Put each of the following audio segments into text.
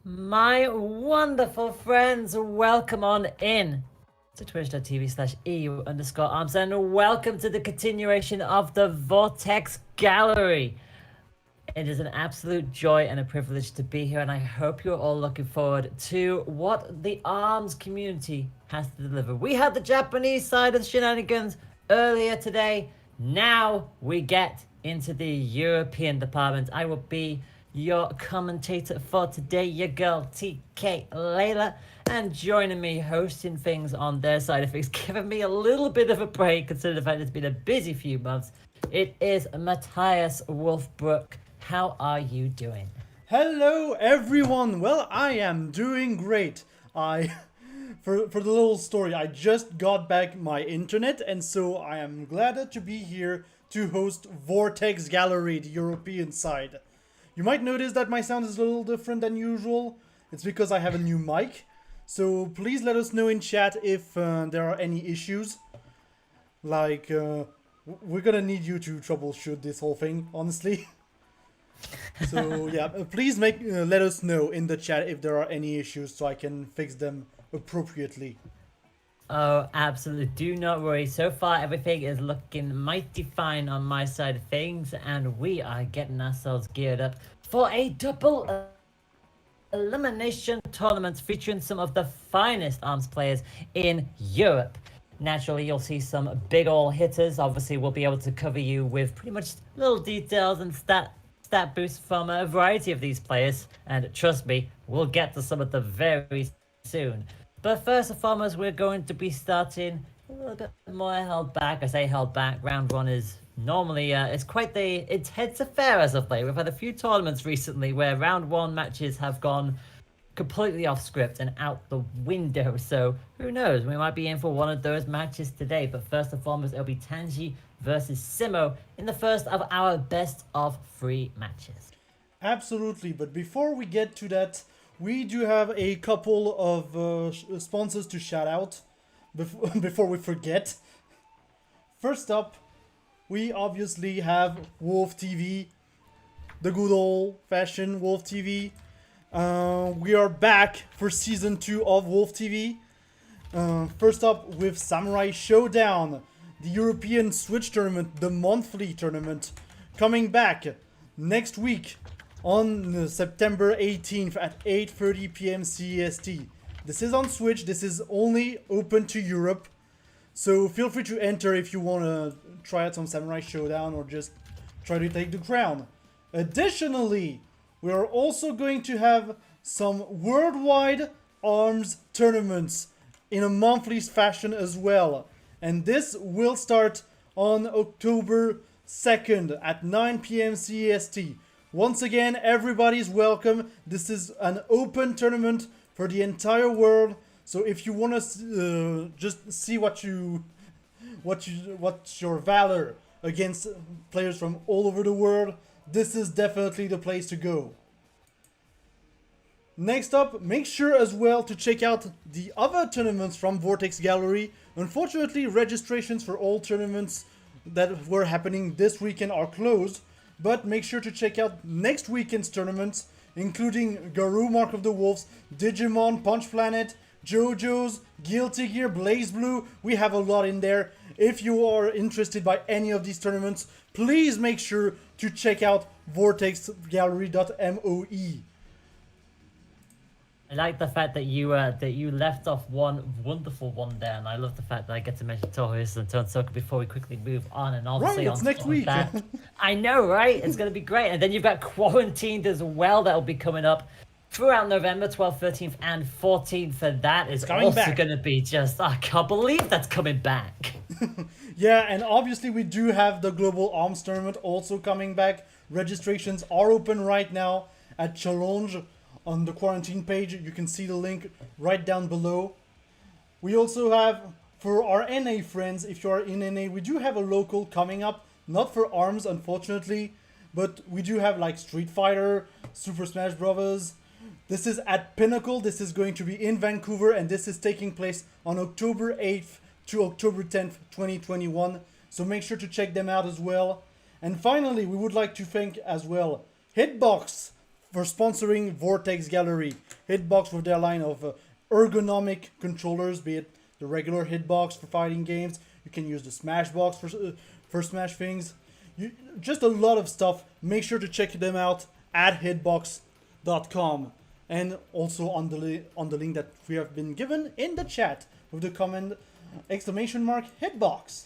My wonderful friends, welcome on in to twitch.tv/EU_arms and welcome to the continuation of the Vortex Gallery. It is an absolute joy and a privilege to be here, and I hope you're all looking forward to what the ARMS community has to deliver. We had the Japanese side of the shenanigans earlier today. Now we get into the European department. I will be your commentator for today, your girl TK Layla, and joining me hosting things on their side of things, giving me a little bit of a break considering the fact it's been a busy few months. It is Matthias Wolfbrook. How are you doing? Hello everyone. Well, I am doing great. For the little story, I just got back my internet, and so I am glad to be here to host Vortex Gallery, the European side. You might notice that my sound is a little different than usual. It's because I have a new mic. So please let us know in chat if there are any issues. Like, we're gonna need you to troubleshoot this whole thing, honestly. So yeah, please let us know in the chat if there are any issues so I can fix them appropriately. Oh, absolutely. Do not worry. So far, everything is looking mighty fine on my side of things, and we are getting ourselves geared up for a double elimination tournament featuring some of the finest ARMS players in Europe. Naturally, you'll see some big ol' hitters. Obviously, we'll be able to cover you with pretty much little details and stat boosts from a variety of these players. And trust me, we'll get to some of them very soon. But first and foremost, we're going to be starting a little bit more held back. I say held back. Round one is normally it's quite the intense affair as of late. We've had a few tournaments recently where round one matches have gone completely off script and out the window. So who knows? We might be in for one of those matches today. But first and foremost, it'll be Tangi versus Simo in the first of our best of 3 matches. Absolutely, but before we get to that, we do have a couple of sponsors to shout out before we forget. First up, we obviously have Wolf TV, the good old-fashioned Wolf TV. We are back for season 2 of Wolf TV. First up with Samurai Showdown, the European Switch tournament, the monthly tournament, coming back next week on September 18th at 8:30 p.m. CEST. This is on Switch, this is only open to Europe, so feel free to enter if you want to try out some Samurai Showdown or just try to take the crown. Additionally, we are also going to have some worldwide ARMS tournaments in a monthly fashion as well. And this will start on October 2nd at 9 p.m. CEST. Once again, everybody's welcome. This is an open tournament for the entire world. So if you want to just see what's your valor against players from all over the world, this is definitely the place to go. Next up, make sure as well to check out the other tournaments from Vortex Gallery. Unfortunately, registrations for all tournaments that were happening this weekend are closed, but make sure to check out next weekend's tournaments, including Garou Mark of the Wolves, Digimon, Punch Planet, JoJo's, Guilty Gear, Blaze Blue. We have a lot in there. If you are interested by any of these tournaments, please make sure to check out vortexgallery.moe. I like the fact that you left off one wonderful one there, and I love the fact that I get to mention Torres and Tonsoka before we quickly move on. And obviously, Right, it's next week. That, I know, right? It's going to be great. And then you've got Quarantined as well. That'll be coming up throughout November 12th, 13th, and 14th. For that is also going to be just, I can't believe that's coming back. Yeah, and obviously we do have the Global ARMS tournament also coming back. Registrations are open right now at Challenge. On the quarantine page, you can see the link right down below. We also have, for our NA friends, if you are in NA, we do have a local coming up. Not for ARMS, unfortunately, but we do have like Street Fighter, Super Smash Bros. This is at Pinnacle. This is going to be in Vancouver, and this is taking place on October 8th to October 10th, 2021. So make sure to check them out as well. And finally, we would like to thank as well Hitbox for sponsoring Vortex Gallery. Hitbox with their line of ergonomic controllers, be it the regular hitbox for fighting games. You can use the Smashbox for smash things. Just a lot of stuff. Make sure to check them out at hitbox.com, and also on the link that we have been given in the chat with the comment !hitbox.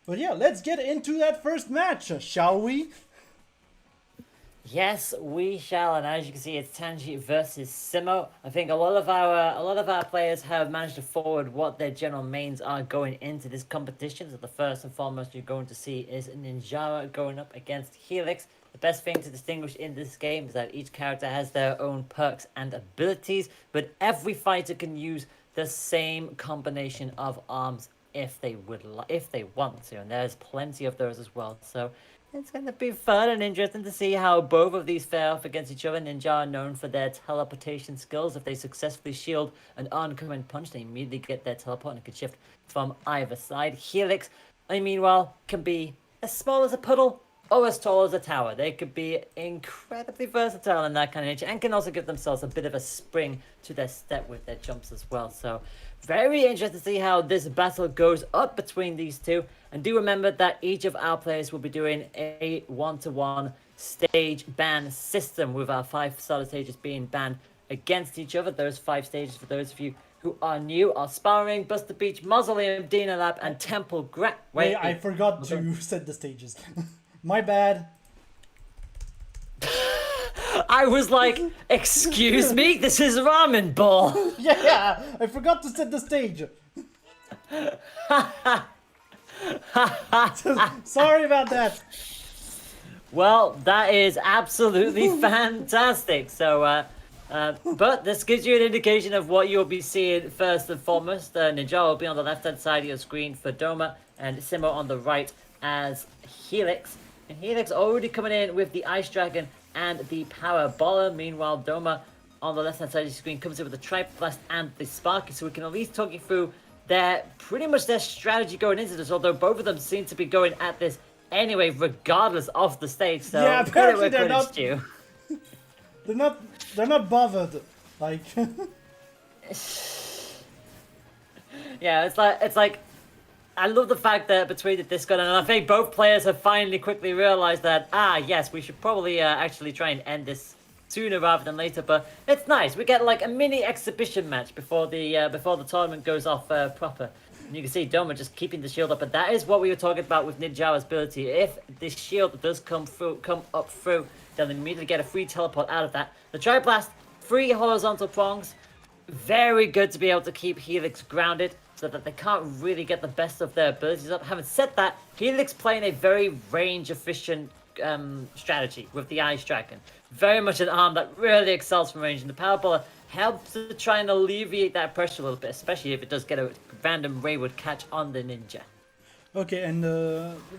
But yeah, let's get into that first match, shall we? Yes, we shall, and as you can see, it's Tangi versus Simo. I think a lot of our players have managed to forward what their general mains are going into this competition. So the first and foremost you're going to see is Ninjara going up against Helix. The best thing to distinguish in this game is that each character has their own perks and abilities, but every fighter can use the same combination of arms if they want to, and there's plenty of those as well. So it's going to be fun and interesting to see how both of these fare off against each other. Ninja are known for their teleportation skills. If they successfully shield an oncoming punch, they immediately get their teleport and can shift from either side. Helix, meanwhile, can be as small as a puddle or as tall as a tower. They could be incredibly versatile in that kind of nature, and can also give themselves a bit of a spring to their step with their jumps as well. So very interested to see how this battle goes up between these two. And do remember that each of our players will be doing a 1-to-1 stage ban system, with our 5 starter stages being banned against each other. Those 5 stages, for those of you who are new, are Sparring, Buster Beach, Mausoleum, Dina Lab, and Temple Gra... Wait, I forgot to set the stages. My bad. I was like, excuse me, this is Ramen Ball. Yeah, I forgot to set the stage. Sorry about that. Well, that is absolutely fantastic. So, but this gives you an indication of what you'll be seeing first and foremost. Ninja will be on the left-hand side of your screen for Doma, and Simo on the right as Helix. And Helix already coming in with the Ice Dragon and the Power Baller. Meanwhile, Doma on the left-hand side of your screen comes in with the Tripe Blast and the Sparky. So we can at least talk you through pretty much their strategy going into this, although both of them seem to be going at this anyway, regardless of the stage. So yeah, apparently they're not. Due. They're not bothered. Like. Yeah, it's like. I love the fact that between the Discord, and I think both players have finally quickly realized that, yes, we should probably actually try and end this sooner rather than later. But it's nice. We get like a mini exhibition match before the tournament goes off proper. And you can see Doma just keeping the shield up, and that is what we were talking about with Ninja's ability. If this shield does come up through, they'll immediately get a free teleport out of that. The Tri-Blast, 3 horizontal prongs, very good to be able to keep Helix grounded, so that they can't really get the best of their abilities up. Having said that, Helix playing a very range-efficient strategy with the Ice Dragon. Very much an arm that really excels from range, and the Power Baller helps to try and alleviate that pressure a little bit, especially if it does get a random wayward catch on the Ninja. Okay, and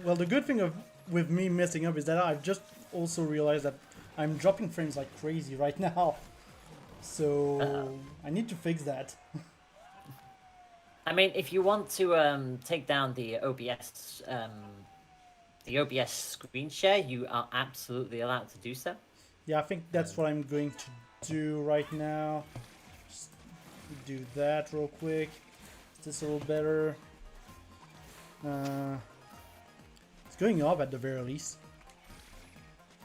well, the good thing with me messing up is that I've just also realized that I'm dropping frames like crazy right now. So I need to fix that. I mean, if you want to take down the OBS screen share, you are absolutely allowed to do so. Yeah, I think that's what I'm going to do right now. Just do that real quick. Is this a little better? It's going up at the very least.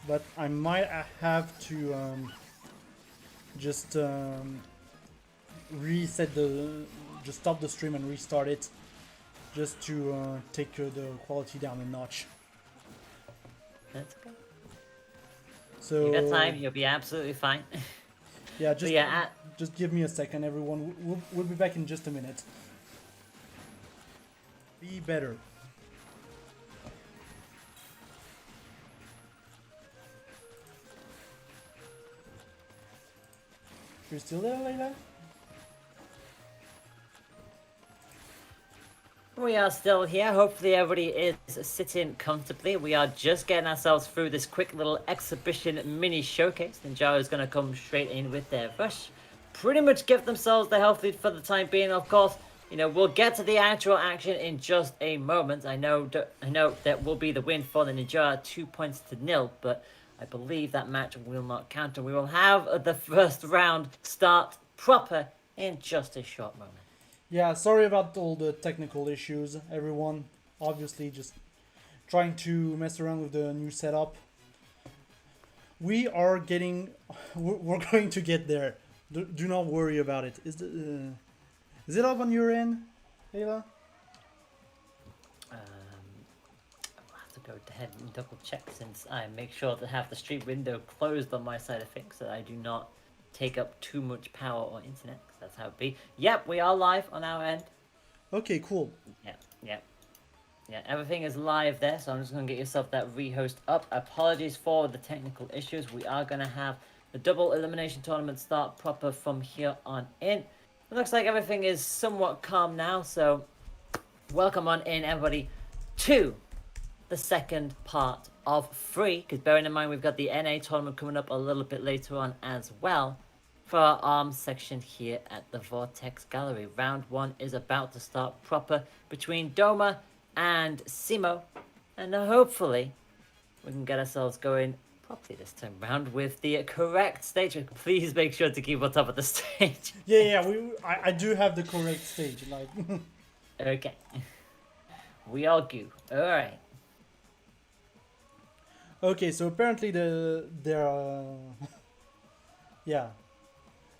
But I might have to just reset just stop the stream and restart it, just to take the quality down a notch. That's okay. So you got time, you'll be absolutely fine. Yeah, just give me a second, everyone. We'll be back in just a minute. Be better. You're still there, Layla? We are still here. Hopefully everybody is sitting comfortably. We are just getting ourselves through this quick little exhibition mini showcase. Ninja is going to come straight in with their rush. Pretty much give themselves the health lead for the time being. Of course, you know, we'll get to the actual action in just a moment. I know that will be the win for the Ninja, 2-0, but I believe that match will not count, and we will have the first round start proper in just a short moment. Yeah, sorry about all the technical issues, everyone. Obviously, just trying to mess around with the new setup. We are getting. We're going to get there. Do not worry about it. Is it up on your end, Ayla? I'll have to go ahead and double check since I make sure to have the stream window closed on my side of things so that I do not take up too much power or internet, 'cause that's how it be. Yep, we are live on our end. Okay, cool. Yeah, everything is live there, so I'm just going to get yourself that rehost up. Apologies for the technical issues. We are going to have the double elimination tournament start proper from here on in. It looks like everything is somewhat calm now, so welcome on in, everybody, to the second part of 3, because bearing in mind we've got the NA tournament coming up a little bit later on as well for our arms section here at the Vortex Gallery. Round 1 is about to start proper between Doma and Simo, and hopefully we can get ourselves going properly this time round with the correct stage. Please make sure to keep on top of the stage. Yeah. I do have the correct stage. Like. Okay. We all go. All right. Okay, so apparently yeah,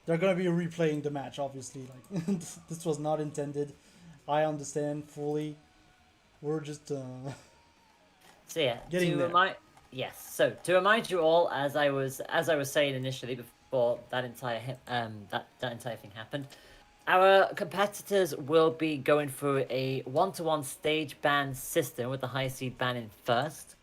they're gonna be replaying the match. Obviously, like this was not intended. I understand fully. We're just So yeah, getting there. So to remind you all, as I was saying initially before that entire that entire thing happened, our competitors will be going through a 1-to-1 stage ban system with the high seed ban in first.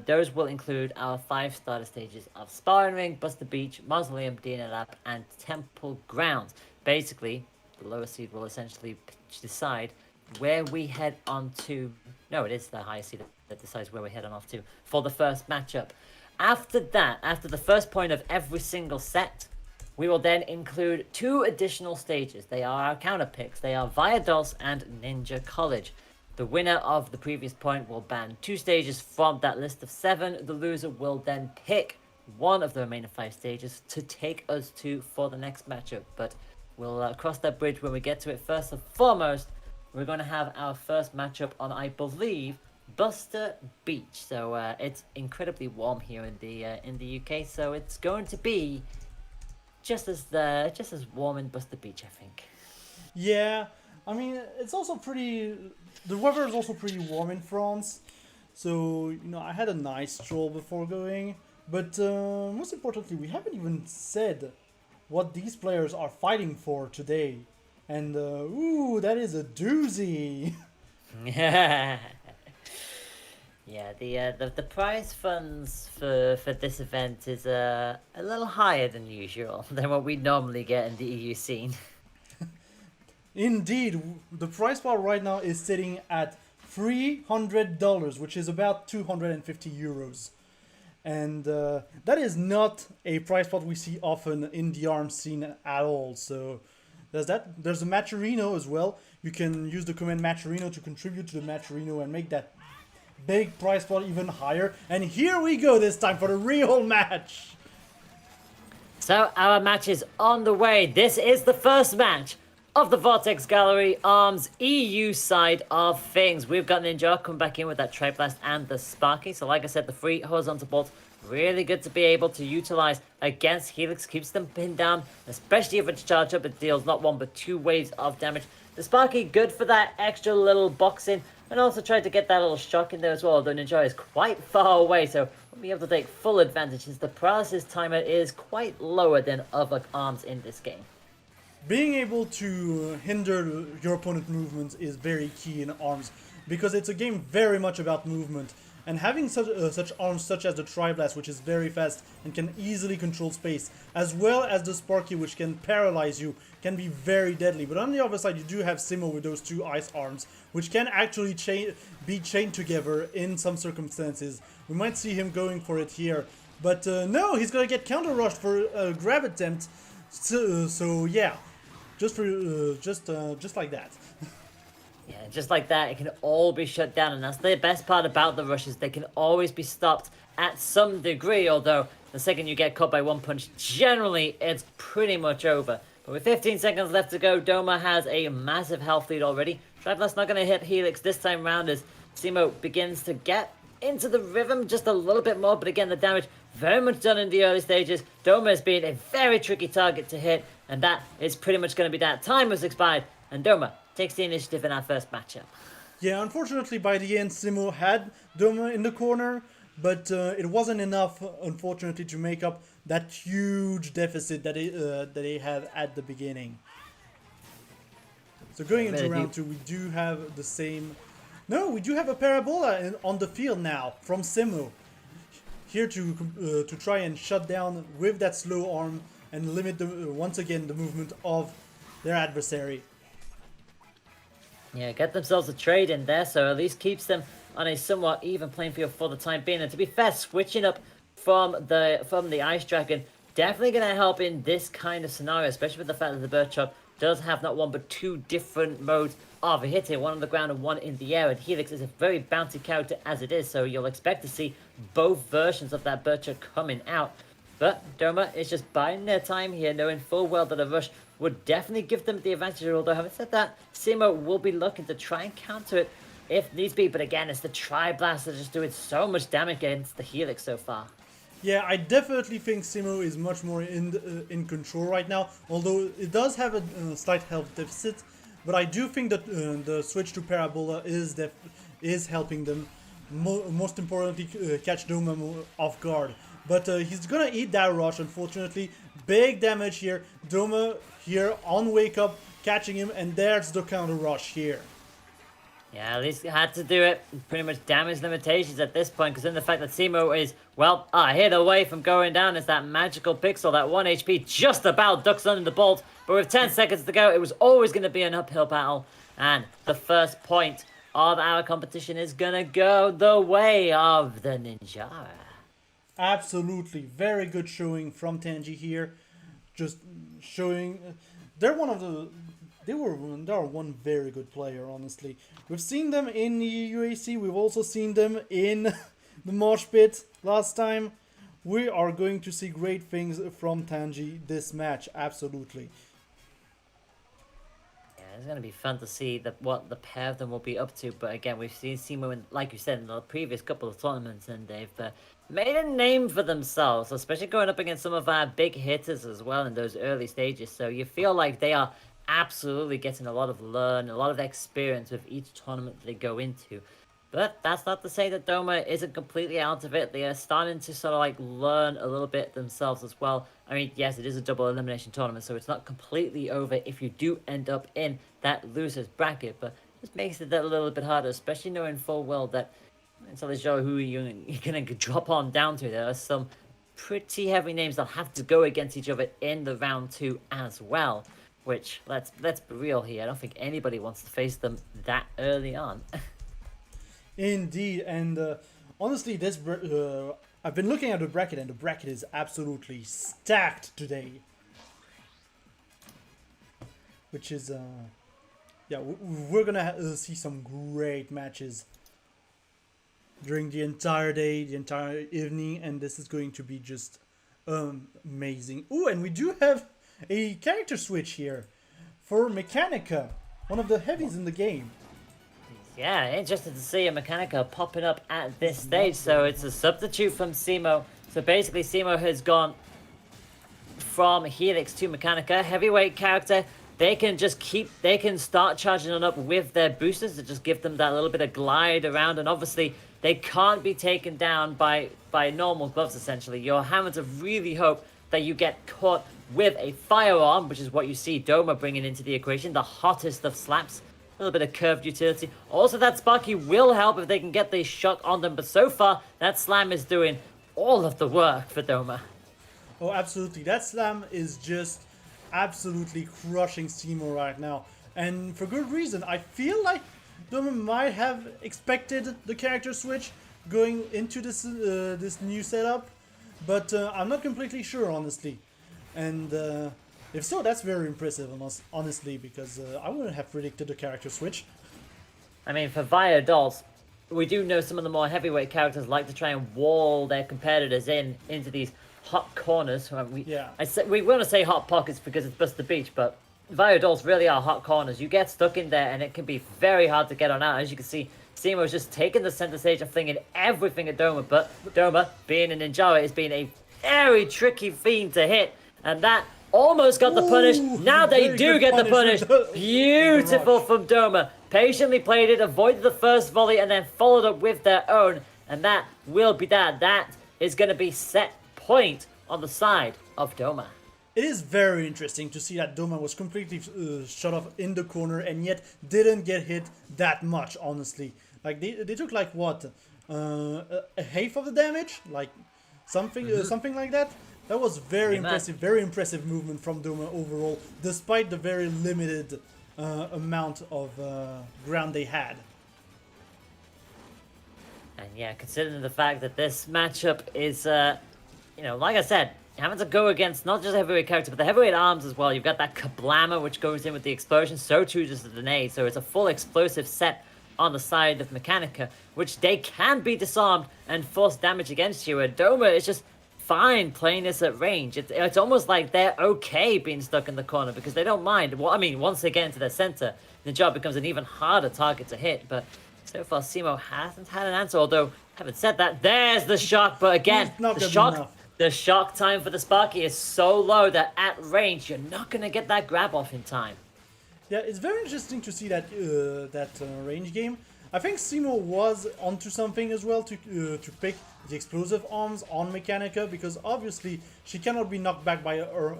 Those will include our 5 starter stages of Sparring Ring, Buster Beach, Mausoleum, DNA Lab, and Temple Grounds. Basically, the lower seed will essentially decide where we head on to. No, it is the higher seed that decides where we head on off to for the first matchup. After that, after the first point of every single set, we will then include 2 additional stages. They are our counter picks. They are Viados and Ninja College. The winner of the previous point will ban 2 stages from that list of 7. The loser will then pick one of the remaining 5 stages to take us to for the next matchup. But we'll cross that bridge when we get to it. First and foremost, we're going to have our first matchup on, I believe, Buster Beach. So it's incredibly warm here in the UK. So it's going to be just as warm in Buster Beach, I think. Yeah, I mean it's also pretty. The weather is also pretty warm in France, so I had a nice stroll before going. But most importantly, we haven't even said what these players are fighting for today. And ooh, that is a doozy. Yeah, the prize funds for this event is a little higher than usual than what we normally get in the EU scene. Indeed, the price bar right now is sitting at $300, which is about 250 euros. And that is not a price pot we see often in the arms scene at all. So there's that. There's a Matcherino as well. You can use the command Matcherino to contribute to the Matcherino and make that big price pot even higher. And here we go this time for the real match. So our match is on the way. This is the first match of the Vortex Gallery Arms EU side of things. We've got Ninja coming back in with that Triblast and the Sparky. So like I said, the 3 horizontal bolts, really good to be able to utilize against Helix. Keeps them pinned down, especially if it's charged up. It deals not 1 but 2 waves of damage. The Sparky, good for that extra little boxing, and also tried to get that little shock in there as well, although Ninja is quite far away, so we'll be able to take full advantage since the paralysis timer is quite lower than other arms in this game. Being able to hinder your opponent's movements is very key in arms, because it's a game very much about movement. And having such arms such as the Triblast, which is very fast and can easily control space, as well as the Sparky, which can paralyze you, can be very deadly. But on the other side, you do have Simo with those 2 ice arms, which can actually be chained together in some circumstances. We might see him going for it here. But no, he's going to get counter-rushed for a grab attempt. So yeah, just like that. Yeah, just like that, it can all be shut down, and that's the best part about the rushes. They can always be stopped at some degree, although the second you get caught by one punch, generally it's pretty much over. But with 15 seconds left to go, Doma has a massive health lead already. Traveler's not going to hit Helix this time round as Simo begins to get into the rhythm just a little bit more, but again, the damage very much done in the early stages. Doma has been a very tricky target to hit, and that is pretty much going to be that. Time has expired, and Doma takes the initiative in our first matchup. Yeah, unfortunately, by the end, Simo had Doma in the corner, but it wasn't enough, unfortunately, to make up that huge deficit that they had at the beginning. So going into round 2, we do have the same... No, we do have a parabola on the field now from Simo. Here to try and shut down with that slow arm and limit once again the movement of their adversary. Yeah, get themselves a trade in there, so at least keeps them on a somewhat even playing field for the time being. And to be fair, switching up from the Ice Dragon definitely going to help in this kind of scenario, especially with the fact that the Bird does have not one but two different modes of hitting, one on the ground and one in the air. And Helix is a very bouncy character as it is, so you'll expect to see both versions of that Bird coming out. But Doma is just buying their time here, knowing full well that a rush would definitely give them the advantage. Although, having said that, Simo will be looking to try and counter it if needs be. But again, it's the Tri-Blast that is just doing so much damage against the Helix so far. Yeah, I definitely think Simo is much more in control right now. Although it does have a slight health deficit. But I do think that the switch to Parabola is helping them. Most importantly, catch Doma off guard. But he's gonna eat that rush, unfortunately. Big damage here. Doma here on wake up, catching him, and there's the counter rush here. Yeah, at least he had to do it. Pretty much damage limitations at this point, because in the fact that Simo is, well, a hit away from going down is that magical pixel, that 1 HP just about ducks under the bolt. But with 10 seconds to go, it was always going to be an uphill battle. And the first point of our competition is going to go the way of the Ninjara. Absolutely. Very good showing from Tangi here. Just showing... They are one very good player, honestly. We've seen them in the UAC. We've also seen them in the Mosh Pit last time. We are going to see great things from Tangi this match, absolutely. Yeah, it's going to be fun to see what the pair of them will be up to. But again, we've seen Simo, like you said, in the previous couple of tournaments, and they've made a name for themselves, especially going up against some of our big hitters as well in those early stages. So you feel like they are absolutely getting a lot of a lot of experience with each tournament they go into. But that's not to say that Doma isn't completely out of it. They are starting to sort of like learn a little bit themselves as well. I mean, yes, it is a double elimination tournament, so it's not completely over if you do end up in that loser's bracket, but it just makes it a little bit harder, especially knowing full well that until they show who you're going to drop on down to, there are some pretty heavy names that have to go against each other in the round 2 as well. Which, let's be real here, I don't think anybody wants to face them that early on. Indeed, and honestly, this I've been looking at the bracket, and the bracket is absolutely stacked today. Which is, yeah, we're gonna see some great matches during the entire day, the entire evening, and this is going to be just amazing. Ooh, and we do have a character switch here for Mechanica, one of the heavies in the game. Yeah, interested to see a Mechanica popping up at this stage. So it's a substitute from Simo. So basically Simo has gone from Helix to Mechanica. Heavyweight character. They can start charging it up with their boosters to just give them that little bit of glide around. And obviously they can't be taken down by normal gloves essentially. You're having to really hope that you get caught with a firearm, which is what you see Doma bringing into the equation, the hottest of slaps. A little bit of curved utility. Also, that Sparky will help if they can get the shot on them, but so far, that slam is doing all of the work for Doma. Oh, absolutely. That slam is just absolutely crushing Simo right now. And for good reason. I feel like Doma might have expected the character switch going into this this new setup, but I'm not completely sure, honestly. And if so, that's very impressive, honestly, because I wouldn't have predicted a character switch. I mean, for Via Dolls, we do know some of the more heavyweight characters like to try and wall their competitors into these hot corners. We want to say hot pockets because it's just the beach, but Viodals really are hot corners. You get stuck in there and it can be very hard to get on out. As you can see, Simo's just taking the center stage and flinging everything at Doma, but Doma, being a ninja, is being a very tricky fiend to hit, and that almost got the punish. Now they do get the punish. Beautiful from Doma. Patiently played it, avoided the first volley, and then followed up with their own, and that will be that. That is going to be set point on the side of Doma. It is very interesting to see that Doma was completely shut off in the corner and yet didn't get hit that much, honestly. Like, they took, like, what? A half of the damage? Like, something like that? That was very impressive movement from Doma overall, despite the very limited amount of ground they had. And yeah, considering the fact that this matchup is, like I said, having to go against not just a heavyweight character, but the heavyweight arms as well. You've got that kablammer, which goes in with the explosion, so too does the grenade. So it's a full explosive set on the side of Mechanica, which they can be disarmed and force damage against you. And Doma is just fine playing this at range. It's almost like they're okay being stuck in the corner because they don't mind. Well, I mean, once they get into their center, the job becomes an even harder target to hit. But so far, Simo hasn't had an answer. Although, having said that, there's the shock. But again, the shock time for the Sparky is so low that at range, you're not going to get that grab off in time. Yeah, it's very interesting to see that range game. I think Simo was onto something as well to pick the explosive arms on Mechanica, because obviously she cannot be knocked back by her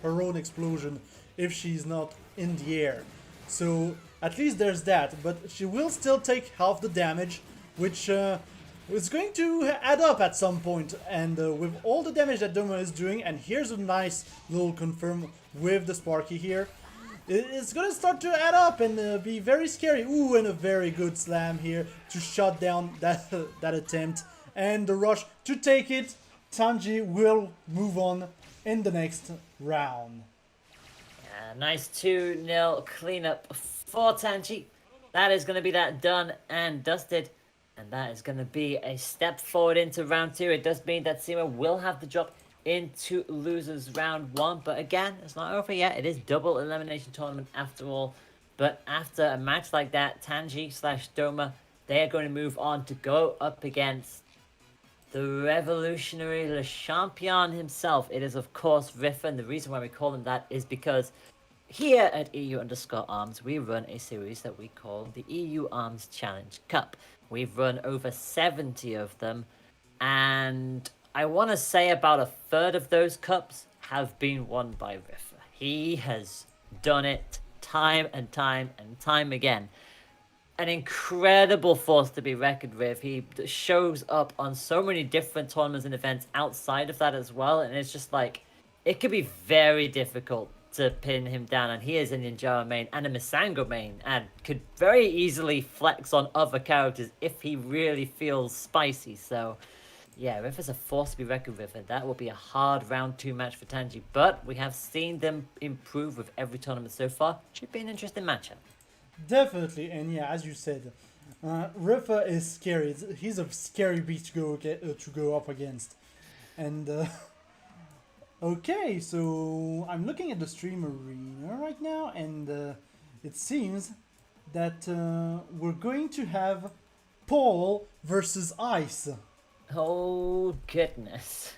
own explosion if she's not in the air. So at least there's that, but she will still take half the damage, which is going to add up at some point. And with all the damage that Doma is doing, and here's a nice little confirm with the Sparky here, it's gonna start to add up and be very scary. Ooh, and a very good slam here to shut down that attempt. And the rush to take it. Tangi will move on in the next round. Nice 2-0 cleanup for Tangi. That is going to be that done and dusted. And that is going to be a step forward into round 2. It does mean that Simo will have to drop into losers round 1, but again, it's not over yet. It is double elimination tournament after all. But after a match like that, Tangi/Doma, they are going to move on to go up against the revolutionary Le Champion himself. It is of course Riffa, and the reason why we call him that is because here at EU_Arms we run a series that we call the EU Arms Challenge Cup. We've run over 70 of them, and I want to say about a third of those cups have been won by Riffa. He has done it time and time and time again. An incredible force to be reckoned with. He shows up on so many different tournaments and events outside of that as well, and it's just like, it could be very difficult to pin him down, and he is a Ninja main and a Mistango main, and could very easily flex on other characters if he really feels spicy. So yeah, Riffa's a force to be reckoned with, and that will be a hard round 2 match for Tangi. But we have seen them improve with every tournament so far. Should be an interesting matchup. Definitely, and yeah, as you said, Riffa is scary. He's a scary beast to go up against. And okay, so I'm looking at the stream arena right now, and it seems that we're going to have Paul versus Ice. Oh goodness.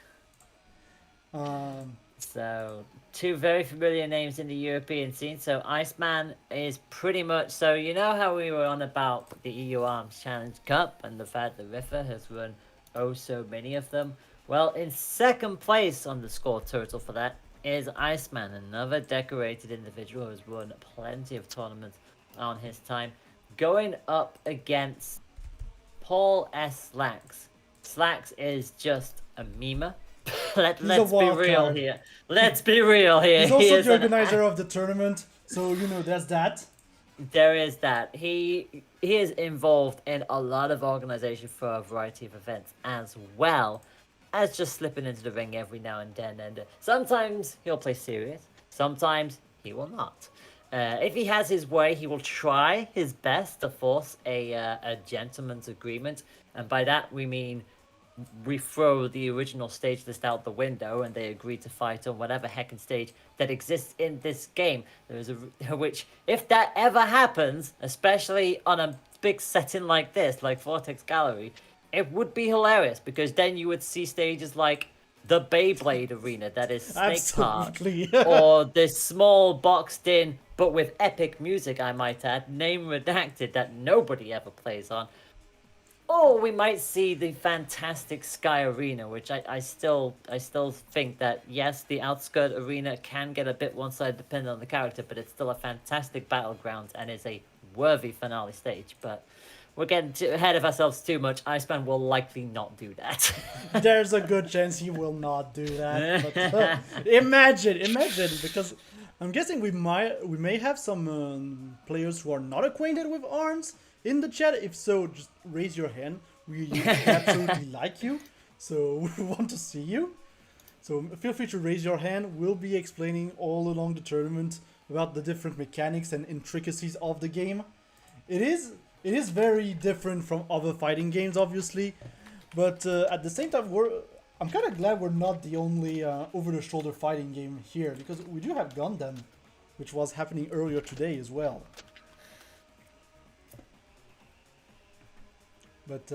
So, 2 very familiar names in the European scene. So, Iceman is pretty much... So, you know how we were on about the EU Arms Challenge Cup and the fact that Riffa has run oh so many of them? Well, in second place on the score total for that is Iceman, another decorated individual who has run plenty of tournaments on his time, going up against Paul S. Slacks. Slacks is just a memer. Let's be real here. Let's be real here. He's also the organizer of the tournament, so you know there's that. There is that. He is involved in a lot of organization for a variety of events, as well as just slipping into the ring every now and then. And sometimes he'll play serious, sometimes he will not. If he has his way, he will try his best to force a gentleman's agreement, and by that we mean we throw the original stage list out the window and they agree to fight on whatever heckin' stage that exists in this game. There is which, if that ever happens, especially on a big setting like this, like Vortex Gallery, it would be hilarious because then you would see stages like the Beyblade Arena that is Snake Park, Absolutely. or this small boxed in but with epic music, I might add, name redacted, that nobody ever plays on. Or we might see the fantastic Sky Arena, which I still think that, yes, the Outskirt Arena can get a bit one-sided depending on the character, but it's still a fantastic battleground and is a worthy finale stage. But we're getting ahead of ourselves too much. Iceman will likely not do that. There's a good chance he will not do that. But, imagine, because I'm guessing we may have some players who are not acquainted with ARMS in the chat. If so, just raise your hand. We absolutely like you, so we want to see you. So feel free to raise your hand. We'll be explaining all along the tournament about the different mechanics and intricacies of the game. It is very different from other fighting games, obviously, but at the same time, I'm kind of glad we're not the only over-the-shoulder fighting game here, because we do have Gundam, which was happening earlier today as well. But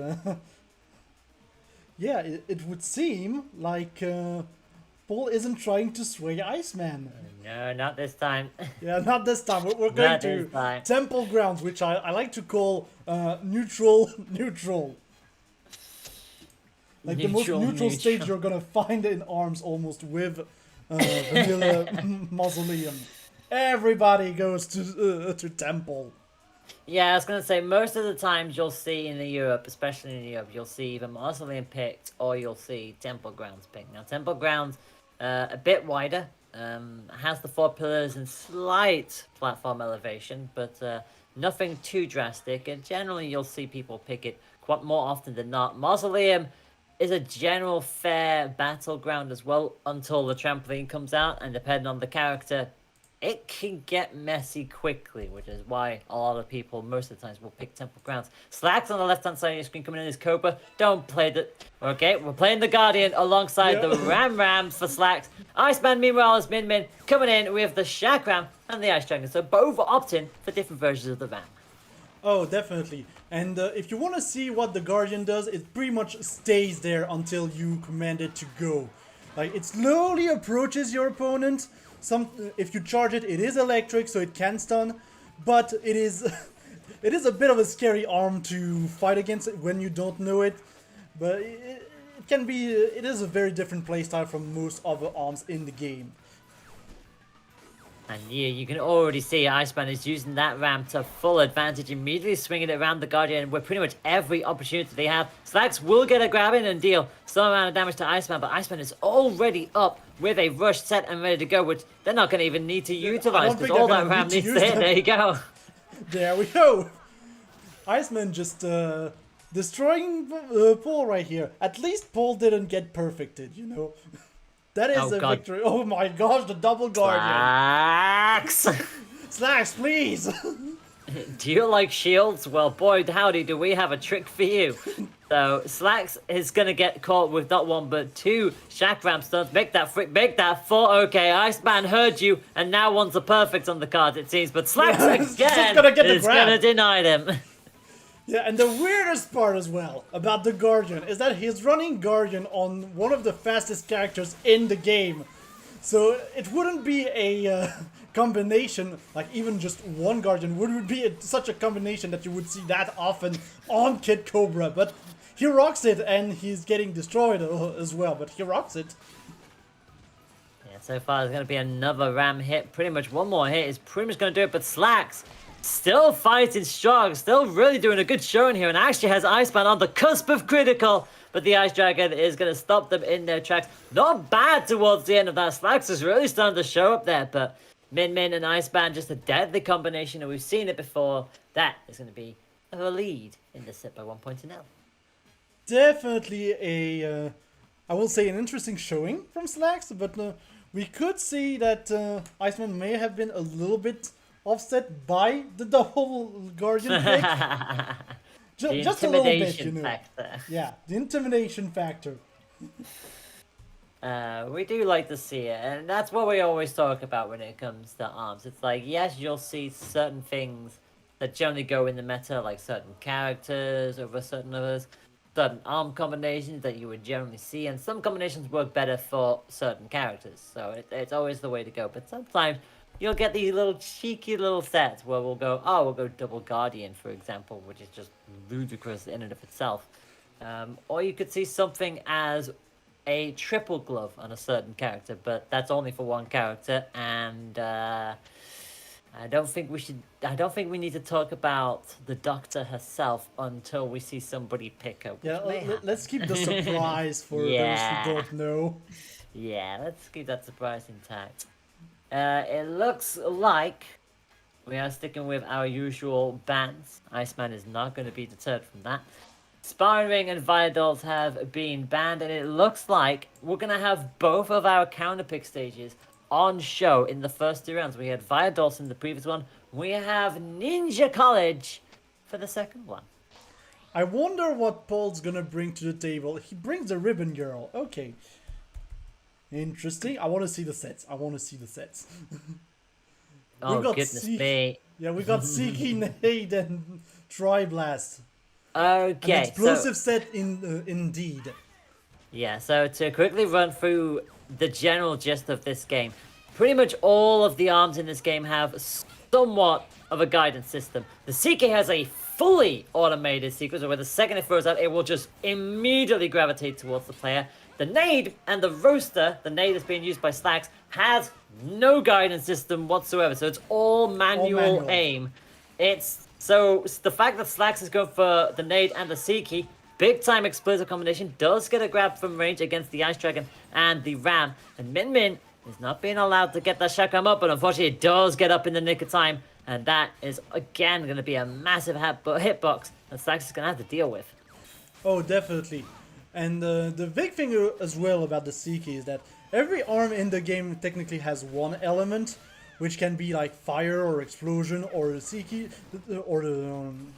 yeah, it would seem like Paul isn't trying to sway Iceman. No, not this time. Yeah, not this time. We're going Not to this time. Temple Grounds, which I like to call neutral. Like the most neutral stage you're gonna find in ARMS, almost, with Vanilla Mausoleum. Everybody goes to Temple. Yeah, I was going to say, most of the times you'll see in Europe, especially in Europe, you'll see either Mausoleum picked or you'll see Temple Grounds picked. Now, Temple Grounds, a bit wider, has the 4 pillars and slight platform elevation, but nothing too drastic, and generally you'll see people pick it quite more often than not. Mausoleum is a general fair battleground as well until the trampoline comes out, and depending on the character, it can get messy quickly, which is why a lot of people, most of the times, will pick Temple Grounds. Slacks on the left-hand side of your screen coming in is Cobra. Don't play the... Okay, we're playing the Guardian alongside the Rams for Slacks. Iceman, meanwhile, is Min coming in with the Shakram and the Ice Dragon. So both opting for different versions of the Ram. Oh, definitely. And if you want to see what the Guardian does, it pretty much stays there until you command it to go. Like, it slowly approaches your opponent. If you charge it, it is electric, so it can stun, but it is a bit of a scary arm to fight against when you don't know it. But it is a very different playstyle from most other arms in the game. And yeah, you can already see Iceman is using that ramp to full advantage, immediately swinging it around the Guardian with pretty much every opportunity they have. Slacks will get a grab in and deal some amount of damage to Iceman, but Iceman is already up with a rush set and ready to go, which they're not going to even need to utilize because all that ramp needs to hit. There you go. There we go. Iceman just destroying Paul right here. At least Paul didn't get perfected, you know. That is a victory. Oh my gosh, the double Guardian. Slacks! Slacks, please! Do you like shields? Well, boy, howdy, do we have a trick for you. So, Slacks is going to get caught with not 1, but 2 Shakram stuns. Make that 4. Okay, Iceman heard you, and now wants a perfect on the card, it seems. But Slacks again is going to deny them. Yeah, and the weirdest part as well about the Guardian is that he's running Guardian on one of the fastest characters in the game. So it wouldn't be a combination, like even just one Guardian wouldn't be such a combination that you would see that often on Kid Cobra. But he rocks it, and he's getting destroyed as well, but he rocks it. Yeah, so far there's going to be another ram hit. Pretty much one more hit is pretty much going to do it, but Slacks still fighting strong, still really doing a good showing here, and actually has Iceman on the cusp of critical, but the Ice Dragon is going to stop them in their tracks. Not bad towards the end of that. Slacks is really starting to show up there, but Min and Iceman, just a deadly combination, and we've seen it before. That is going to be a lead in this set by 1 point to nil. Definitely I will say, an interesting showing from Slacks, but we could see that Iceman may have been a little bit offset by the double Guardian click. The Just a little bit, intimidation factor. Yeah, the intimidation factor. We do like to see it, and that's what we always talk about when it comes to arms. It's like, yes, you'll see certain things that generally go in the meta, like certain characters over certain others, certain arm combinations that you would generally see, and some combinations work better for certain characters, so it's always the way to go. But sometimes you'll get these little cheeky little sets where we'll go double Guardian, for example, which is just ludicrous in and of itself. Or you could see something as a triple glove on a certain character, but that's only for one character, and I don't think we need to talk about the Doctor herself until we see somebody pick her. Yeah, let's keep the surprise for those who don't know. Yeah, let's keep that surprise intact. It looks like we are sticking with our usual bans. Iceman is not going to be deterred from that. Sparring and Viadals have been banned, and it looks like we're going to have both of our counterpick stages on show in the first 2 rounds. We had Viadals in the previous one. We have Ninja College for the second one. I wonder what Paul's gonna bring to the table. He brings the ribbon girl. Okay. Interesting. I want to see the sets. Oh, goodness me. Yeah, we got Seeky, Nade, and Triblast. Okay, An explosive set indeed. Yeah, so to quickly run through the general gist of this game, pretty much all of the arms in this game have somewhat of a guidance system. The CK has a fully automated sequence where the second it throws out, it will just immediately gravitate towards the player. The nade and the roaster, the nade that's being used by Slacks, has no guidance system whatsoever, so it's all manual aim. So the fact that Slacks is going for the nade and the C key, big time explosive combination, does get a grab from range against the Ice Dragon and the Ram. And Min Min is not being allowed to get that shotgun up, but unfortunately it does get up in the nick of time. And that is again going to be a massive hitbox that Slacks is going to have to deal with. Oh, definitely. And the big thing as well about the C key is that every arm in the game technically has one element, which can be like fire or explosion or the C key, or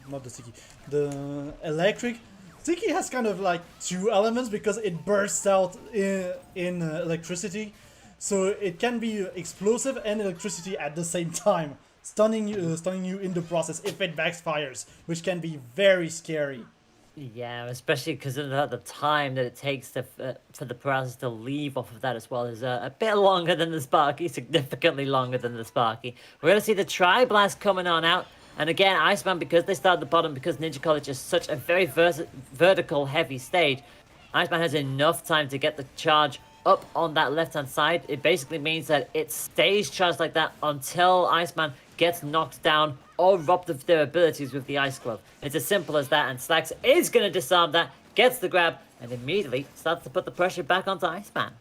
not the C key, the electric. C key has kind of like two elements because it bursts out in electricity, so it can be explosive and electricity at the same time, stunning you in the process if it backfires, which can be very scary. Yeah, especially because the time that it takes for the paralysis to leave off of that as well is a bit longer than the Sparky, significantly longer than the Sparky. We're going to see the Tri-Blast coming on out. And again, Iceman, because they start at the bottom, because Ninja College is such a very vertical heavy stage, Iceman has enough time to get the charge up on that left-hand side. It basically means that it stays charged like that until Iceman gets knocked down or robbed of their abilities with the Ice Glove. It's as simple as that, and Slacks is going to disarm that, gets the grab, and immediately starts to put the pressure back onto Iceman.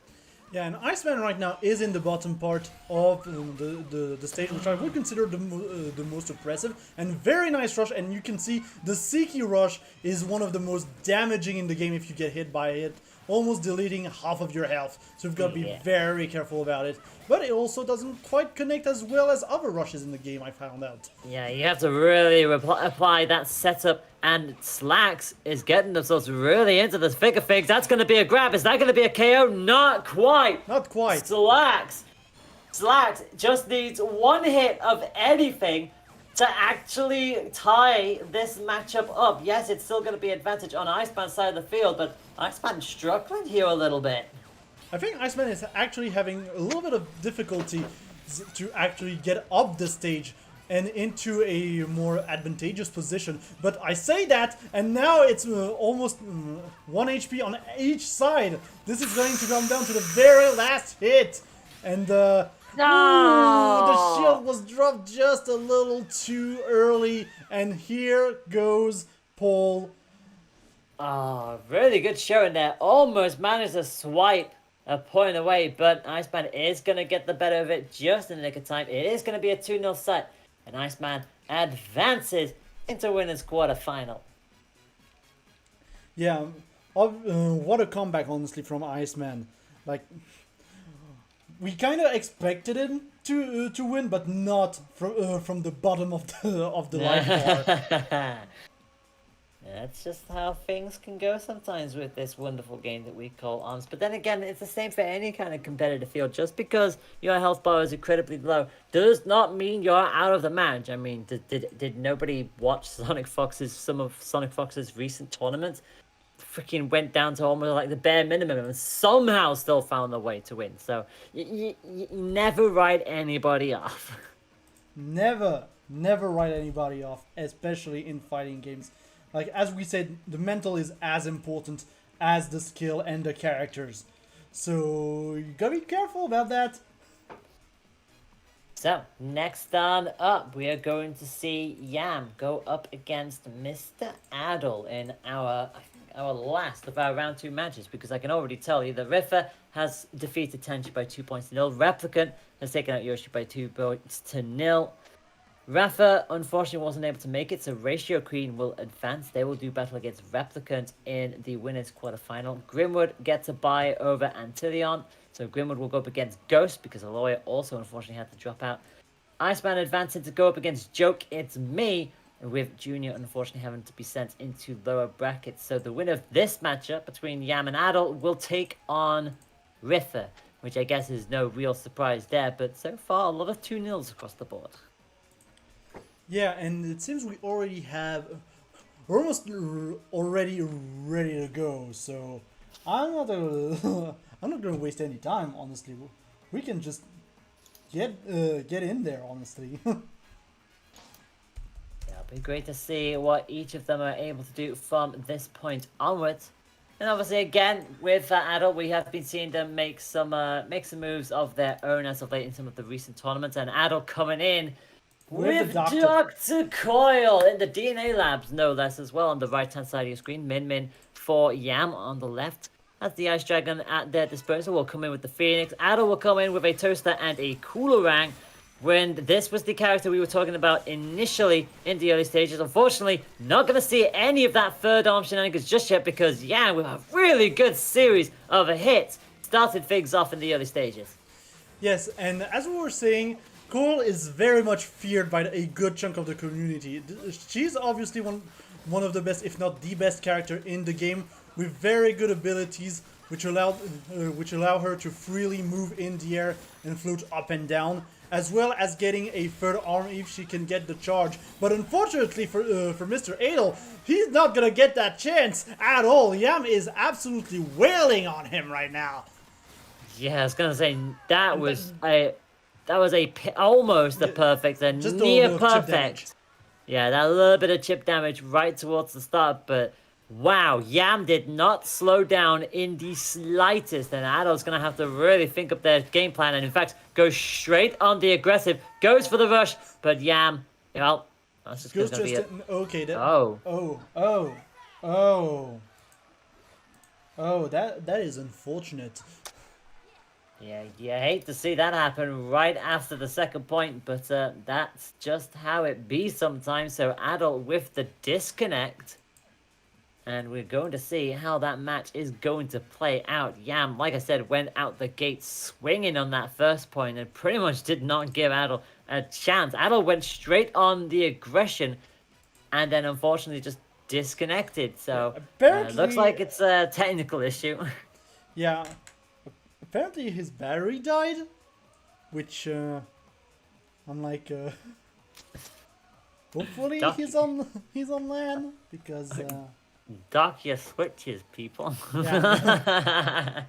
Yeah, and Iceman right now is in the bottom part of the stage, which I would consider the most oppressive, and very nice rush, and you can see the Seeky rush is one of the most damaging in the game if you get hit by it, almost deleting half of your health, so you've got to be very careful about it. But it also doesn't quite connect as well as other rushes in the game, I found out. Yeah, you have to really apply that setup, and Slacks is getting themselves really into the thick of things. That's going to be a grab. Is that going to be a KO? Not quite. Not quite. Slacks just needs one hit of anything to actually tie this matchup up. Yes, it's still going to be advantage on Iceman's side of the field, but Iceman's struggling here a little bit. I think Iceman is actually having a little bit of difficulty to actually get up the stage and into a more advantageous position. But I say that, and now it's almost 1 HP on each side. This is going to come down to the very last hit. And the shield was dropped just a little too early. And here goes Paul. Oh, really good showing there. Almost managed to swipe a point away, but Iceman is going to get the better of it just in the nick of time. It is going to be a 2-0 set, and Iceman advances into winners quarterfinal. Yeah, what a comeback, honestly, from Iceman. Like, we kind of expected him to win, but not from the bottom of the life bar. That's just how things can go sometimes with this wonderful game that we call ARMS. But then again, it's the same for any kind of competitive field. Just because your health bar is incredibly low does not mean you're out of the match. I mean, did nobody watch some of Sonic Fox's recent tournaments? Freaking went down to almost like the bare minimum and somehow still found a way to win. So you never write anybody off. Never write anybody off, especially in fighting games. Like, as we said, the mental is as important as the skill and the characters. So you gotta be careful about that. So, next on up, we are going to see Yam go up against Mr. Adel in our last of our round 2 matches, because I can already tell you that Riffa has defeated Tangi by 2 points to 0. Replicant has taken out Yoshi by 2 points to 0. Rafa unfortunately wasn't able to make it, so Ratio Queen will advance. They will do battle against Replicant in the winners quarterfinal. Grimwood gets a bye over Antillion, so Grimwood will go up against Ghost because Aloy also unfortunately had to drop out. Iceman advancing to go up against Joke It's Me, with Junior unfortunately having to be sent into lower brackets. So the winner of this matchup between Yam and Adel will take on Ritha, which I guess is no real surprise there, but so far a lot of 2-0s across the board. Yeah, and it seems we're almost already ready to go. So I'm not gonna waste any time. Honestly, we can just get in there. Honestly. It'll be great to see what each of them are able to do from this point onwards. And obviously, again, with Adel, we have been seeing them make some moves of their own as of late in some of the recent tournaments. And Adel coming in with Dr. Coil in the DNA labs, no less, as well, on the right-hand side of your screen. Min for Yam on the left. As the Ice Dragon at their disposal will come in with the Phoenix. Adel will come in with a Toaster and a Coolerang. When this was the character we were talking about initially in the early stages. Unfortunately, not going to see any of that third arm shenanigans just yet, because yeah, with a really good series of hits started things off in the early stages. Yes, and as we were saying, Cole is very much feared by a good chunk of the community. She's obviously one of the best, if not the best character in the game, with very good abilities, which allow her to freely move in the air and float up and down, as well as getting a third arm if she can get the charge. But unfortunately for Mr. Adel, he's not gonna get that chance at all. Yam is absolutely wailing on him right now. Yeah, I was gonna say almost a perfect and just near perfect. Yeah, that little bit of chip damage right towards the start, but wow, Yam did not slow down in the slightest, and Adel's going to have to really think up their game plan, and in fact, go straight on the aggressive, goes for the rush, but Yam, well, that's just going to be it. Okay, that is unfortunate. Yeah, you hate to see that happen right after the second point, but that's just how it be sometimes. So Adel with the disconnect, and we're going to see how that match is going to play out. Yam, like I said, went out the gate swinging on that first point and pretty much did not give Adel a chance. Adel went straight on the aggression and then unfortunately just disconnected. So looks like it's a technical issue. Yeah. Apparently his battery died, which I'm like hopefully he's on land, because Dock your switches, people. Yeah.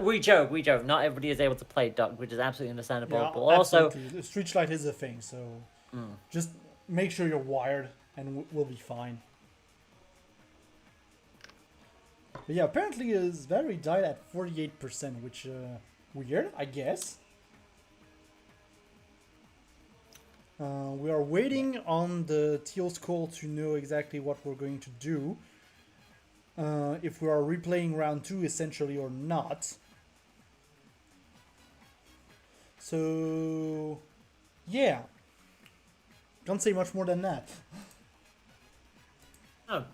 We joke. Not everybody is able to play Dock, which is absolutely understandable. Yeah, but also, absolutely. Street light is a thing, so just make sure you're wired, and we'll be fine. But yeah, apparently his battery died at 48%, which weird, I guess. We are waiting on the Teal's call to know exactly what we're going to do. If we are replaying round 2 essentially or not. So yeah, can't say much more than that. Oh,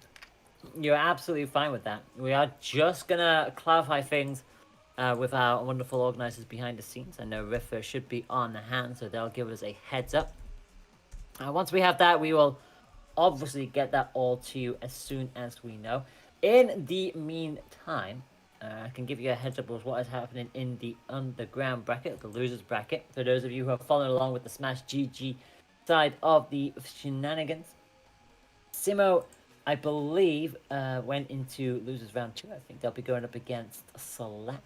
you're absolutely fine with that. We are just gonna clarify things with our wonderful organizers behind the scenes. I know Riffer should be on hand, so they'll give us a heads up. Once we have that, we will obviously get that all to you as soon as we know. In the meantime, I can give you a heads up of what is happening in the underground bracket, the losers bracket. For those of you who are following along with the Smash GG side of the shenanigans, Simo, I believe, went into losers round 2. I think they'll be going up against Select.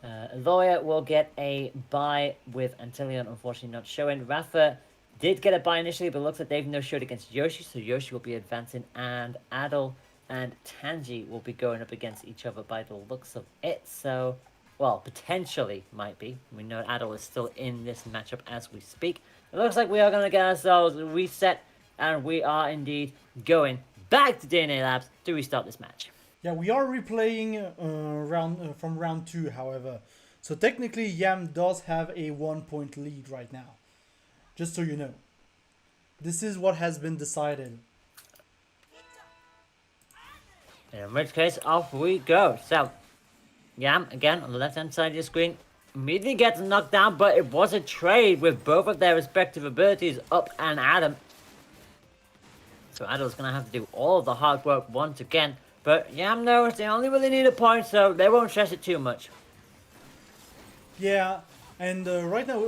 Loya will get a bye with Antilion unfortunately not showing. Rafa did get a bye initially, but looks like they've no showed against Yoshi, so Yoshi will be advancing, and Adel and Tangi will be going up against each other by the looks of it. So, well, potentially might be. We know Adel is still in this matchup as we speak. It looks like we are going to get ourselves reset, and we are indeed going back to DNA Labs to restart this match. Yeah, we are replaying from round 2, however. So technically, Yam does have a 1-point lead right now. Just so you know. This is what has been decided. In which case, off we go. So, Yam, again, on the left-hand side of your screen, immediately gets knocked down, but it was a trade with both of their respective abilities up and Adam. So Adel's going to have to do all of the hard work once again. But Yam knows they only really need a point, so they won't stress it too much. Yeah, and right now,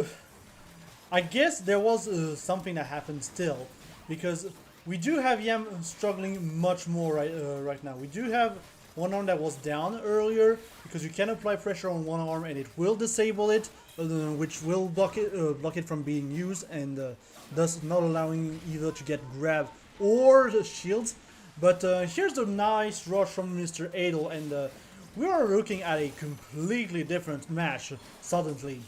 I guess there was something that happened still, because we do have Yam struggling much more right now. We do have one arm that was down earlier, because you can apply pressure on one arm and it will disable it, which will block it from being used, and thus not allowing either to get grab or the shields. But here's the nice rush from Mr. Adel, and we are looking at a completely different match suddenly.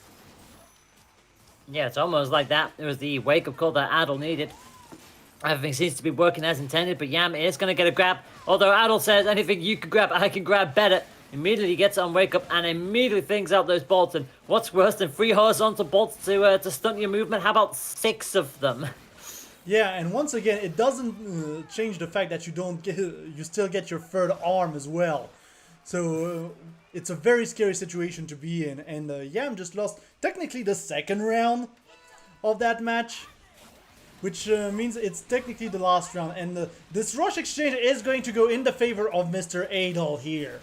Yeah, it's almost like that. It was the wake-up call that Adel needed. Everything seems to be working as intended, but Yam is going to get a grab. Although Adel says, anything you can grab, I can grab better. Immediately gets on wake-up and immediately things out those bolts. And what's worse than 3 horizontal bolts to stunt your movement? How about 6 of them? Yeah, and once again, it doesn't change the fact that you still get your third arm as well. So it's a very scary situation to be in, and Yam just lost technically the second round of that match, which means it's technically the last round, and this rush exchange is going to go in the favor of Mr. Adel here.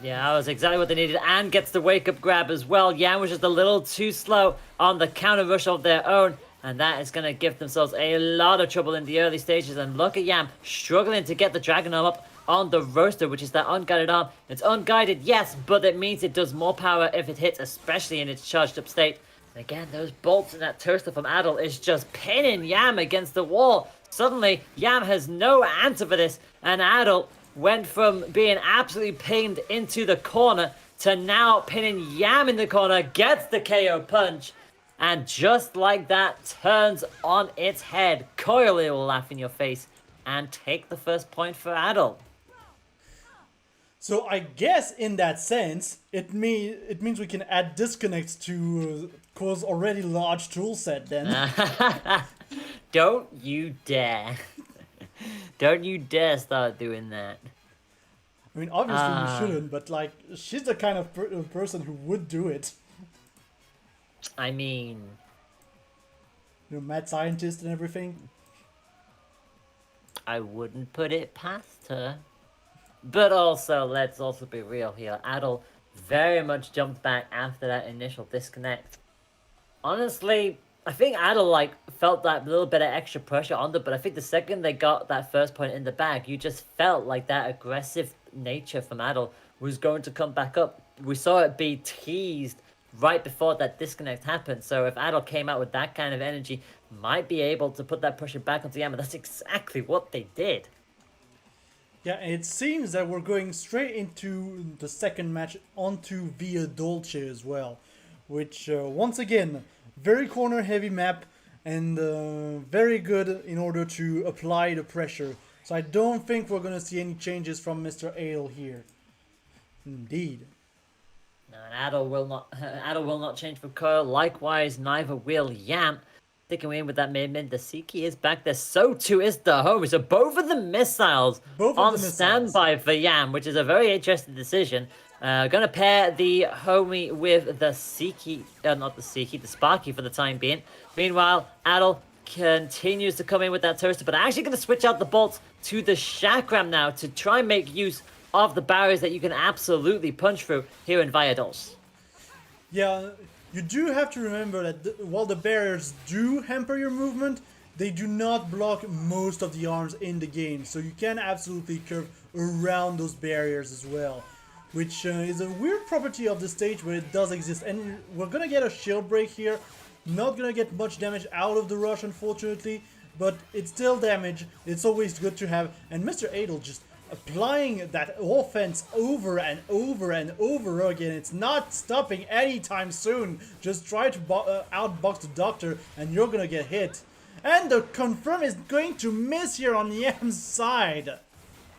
Yeah, that was exactly what they needed, and gets the wake-up grab as well. Yam was just a little too slow on the counter rush of their own, and that is going to give themselves a lot of trouble in the early stages. And look at Yam struggling to get the Dragon Arm up on the roaster, which is that unguided arm. It's unguided, yes, but it means it does more power if it hits, especially in its charged up state. And again, those bolts and that toaster from Adel is just pinning Yam against the wall. Suddenly, Yam has no answer for this, and Adel went from being absolutely pinned into the corner to now pinning Yam in the corner, gets the KO punch. And just like that, turns on its head. Coily will laugh in your face and take the first point for Adel. So I guess in that sense, it means we can add disconnects to Core's already large tool set then. Don't you dare. Don't you dare start doing that. I mean, obviously we shouldn't, but like, she's the kind of person who would do it. I mean, you know, mad scientist and everything. I wouldn't put it past her. But also, let's also be real here. Adel very much jumped back after that initial disconnect. Honestly, I think Adel felt that little bit of extra pressure on them, but I think the second they got that first point in the bag, you just felt like that aggressive nature from Adel was going to come back up. We saw it be teased right before that disconnect happened. So if Adel came out with that kind of energy, might be able to put that pressure back onto Yam. That's exactly what they did. Yeah, and it seems that we're going straight into the second match onto Via Dolce as well, which once again, very corner heavy map and very good in order to apply the pressure. So I don't think we're going to see any changes from Mr. Adel here. Indeed. No, and Adel will not change for Coil. Likewise, neither will Yam. Sticking in with that mid-mid, the Siki is back there. So too is the Homie. So both of the missiles on standby for Yam, which is a very interesting decision. Gonna pair the homie with the Siki, not the Siki, the Sparky for the time being. Meanwhile, Adel continues to come in with that toaster, but I'm actually gonna switch out the bolts to the Chakram now to try and make use of the barriers that you can absolutely punch through here in Viados. Yeah, you do have to remember that while the barriers do hamper your movement, they do not block most of the arms in the game, so you can absolutely curve around those barriers as well, which is a weird property of the stage, but it does exist. And we're gonna get a shield break here, not gonna get much damage out of the rush unfortunately, but it's still damage, it's always good to have. And Mr. Adel just applying that offense over and over and over again. It's not stopping anytime soon. Just try to outbox the Doctor and you're gonna get hit. And the confirm is going to miss here on Yam's side.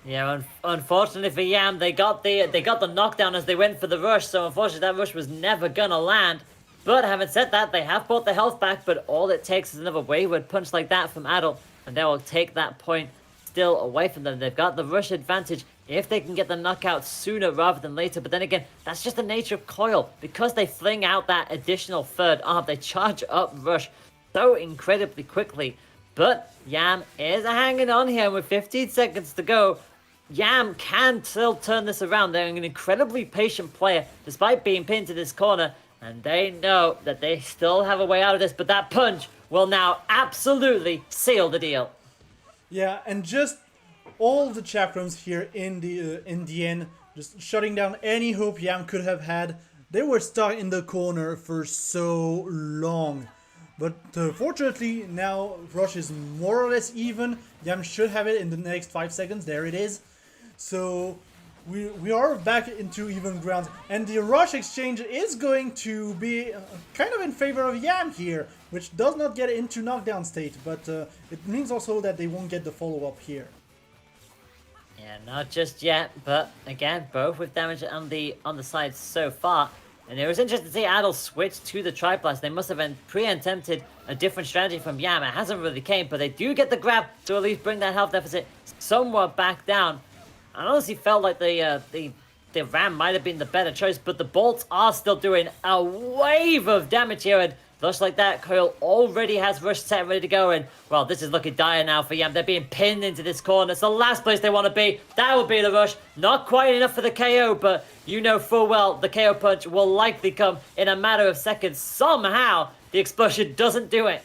Yeah, unfortunately for Yam, they got the knockdown as they went for the rush, so unfortunately that rush was never gonna land. But having said that, they have brought the health back, but all it takes is another wayward punch like that from Adel, and they will take that point still away from them. They've got the rush advantage if they can get the knockout sooner rather than later, but then again, that's just the nature of Coil. Because they fling out that additional third arm, they charge up rush so incredibly quickly. But Yam is hanging on here with 15 seconds to go. Yam can still turn this around. They're an incredibly patient player despite being pinned to this corner, and they know that they still have a way out of this, but that punch will now absolutely seal the deal. Yeah, and just all the chakrams here in the end, just shutting down any hope Yam could have had. They were stuck in the corner for so long. But fortunately, now rush is more or less even. Yam should have it in the next 5 seconds. There it is. So we are back into even ground. And the rush exchange is going to be kind of in favor of Yam here, which does not get into knockdown state. But it means also that they won't get the follow-up here. Yeah, not just yet, but again, both with damage on the side so far. And it was interesting to see Adel switch to the Triblast. They must have been pre-attempted a different strategy from Yam. It hasn't really came, but they do get the grab to at least bring that health deficit somewhat back down. I honestly felt like the Ram might have been the better choice, but the bolts are still doing a wave of damage here, and just like that, Coil already has rush set ready to go, and well, this is looking dire now for Yam. They're being pinned into this corner. It's the last place they want to be. That will be the rush. Not quite enough for the KO, but you know full well the KO punch will likely come in a matter of seconds. Somehow, the explosion doesn't do it.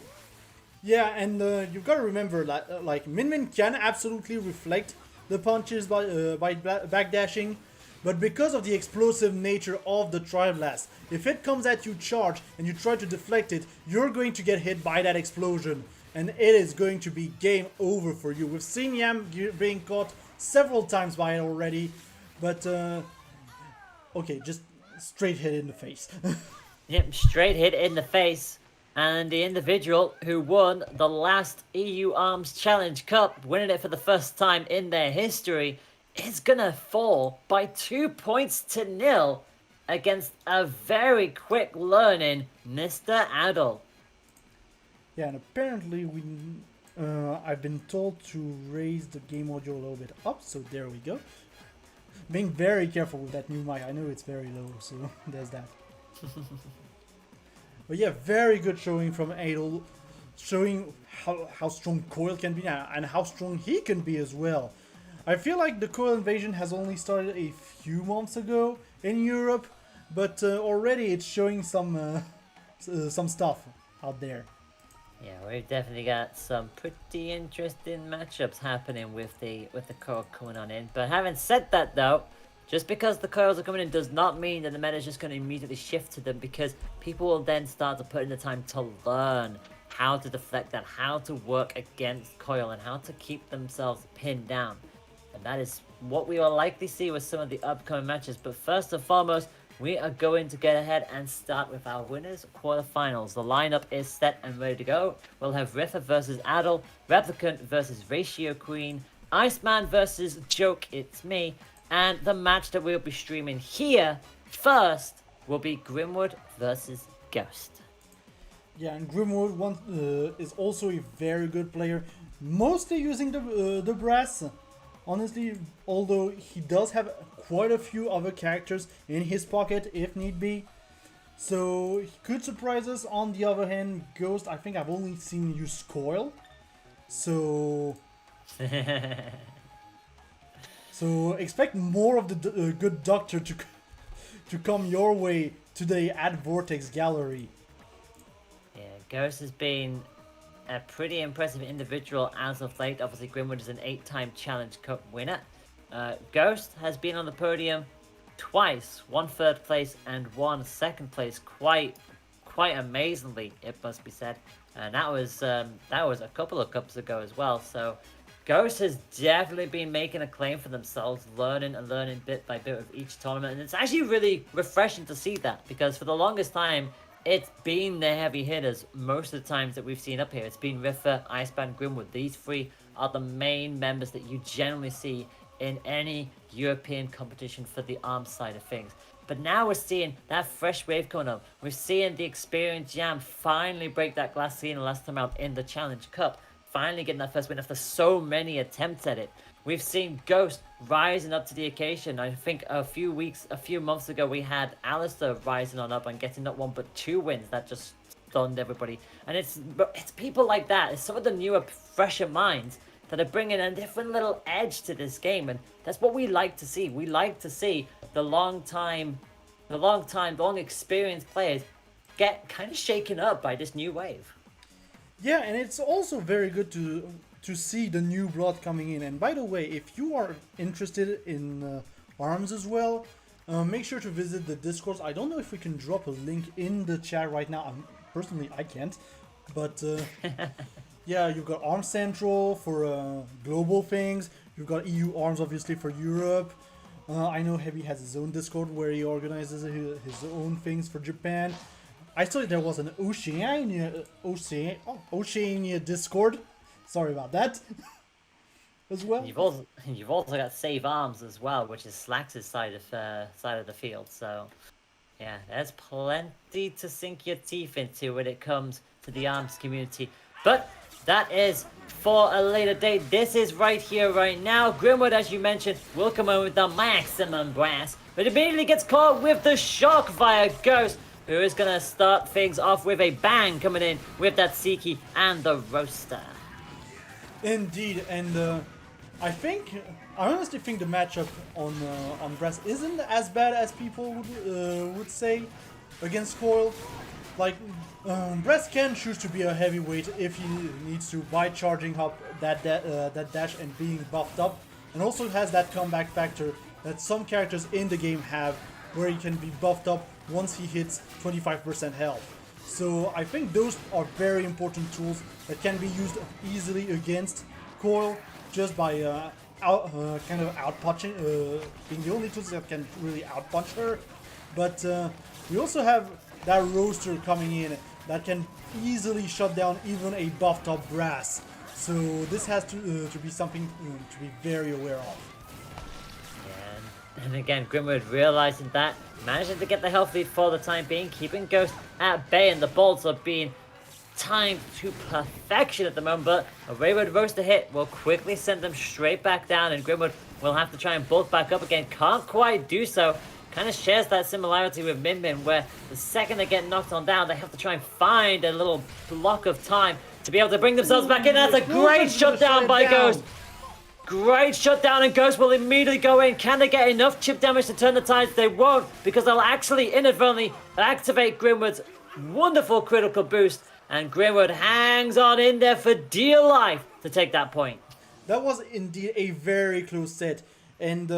Yeah, and you've got to remember that like Min Min can absolutely reflect the punches by backdashing, but because of the explosive nature of the Triblast, if it comes at you charged and you try to deflect it, you're going to get hit by that explosion, and it is going to be game over for you. We've seen Yam being caught several times by it already, but okay, just straight hit in the face. Yep, straight hit in the face. And the individual who won the last EU Arms Challenge Cup, winning it for the first time in their history, is gonna fall by 2 points to 0 against a very quick learning Mr. Adel. Yeah, and apparently I've been told to raise the game audio a little bit up, so there we go. Being very careful with that new mic. I know it's very low, so there's that. But yeah, very good showing from Adel, showing how strong Coil can be and how strong he can be as well. I feel like the Coil invasion has only started a few months ago in Europe, but already it's showing some stuff out there. Yeah, we've definitely got some pretty interesting matchups happening with the Coil coming on in. But having said that though, just because the Coils are coming in does not mean that the meta is just going to immediately shift to them, because people will then start to put in the time to learn how to deflect that, how to work against Coil, and how to keep themselves pinned down. And that is what we will likely see with some of the upcoming matches. But first and foremost, we are going to get ahead and start with our winners quarterfinals. The lineup is set and ready to go. We'll have Riffa versus Adel, Replicant versus Ratio Queen, Iceman versus Joke It's Me, and the match that we'll be streaming here first will be Grimwood versus Ghost. Yeah, and Grimwood is also a very good player, mostly using the brass. honestly, although he does have quite a few other characters in his pocket if need be. So he could surprise us. On the other hand, Ghost, I think I've only seen use Coil. So expect more of the good doctor to come your way today at Vortex Gallery. Yeah, Ghost has been a pretty impressive individual as of late. Obviously, Grimwood is an 8-time Challenge Cup winner. Ghost has been on the podium twice, 1 third place and 1 second place, quite amazingly, it must be said. And that was a couple of cups ago as well. So Ghost has definitely been making a claim for themselves, learning bit by bit of each tournament, and it's actually really refreshing to see that, because for the longest time it's been the heavy hitters most of the times that we've seen up here. It's been Riffa, Iceman, Grimwood. These 3 are the main members that you generally see in any European competition for the arms side of things. But now we're seeing that fresh wave coming up. We're seeing the experienced Jam finally break that glass ceiling last time out in the Challenge Cup. Finally getting that first win after so many attempts at it. We've seen Ghost rising up to the occasion. I think a few months ago, we had Alistair rising on up and getting not 1 but 2 wins. That just stunned everybody. And it's people like that. It's some of the newer, fresher minds that are bringing a different little edge to this game, and that's what we like to see. We like to see the long experienced players get kind of shaken up by this new wave. Yeah, and it's also very good to see the new blood coming in. And by the way, if you are interested in arms as well, make sure to visit the Discord. I don't know if we can drop a link in the chat right now. Personally, I can't, but yeah, you've got Arms Central for global things. You've got EU Arms, obviously, for Europe. I know Heavy has his own Discord where he organizes his own things for Japan. I saw there was an Oceania Discord. Sorry about that. As well. You've also got Save Arms as well, which is Slax's side of the field. So yeah, there's plenty to sink your teeth into when it comes to the arms community. But that is for a later date. This is right here, right now. Grimwood, as you mentioned, will come in with the maximum brass, but immediately gets caught with the shock via Ghost, who is going to start things off with a bang, coming in with that Siki and the Roaster. Indeed, and I honestly think the matchup on brass isn't as bad as people would say against Coil. Like, Brass can choose to be a heavyweight if he needs to by charging up that dash and being buffed up, and also has that comeback factor that some characters in the game have, where he can be buffed up once he hits 25% health. So I think those are very important tools that can be used easily against Coil, just by kind of outpunching, being the only tools that can really outpunch her. But we also have that Roaster coming in that can easily shut down even a buffed up Brass. So this has to be something to be very aware of. And again, Grimwood realizing that, managing to get the health lead for the time being, keeping Ghost at bay, and the bolts are being timed to perfection at the moment, but a wayward Roaster hit will quickly send them straight back down, and Grimwood will have to try and bulk back up again. Can't quite do so. Kind of shares that similarity with Min Min, where the second they get knocked on down, they have to try and find a little block of time to be able to bring themselves back in. That's a great shutdown by Ghost. Great shutdown, and Ghost will immediately go in. Can they get enough chip damage to turn the tides? They won't, because they'll actually inadvertently activate Grimwood's wonderful critical boost, and Grimwood hangs on in there for dear life to take that point. That was indeed a very close set, and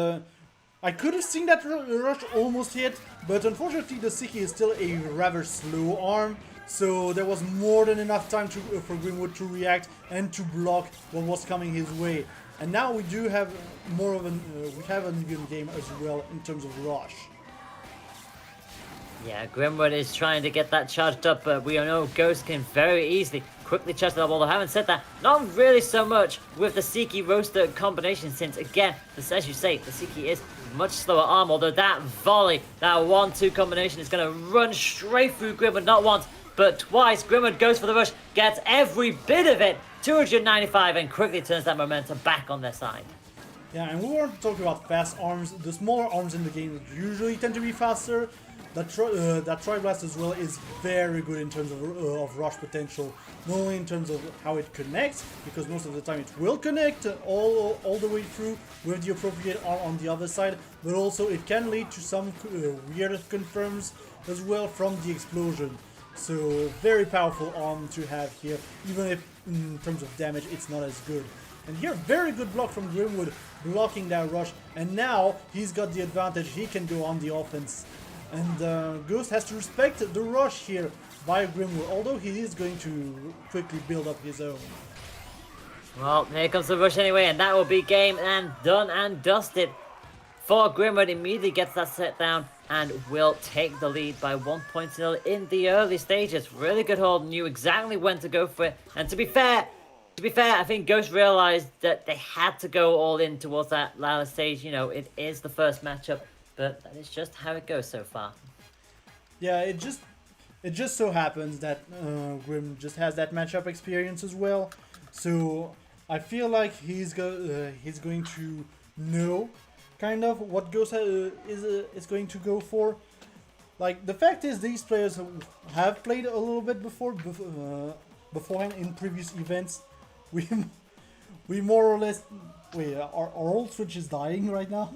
I could have seen that rush almost hit, but unfortunately the Siki is still a rather slow arm, so there was more than enough time for Grimwood to react and to block what was coming his way. And now we do have more of an even game as well in terms of rush. Yeah, Grimwood is trying to get that charged up, but we know Ghost can very easily quickly charge it up. Although having said that, not really so much with the Siki Roaster combination, since again, as you say, the Siki is much slower arm. Although that volley, that 1-2 combination is going to run straight through Grimwood, not once but twice. Grimwood goes for the rush, gets every bit of it, 295, and quickly turns that momentum back on their side. Yeah, and we weren't talking about fast arms. The smaller arms in the game usually tend to be faster. That Tri-Blast as well is very good in terms of rush potential. Not only in terms of how it connects, because most of the time it will connect all the way through with the appropriate arm on the other side, but also it can lead to some weird confirms as well from the explosion. So very powerful arm to have here, even if in terms of damage it's not as good. And here, very good block from Grimwood, blocking that rush, and now he's got the advantage, he can go on the offense. And Ghost has to respect the rush here by Grimwood, although he is going to quickly build up his own. Well, here comes the rush anyway, and that will be game and done and dusted. For Grimwood immediately gets that set down and will take the lead by 1.0 in the early stages. Really good hold, knew exactly when to go for it, and to be fair, I think Ghost realized that they had to go all in towards that latter stage. You know, it is the first matchup, but that is just how it goes so far. Yeah, it just so happens that Grim just has that matchup experience as well. So I feel like he's going to know kind of what Ghost is going to go for. Like, the fact is, these players have played a little bit beforehand in previous events. We more or less... Wait, our old Switch is dying right now?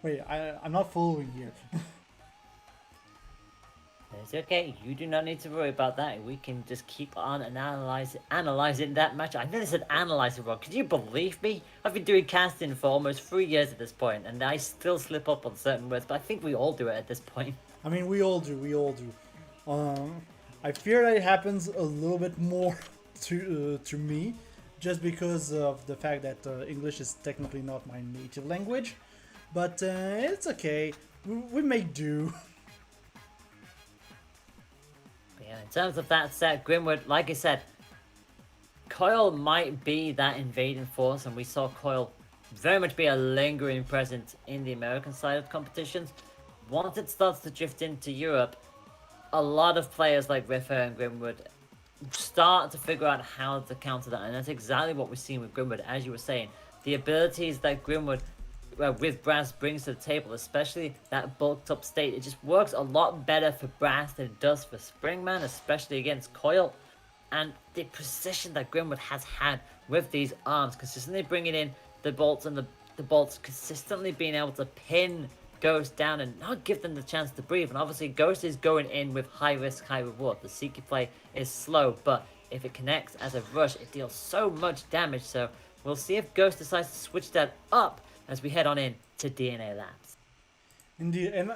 Wait, I'm not following here. It's okay, you do not need to worry about that. We can just keep on and analyzing that match. I nearly said analyze it wrong. Could you believe me? I've been doing casting for almost 3 years at this point, and I still slip up on certain words, but I think we all do it at this point. I mean, we all do. I fear that it happens a little bit more to me, just because of the fact that English is technically not my native language. But it's okay. We make do. But yeah, in terms of that set, Grimwood, like I said, Coil might be that invading force, and we saw Coil very much be a lingering presence in the American side of competitions. Once it starts to drift into Europe, a lot of players like Riffer and Grimwood start to figure out how to counter that, and that's exactly what we're seeing with Grimwood. As you were saying, the abilities that Grimwood with Brass brings to the table, especially that bulked up state, it just works a lot better for Brass than it does for Springman, especially against Coil. And the precision that Grimwood has had with these arms, consistently bringing in the bolts, and the bolts consistently being able to pin Ghost down and not give them the chance to breathe. And obviously Ghost is going in with high risk, high reward. The Seeker play is slow, but if it connects as a rush, it deals so much damage. So we'll see if Ghost decides to switch that up as we head on in to DNA Labs. Indeed, and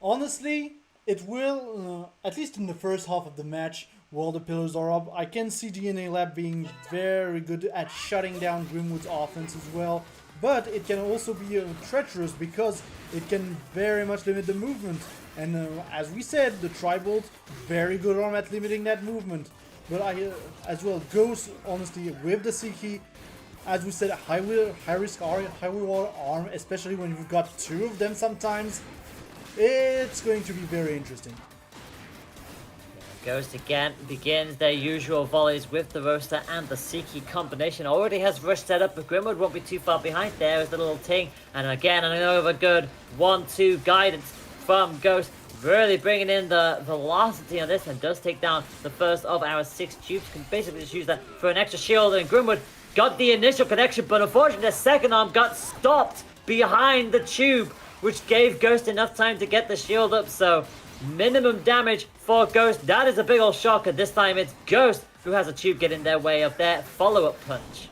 honestly, it will, at least in the first half of the match, while the pillars are up, I can see DNA Lab being very good at shutting down Grimwood's offense as well. But it can also be treacherous because it can very much limit the movement. And as we said, the Tri-Bolt, very good arm at limiting that movement. But as well, Ghost, honestly, with the Seeky, as we said, high risk, high reward arm, especially when you've got two of them sometimes, it's going to be very interesting. Ghost again begins their usual volleys with the Roaster and the Seeky combination. Already has rush set up, but Grimwood won't be too far behind. There is the little ting, and again another good 1-2 guidance from Ghost, really bringing in the velocity on this, and does take down the first of our 6 tubes. Can basically just use that for an extra shield, and Grimwood got the initial connection, but unfortunately the second arm got stopped behind the tube, which gave Ghost enough time to get the shield up. So minimum damage for Ghost. That is a big old shocker. This time it's Ghost who has a tube get in their way of their follow-up punch.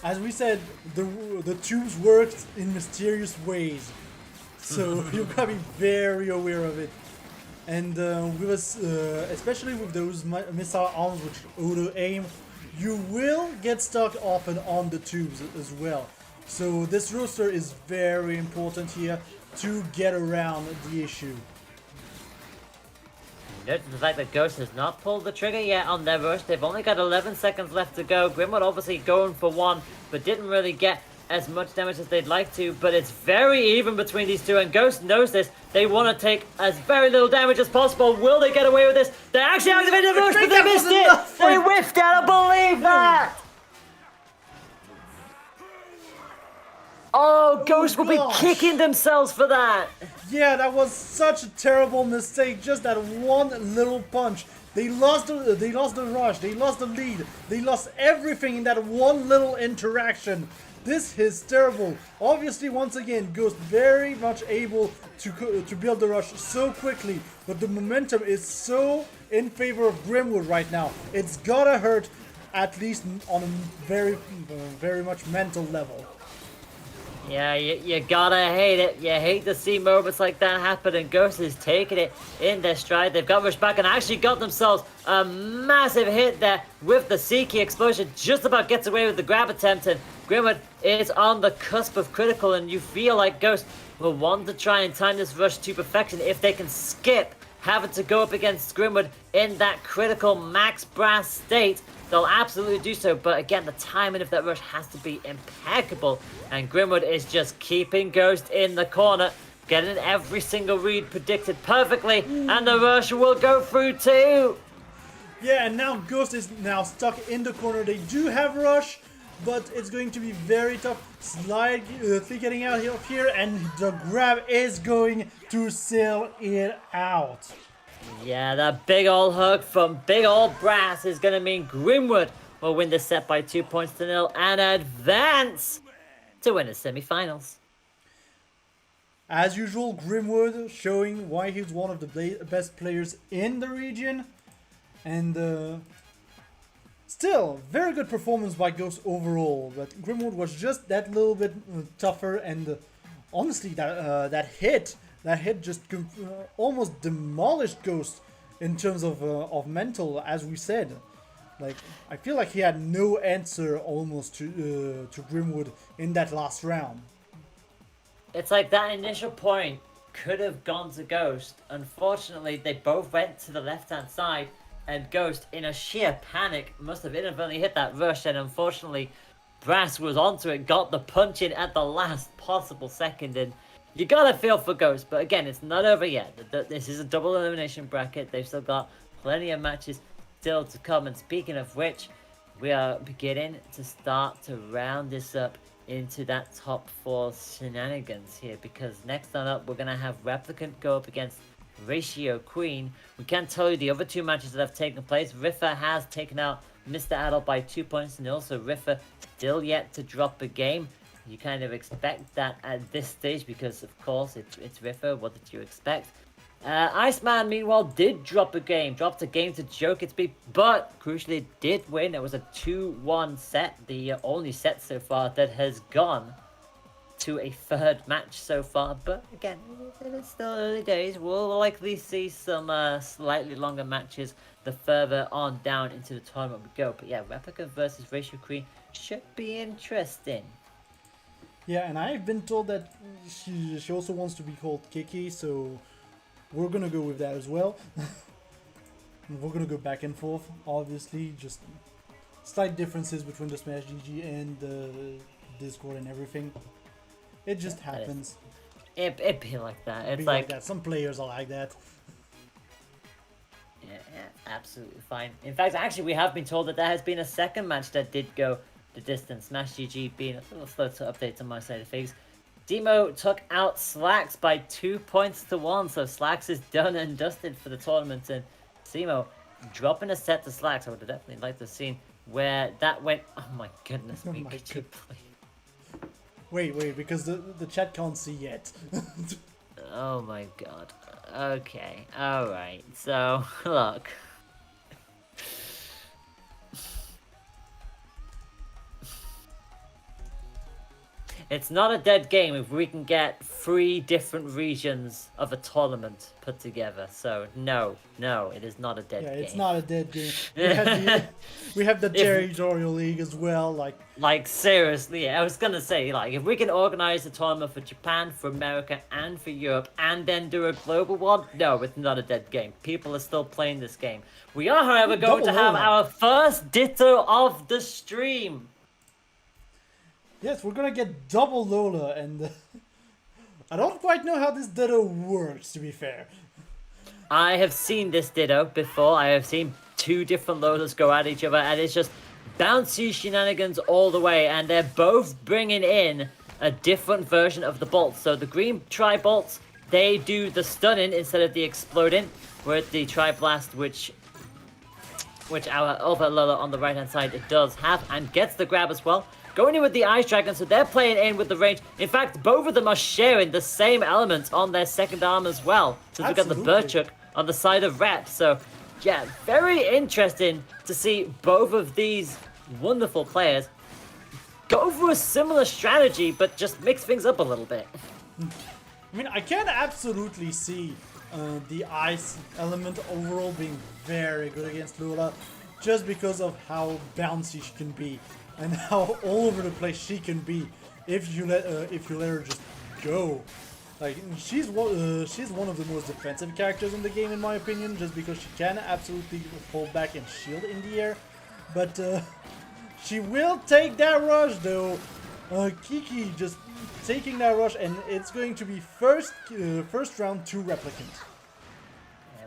As we said, the tubes worked in mysterious ways, so you've got to be very aware of it. And with us, especially with those missile arms which auto-aim, you will get stuck often on the tubes as well. So this roster is very important here to get around the issue. Note the fact that Ghost has not pulled the trigger yet on their rush. They've only got 11 seconds left to go. Grimwood obviously going for one, but didn't really get as much damage as they'd like to. But it's very even between these two, and Ghost knows this. They want to take as very little damage as possible. Will they get away with this? They actually activated the rush, but they missed it! They whiffed it! I believe that! Oh, Ghost will be gosh. kicking themselves for that. Yeah, that was such a terrible mistake. Just that one little punch. They lost the rush. They lost the lead. They lost everything in that one little interaction. This is terrible. Obviously, once again, Ghost very much able to build the rush so quickly, but the momentum is so in favor of Grimwood right now. It's gotta hurt, at least on a very much mental level. Yeah, you gotta hate it. You hate to see moments like that happen, and Ghost is taking it in their stride. They've got rushed back and actually got themselves a massive hit there with the Seeky explosion. Just about gets away with the grab attempt, and Grimwood is on the cusp of critical, and you feel like Ghost will want to try and time this rush to perfection if they can skip having to go up against Grimwood in that critical max brass state. They'll absolutely do so, but again, the timing of that rush has to be impeccable, and Grimwood is just keeping Ghost in the corner, getting every single read predicted perfectly, and the rush will go through too. Yeah, and now Ghost is now stuck in the corner. They do have rush, but it's going to be very tough. Slightly getting out of here, and the grab is going to sail it out. Yeah, that big old hook from big old Brass is going to mean Grimwood will win this set by 2-0 and advance to win the semi-finals. As usual, Grimwood showing why he's one of the best players in the region. And still, very good performance by Ghost overall. But Grimwood was just that little bit tougher, and honestly, that hit just almost demolished Ghost in terms of mental, as we said. Like, I feel like he had no answer almost to Grimwood in that last round. It's like that initial point could have gone to Ghost. Unfortunately, they both went to the left-hand side, and Ghost, in a sheer panic, must have inadvertently hit that rush, and unfortunately, Brass was onto it, got the punch in at the last possible second, and you gotta feel for Ghost, but again, it's not over yet. This is a double elimination bracket. They've still got plenty of matches still to come, and speaking of which, we are beginning to start to round this up into that top 4 shenanigans here, because next on up, we're gonna have Replicant go up against Ratio Queen. We can't tell you the other 2 matches that have taken place. Riffa has taken out Mr. Adult by 2-0, so Riffa still yet to drop a game. You kind of expect that at this stage because, of course, it's Riffa. What did you expect? Iceman, meanwhile, did dropped a game to Joke its beat, but crucially did win. It was a 2-1 set, the only set so far that has gone to a 3rd match so far. But again, it's still early days. We'll likely see some slightly longer matches the further on down into the tournament we go. But yeah, Replicant versus Ratio Queen should be interesting. Yeah, and I've been told that she also wants to be called Kiki, so we're gonna go with that as well. We're gonna go back and forth, obviously, just slight differences between the Smash GG and the Discord and everything. It just happens. It be like that. It's like that. Some players are like that. Yeah, absolutely fine. In fact, actually, we have been told that there has been a second match that did go the distance. Smash GG being a little slow to update on my side of things. Simo took out Slacks by 2-1, so Slacks is done and dusted for the tournament, and Simo dropping a set to Slacks. I would have definitely liked to have seen where that went. Oh my goodness me, could you please? Wait, because the chat can't see yet. Oh my god. Okay, alright, so, look. It's not a dead game if we can get 3 different regions of a tournament put together. So, no, it is not a dead game. Yeah, it's not a dead game. We have the territorial league as well, Like, seriously, I was gonna say, like, if we can organize a tournament for Japan, for America, and for Europe, and then do a global one, no, it's not a dead game. People are still playing this game. We are, however, going to have our first Ditto of the stream. Yes, we're gonna get double Lola, and I don't quite know how this Ditto works, to be fair. I have seen this Ditto before. I have seen 2 different Lolas go at each other, and it's just bouncy shenanigans all the way, and they're both bringing in a different version of the bolts. So the green tri-bolts, they do the stunning instead of the exploding, where the tri-blast, which our other Lola on the right hand side does have, and gets the grab as well. Going in with the Ice Dragon, so they're playing in with the range. In fact, both of them are sharing the same elements on their second arm as well. So we've got the Burchuk on the side of Rep. So, yeah, very interesting to see both of these wonderful players go for a similar strategy, but just mix things up a little bit. I mean, I can absolutely see the ice element overall being very good against Lola, just because of how bouncy she can be and how all over the place she can be if you let her just go. Like, she's one of the most defensive characters in the game, in my opinion, just because she can absolutely hold back and shield in the air. But she will take that rush, though. Kiki just taking that rush, and it's going to be first round to Replicant.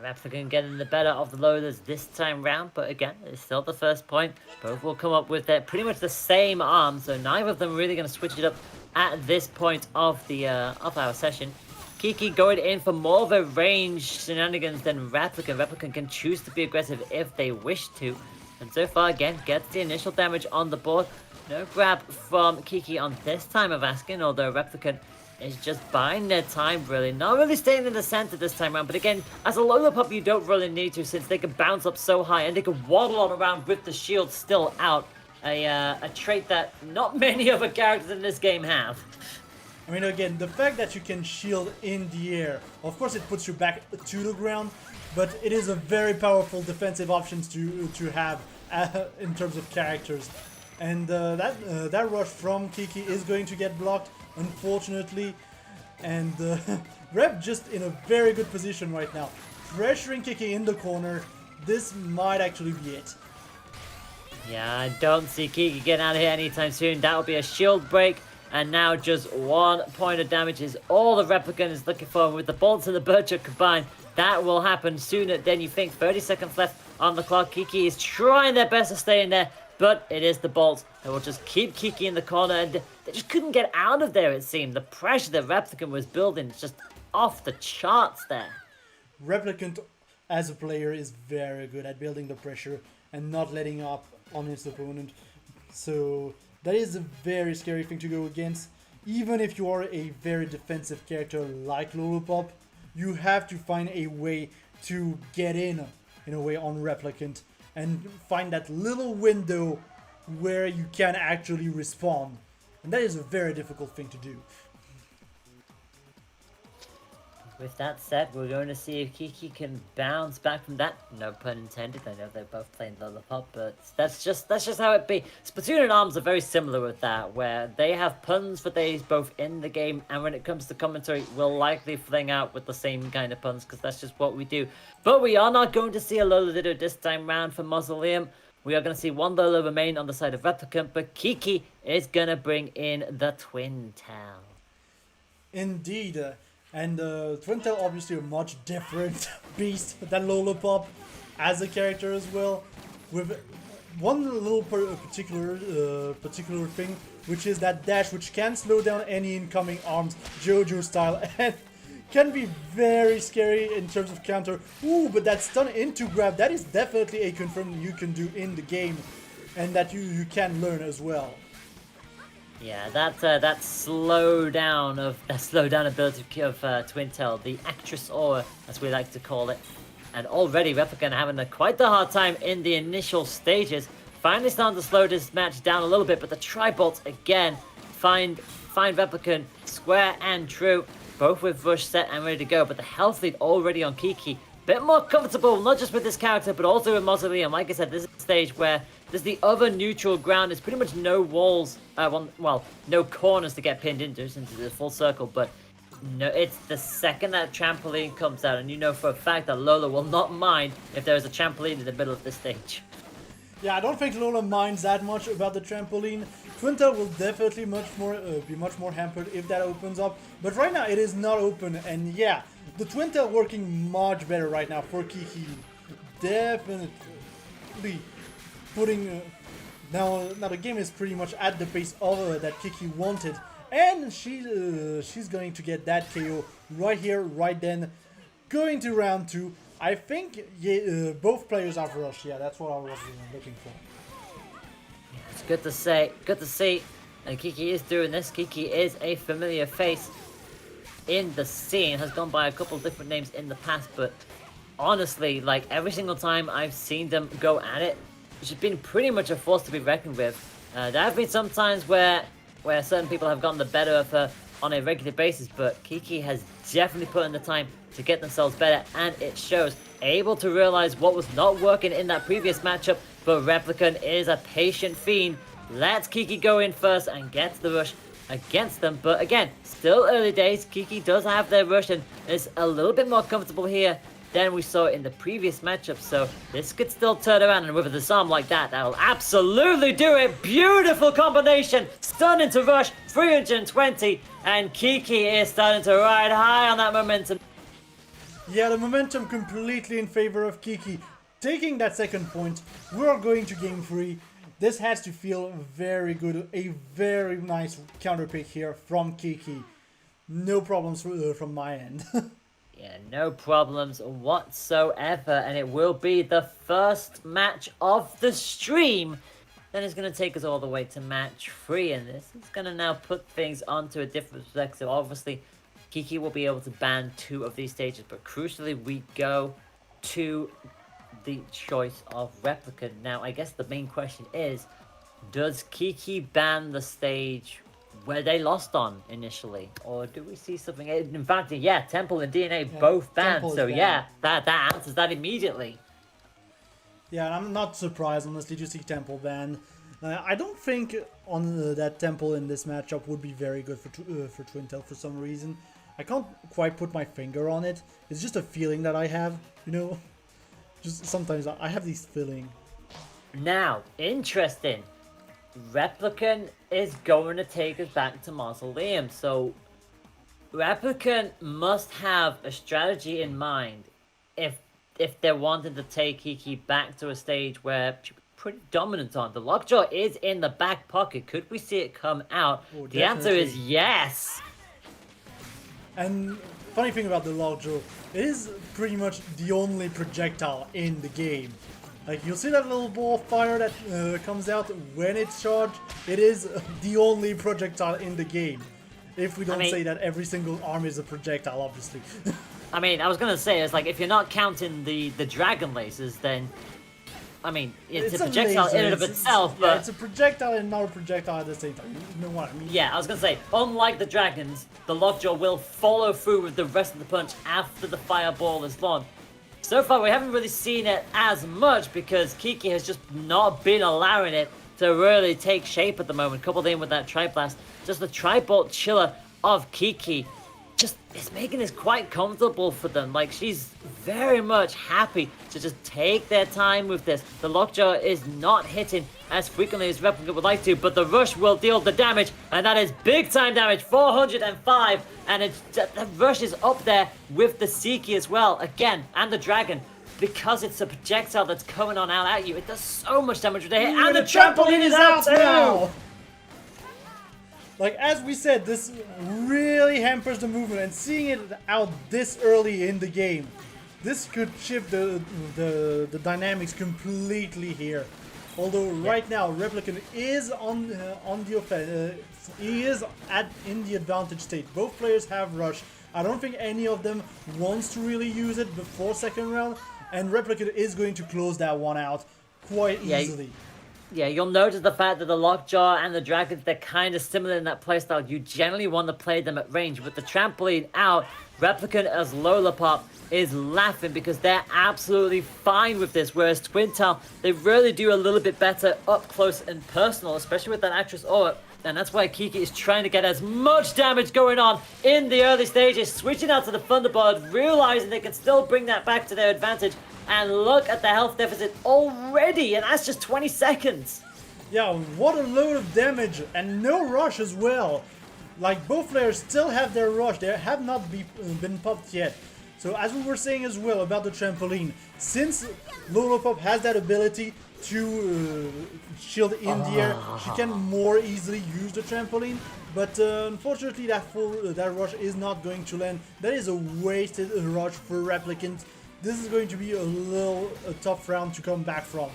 Replicant getting the better of the loaders this time round, but again, it's still the first point. Both will come up with pretty much the same arm, so neither of them really going to switch it up at this point of the of our session. Kiki going in for more of a range shenanigans than Replicant. Replicant can choose to be aggressive if they wish to, and so far again gets the initial damage on the board. No grab from Kiki on this time of asking, although Replicant is just buying their time, really. Not really staying in the center this time around, but again, as a Lola Pup, you don't really need to, since they can bounce up so high and they can waddle on around with the shield still out. A trait that not many other characters in this game have. I mean, again, the fact that you can shield in the air, of course it puts you back to the ground, but it is a very powerful defensive option to have in terms of characters. And that rush from Kiki is going to get blocked, unfortunately, and Rep just in a very good position right now, pressuring Kiki in the corner. This might actually be it. Yeah, I don't see Kiki getting out of here anytime soon. That will be a shield break, and now just 1 point of damage is all the Replicant is looking for. With the bolts and the Burchuk combined, that will happen sooner than you think. 30 seconds left on the clock. Kiki is trying their best to stay in there, but it is the bolts that will just keep Kiki in the corner, and they just couldn't get out of there, it seemed. The pressure that Replicant was building is just off the charts there. Replicant, as a player, is very good at building the pressure and not letting up on his opponent. So that is a very scary thing to go against. Even if you are a very defensive character like Lollipop, you have to find a way to get in a way, on Replicant, and find that little window where you can actually respond. And that is a very difficult thing to do. With that said, we're going to see if Kiki can bounce back from that. No pun intended. I know they're both playing Lollipop, but that's just how it be. Splatoon and ARMS are very similar with that, where they have puns for days both in the game, and when it comes to commentary, we'll likely fling out with the same kind of puns, because that's just what we do. But we are not going to see a Lola Ditto this time round for Mausoleum. We are going to see one Lola remain on the side of Replicant, but Kiki is going to bring in the Twin Tail. Indeed. And Twin Tail, obviously a much different beast than Lollipop as a character as well, with one little particular thing, which is that dash, which can slow down any incoming arms, JoJo style, and can be very scary in terms of counter. Ooh, but that stun into grab, that is definitely a confirm you can do in the game, and that you can learn as well. Yeah, that slowdown ability of Twin Tail, the actress aura, as we like to call it. And already Replicant having quite the hard time in the initial stages. Finally starting to slow this match down a little bit, but the tri-bolts again find Replicant square and true, both with rush set and ready to go. But the health lead already on Kiki. Bit more comfortable, not just with this character, but also with Mausoleum. Like I said, this is a stage where there's the other neutral ground. There's pretty much no walls, no corners to get pinned into since it's a full circle. But no, it's the second that trampoline comes out, and you know for a fact that Lola will not mind if there is a trampoline in the middle of this stage. Yeah, I don't think Lola minds that much about the trampoline. Twin Tail will definitely be much more hampered if that opens up. But right now it is not open, and yeah, the Twin Tail working much better right now for Kiki. Definitely putting now the game is pretty much at the pace of that Kiki wanted, And she's going to get that KO right here, right then. Going to round 2. I think both players have rush. Yeah, that's what I was looking for. It's good to say, good to see. And Kiki is doing this. Kiki is a familiar face in the scene. Has gone by a couple different names in the past, but honestly, like every single time I've seen them go at it, she's been pretty much a force to be reckoned with. There have been some times where certain people have gotten the better of her on a regular basis, but Kiki has definitely put in the time to get themselves better, and it shows. Able to realize what was not working in that previous matchup, but Replicant is a patient fiend. Lets Kiki go in first and gets the rush against them, but again, still early days. Kiki does have their rush and is a little bit more comfortable here than we saw in the previous matchup, so this could still turn around, and with a disarm like that, that'll absolutely do it. Beautiful combination, stun into rush, 320, and Kiki is starting to ride high on that momentum. Yeah, the momentum completely in favor of Kiki. Taking that second point, we're going to game 3. This has to feel very good, a very nice counter pick here from Kiki. No problems from my end. Yeah, no problems whatsoever, and it will be the first match of the stream. Then it's going to take us all the way to match 3, and this is going to now put things onto a different perspective. Obviously, Kiki will be able to ban 2 of these stages, but crucially, we go to the choice of Replicant. Now, I guess the main question is, does Kiki ban the stage where they lost on initially, or do we see something? In fact, yeah, Temple and DNA both banned, so banned. Yeah, that answers that immediately. Yeah, and I'm not surprised, honestly, to see Temple banned. I don't think on that Temple in this matchup would be very good for Twintel for some reason. I can't quite put my finger on it. It's just a feeling that I have, you know. Just sometimes I have this feeling. Now, interesting. Replicant is going to take us back to Mausoleum, so Replicant must have a strategy in mind if they're wanting to take Kiki back to a stage where she's pretty dominant on. The Lockjaw is in the back pocket. Could we see it come out? Oh, the answer is yes. And funny thing about the Lockjaw, it is pretty much the only projectile in the game. Like, you'll see that little ball of fire that comes out when it's charged. It is the only projectile in the game. If we don't say that every single arm is a projectile, obviously. I mean, I was going to say, it's like, if you're not counting the dragon lasers, then, I mean, it's a projectile in and of itself, but... Yeah, it's a projectile and not a projectile at the same time. You know what I mean? Yeah, I was going to say, unlike the dragons, the Lockjaw will follow through with the rest of the punch after the fireball is launched. So far, we haven't really seen it as much because Kiki has just not been allowing it to really take shape at the moment, coupled in with that Tri-Blast. Just the Tri-Bolt chiller of Kiki just is making this quite comfortable for them. Like, she's very much happy to just take their time with this. The Lockjaw is not hitting as frequently as Replicant would like to, but the rush will deal the damage, and that is big time damage, 405, and the rush is up there with the Seiki as well, again, and the Dragon. Because it's a projectile that's coming on out at you, it does so much damage with the hit, and the trampoline is out now! Like, as we said, this really hampers the movement, and seeing it out this early in the game, this could shift the dynamics completely here. Although right now, Replicant is on the offense, he is in the advantage state. Both players have rush. I don't think any of them wants to really use it before second round, and Replicant is going to close that one out quite easily. Yeah, you'll notice the fact that the Lockjaw and the Dragons, they're kind of similar in that playstyle. You generally want to play them at range. With the trampoline out, Replicant as Lollipop is laughing because they're absolutely fine with this. Whereas Twintel, they really do a little bit better up close and personal, especially with that Actress Aura. And that's why Kiki is trying to get as much damage going on in the early stages, switching out to the Thunderbird, realizing they can still bring that back to their advantage. And look at the health deficit already, and that's just 20 seconds. Yeah, what a load of damage, and no rush as well. Like, both players still have their rush, they have not been popped yet. So as we were saying as well about the trampoline, since Lollipop has that ability to shield in the air, she can more easily use the trampoline. But unfortunately, that rush is not going to land. That is a wasted rush for Replicant. This is going to be a tough round to come back from.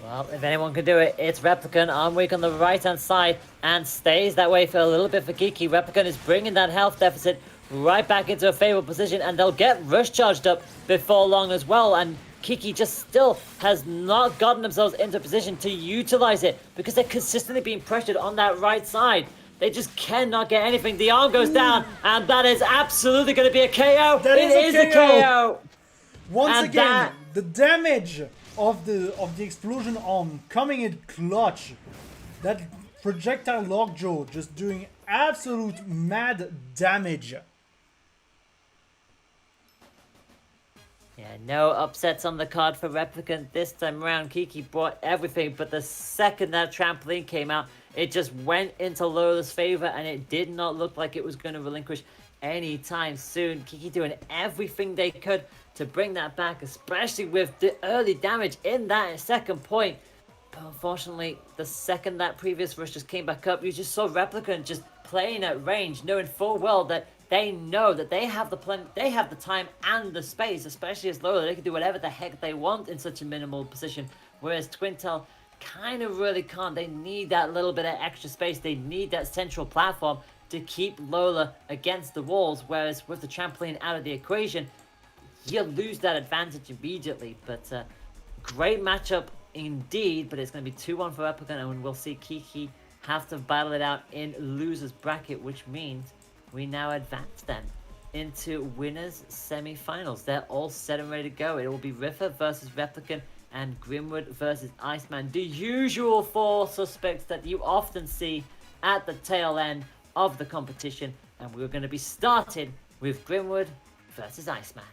Well, if anyone can do it, it's Replicant. Arm weak on the right-hand side and stays that way for a little bit for Kiki. Replicant is bringing that health deficit right back into a favorable position, and they'll get rush charged up before long as well. And Kiki just still has not gotten themselves into a position to utilize it because they're consistently being pressured on that right side. They just cannot get anything. The arm goes down, and that is absolutely going to be a KO. That is a KO. Once And again, the damage of the explosion arm coming in clutch. That projectile lockjaw just doing absolute mad damage. Yeah, no upsets on the card for Replicant this time around. Kiki brought everything, but the second that trampoline came out, it just went into Lola's favor, and it did not look like it was going to relinquish anytime soon. Kiki doing everything they could to bring that back, especially with the early damage in that second point. But unfortunately, the second that previous rush just came back up, you just saw Replicant just playing at range, knowing full well that they know that they have the time and the space, especially as Lola. They can do whatever the heck they want in such a minimal position, whereas Twintel kind of really can't. They need that little bit of extra space. They need that central platform to keep Lola against the walls, whereas with the trampoline out of the equation, you lose that advantage immediately. But great matchup indeed, but it's going to be 2-1 for Replicant, and we'll see Kiki have to battle it out in loser's bracket, which means we now advance then into winners semi-finals. They're all set and ready to go. It will be Riffa versus Replicant and Grimwood versus Iceman. The usual four suspects that you often see at the tail end of the competition. And we're going to be starting with Grimwood versus Iceman.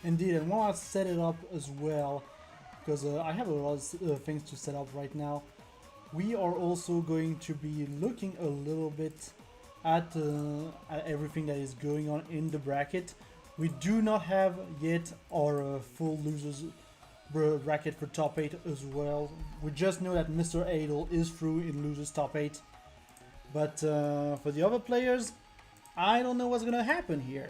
Indeed, and while I set it up as well, because I have a lot of things to set up right now, we are also going to be looking a little bit at everything that is going on in the bracket. We do not have yet our full losers bracket for top 8 as well. We just know that Mr. Adel is through in losers top 8. But for the other players, I don't know what's gonna happen here.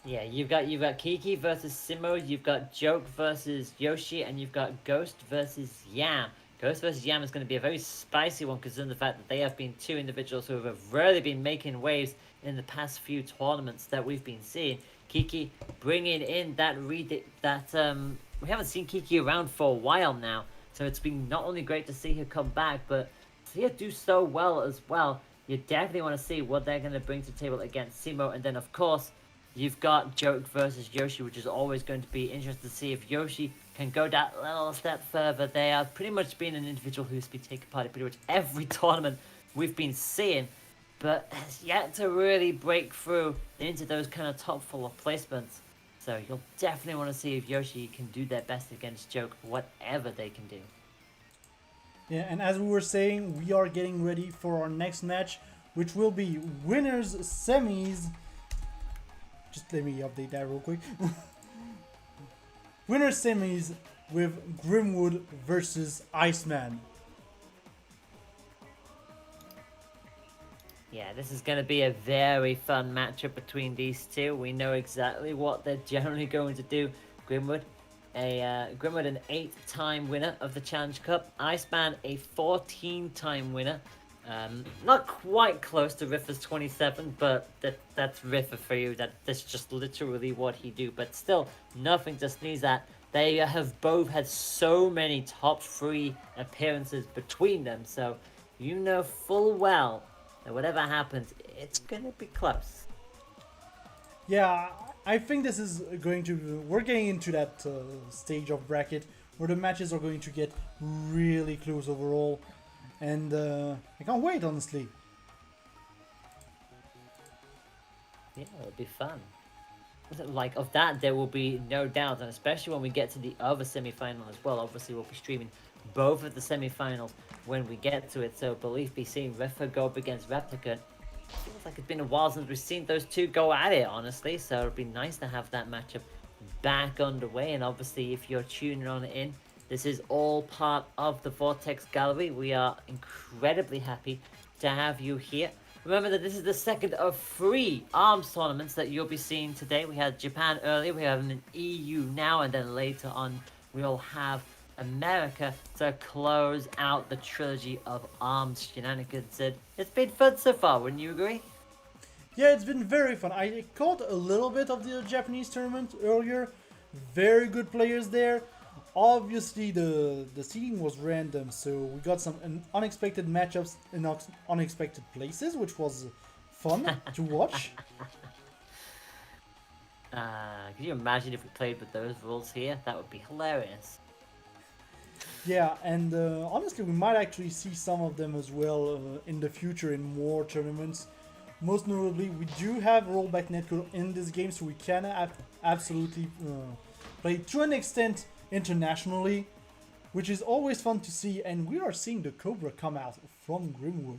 Yeah, you've got Kiki versus Simo, you've got Joke versus Yoshi, and you've got Ghost versus Yam. Ghost versus Yam is going to be a very spicy one, considering the fact that they have been two individuals who have really been making waves in the past few tournaments that we've been seeing. Kiki bringing in that we haven't seen Kiki around for a while now, so it's been not only great to see her come back, but to see her do so well as well. You definitely want to see what they're going to bring to the table against Simo, and then of course you've got Joke versus Yoshi, which is always going to be interesting to see if Yoshi can go that little step further. They have pretty much been an individual who's been taking part in pretty much every tournament we've been seeing, but has yet to really break through into those kind of top 4 placements. So you'll definitely want to see if Yoshi can do their best against Joke, whatever they can do. Yeah, and as we were saying, we are getting ready for our next match, which will be winners semis. Just let me update that real quick. Winner semis with Grimwood versus Iceman. Yeah, this is going to be a very fun matchup between these two. We know exactly what they're generally going to do. Grimwood, an 8-time winner of the Challenge Cup. Iceman, a 14-time winner. Not quite close to Riffa's 27, but that's Riffa for you. That's just literally what he do. But still, nothing to sneeze at. They have both had so many top 3 appearances between them, so you know full well that whatever happens, it's gonna be close. Yeah, I think this is going to. We're getting into that stage of bracket where the matches are going to get really close overall. And I can't wait, honestly. Yeah, it'll be fun. Like, of that, there will be no doubt, and especially when we get to the other semi-final as well. Obviously, we'll be streaming both of the semi-finals when we get to it, so believe me, seeing Riffa go up against Replicant, feels like it's been a while since we've seen those two go at it, honestly, so it'll be nice to have that matchup back underway. And obviously, if you're tuning on in, this is all part of the Vortex Gallery. We are incredibly happy to have you here. Remember that this is the second of 3 ARMS tournaments that you'll be seeing today. We had Japan earlier, we have an EU now, and then later on we'll have America to close out the trilogy of ARMS shenanigans. It's been fun so far, wouldn't you agree? Yeah, it's been very fun. I caught a little bit of the Japanese tournament earlier. Very good players there. Obviously, the seeding was random, so we got some unexpected matchups in unexpected places, which was fun to watch. Can you imagine if we played with those rules here? That would be hilarious. Yeah, and honestly, we might actually see some of them as well in the future in more tournaments. Most notably, we do have rollback netcode in this game, so we can absolutely play to an extent internationally, which is always fun to see. And we are seeing the Cobra come out from Grimwood.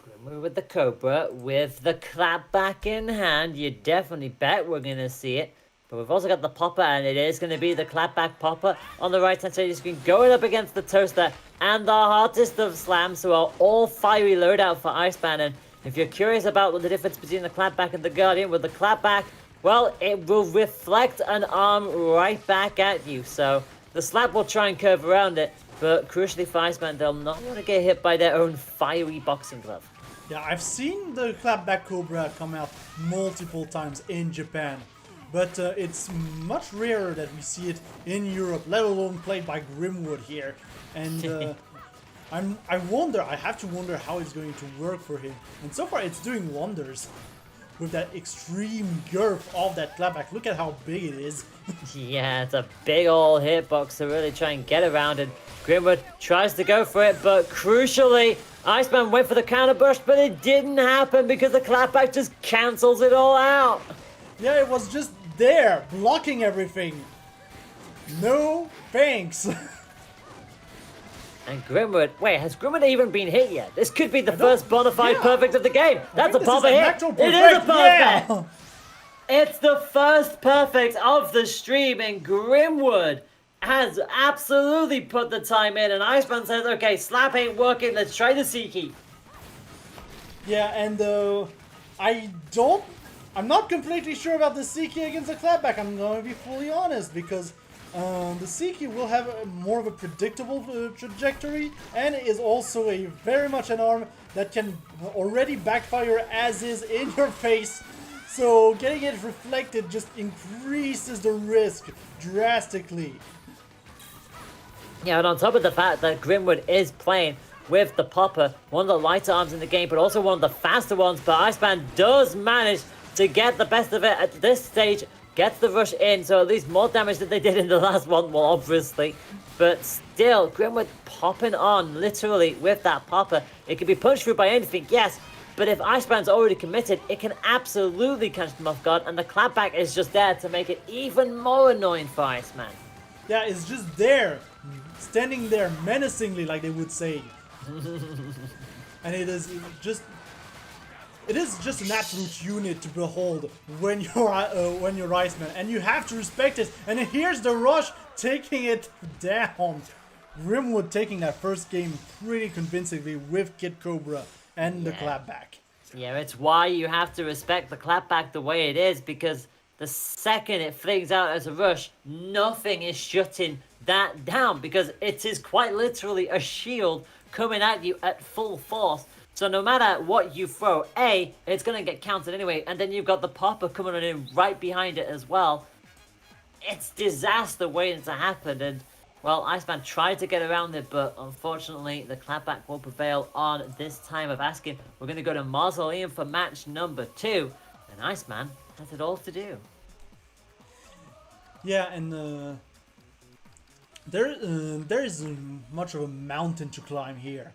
Grimwood with the Cobra, with the clapback in hand. You definitely bet we're going to see it. But we've also got the popper, and it is going to be the clapback popper on the right hand side of the screen, going up against the toaster and the hottest of slams, who are all fiery loadout for Iceman. And if you're curious about what the difference between the clapback and the Guardian, with the clapback, well, it will reflect an arm right back at you. So the slap will try and curve around it, but crucially for Iceman, they'll not want to get hit by their own fiery boxing glove. Yeah, I've seen the clapback Cobra come out multiple times in Japan, but it's much rarer that we see it in Europe, let alone played by Grimwood here. And I have to wonder how it's going to work for him. And so far it's doing wonders with that extreme girth of that clapback. Look at how big it is. Yeah, it's a big old hitbox to really try and get around, and Grimwood tries to go for it, but crucially, Iceman went for the counter burst, but it didn't happen because the clapback just cancels it all out. Yeah, it was just there, blocking everything. No thanks. And Grimwood, wait, has Grimwood even been hit yet? This could be the first bona fide perfect of the game. That's a popper hit. It is a perfect. Yeah. It's the first perfect of the stream, and Grimwood has absolutely put the time in. And Iceman says, okay, slap ain't working, let's try the C-key. Yeah, and I'm not completely sure about the C-key against the clapback. I'm going to be fully honest, because the C-key will have more of a predictable trajectory, and is also very much an arm that can already backfire as is in your face. So getting it reflected just increases the risk drastically. Yeah, and on top of the fact that Grimwood is playing with the popper, one of the lighter arms in the game, but also one of the faster ones, but Iceman does manage to get the best of it at this stage. Gets the rush in, so at least more damage than they did in the last one, well, obviously. But still, Grimwood popping on, literally, with that popper. It can be punched through by anything, yes, but if Iceman's already committed, it can absolutely catch them off guard, and the clapback is just there to make it even more annoying for Iceman. Yeah, it's just there, standing there menacingly, like they would say. And it is just an absolute unit to behold when you're Iceman, and you have to respect it. And here's the rush taking it down. Grimwood taking that first game pretty convincingly with Kid Cobra and the clapback. Yeah, it's why you have to respect the clapback the way it is, because the second it flings out as a rush, nothing is shutting that down, because it is quite literally a shield coming at you at full force. So no matter what you throw, it's going to get countered anyway, and then you've got the popper coming in right behind it as well. It's disaster waiting to happen, and, well, Iceman tried to get around it, but unfortunately the clapback will prevail on this time of asking. We're going to go to Mausoleum for match number 2, and Iceman has it all to do. Yeah, and there is much of a mountain to climb here.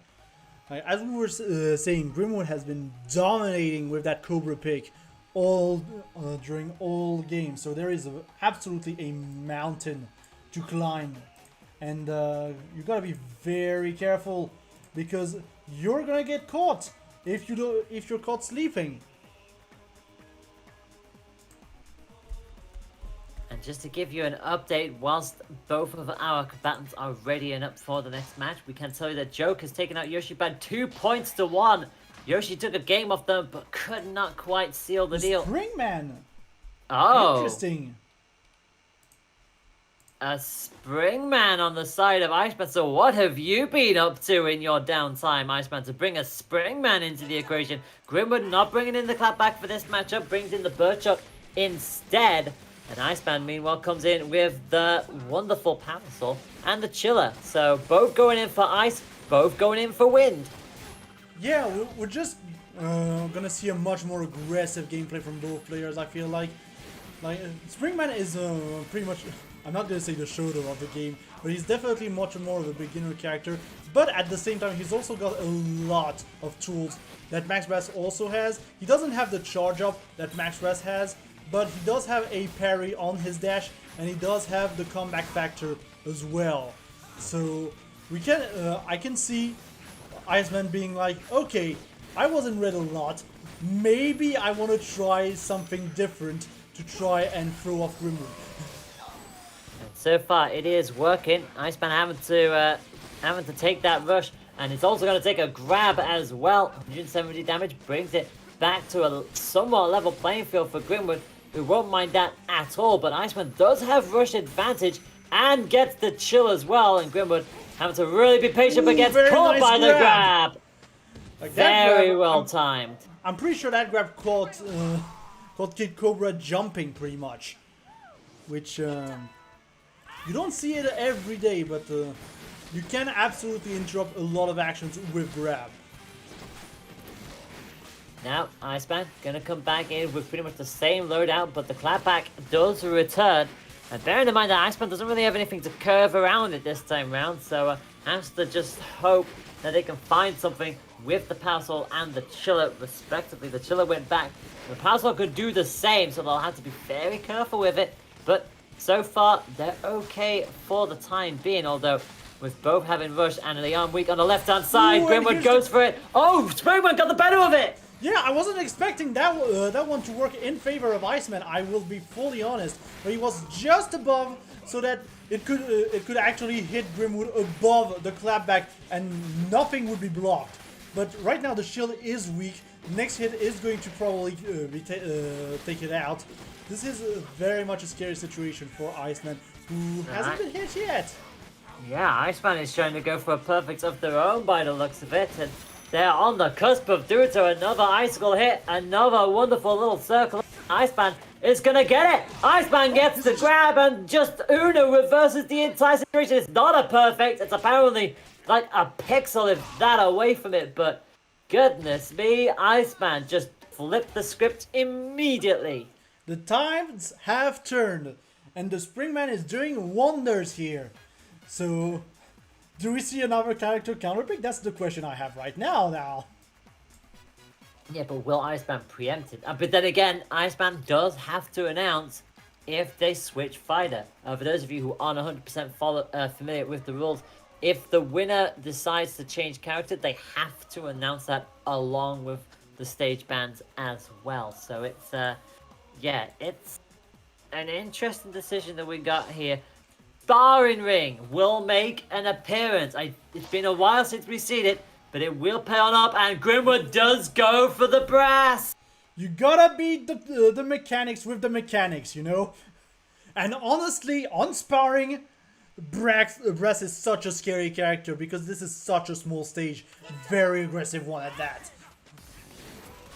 As we were saying, Grimwood has been dominating with that Cobra pick during all games. So there is absolutely a mountain to climb, and you gotta be very careful, because you're gonna get caught if you're caught sleeping. And And just to give you an update, whilst both of our combatants are ready and up for the next match, we can tell you that Joke has taken out Yoshi by 2 points to 1. Yoshi took a game off them, but could not quite seal the deal. Springman. Oh. Interesting. A Springman on the side of Iceman. So what have you been up to in your downtime, Iceman, to bring a Springman into the equation? Grimwood not bringing in the clapback for this matchup, brings in the Birchuk instead. And Iceman, meanwhile, comes in with the wonderful Parasol and the Chiller. So both going in for ice, both going in for wind. Yeah, we're just gonna see a much more aggressive gameplay from both players, I feel like. Springman is pretty much, I'm not gonna say the Showdown of the game, but he's definitely much more of a beginner character. But at the same time, he's also got a lot of tools that Max Brass also has. He doesn't have the charge up that Max Brass has, but he does have a parry on his dash, and he does have the comeback factor as well. So we can, I can see Iceman being like, okay, I wasn't red a lot. Maybe I want to try something different to try and throw off Grimwood. So far, it is working. Iceman having to take that rush, and it's also going to take a grab as well. 170 damage brings it back to a somewhat level playing field for Grimwood, who won't mind that at all. But Iceman does have rush advantage and gets the chill as well, and Grimwood having to really be patient, but gets caught nice by the grab. Like that Very grab, well timed. I'm pretty sure that grab caught Kid Cobra jumping pretty much, which you don't see it every day, but you can absolutely interrupt a lot of actions with grab. Now, Iceman gonna come back in with pretty much the same loadout, but the clapback does return. And bearing in mind that Iceman doesn't really have anything to curve around it this time round, so has to just hope that they can find something with the Parasol and the Chiller, respectively. The Chiller went back. The Parasol could do the same, so they'll have to be very careful with it. But so far, they're okay for the time being, although with both having rush and the arm weak on the left-hand side, Grimwood goes for it. Oh, Springman got the better of it! Yeah, I wasn't expecting that that one to work in favor of Iceman, I will be fully honest. But he was just above, so that it could actually hit Grimwood above the clapback and nothing would be blocked. But right now the shield is weak. Next hit is going to probably take it out. This is very much a scary situation for Iceman, who hasn't been hit yet. Yeah, Iceman is trying to go for a perfect of their own by the looks of it, and they're on the cusp of doing so. Another icicle hit, another wonderful little circle. Iceman is gonna get it. Iceman gets the grab, and just Uno reverses the entire situation. It's not a perfect, it's apparently like a pixel if that away from it, but goodness me, Iceman just flipped the script immediately. The times have turned, and the Springman is doing wonders here. So, do we see another character counterpick? That's the question I have right now. Yeah, but will Iceman preempt it? But then again, Iceman does have to announce if they switch fighter. For those of you who aren't 100% familiar with the rules, if the winner decides to change character, they have to announce that along with the stage bands as well. So it's, yeah, it's an interesting decision that we got here. Sparring Ring will make an appearance. It's been a while since we've seen it, but it will pay on up, and Grimwood does go for the brass. You gotta beat the mechanics with the mechanics, you know? And honestly, on sparring, Brass is such a scary character because this is such a small stage. Very aggressive one at that.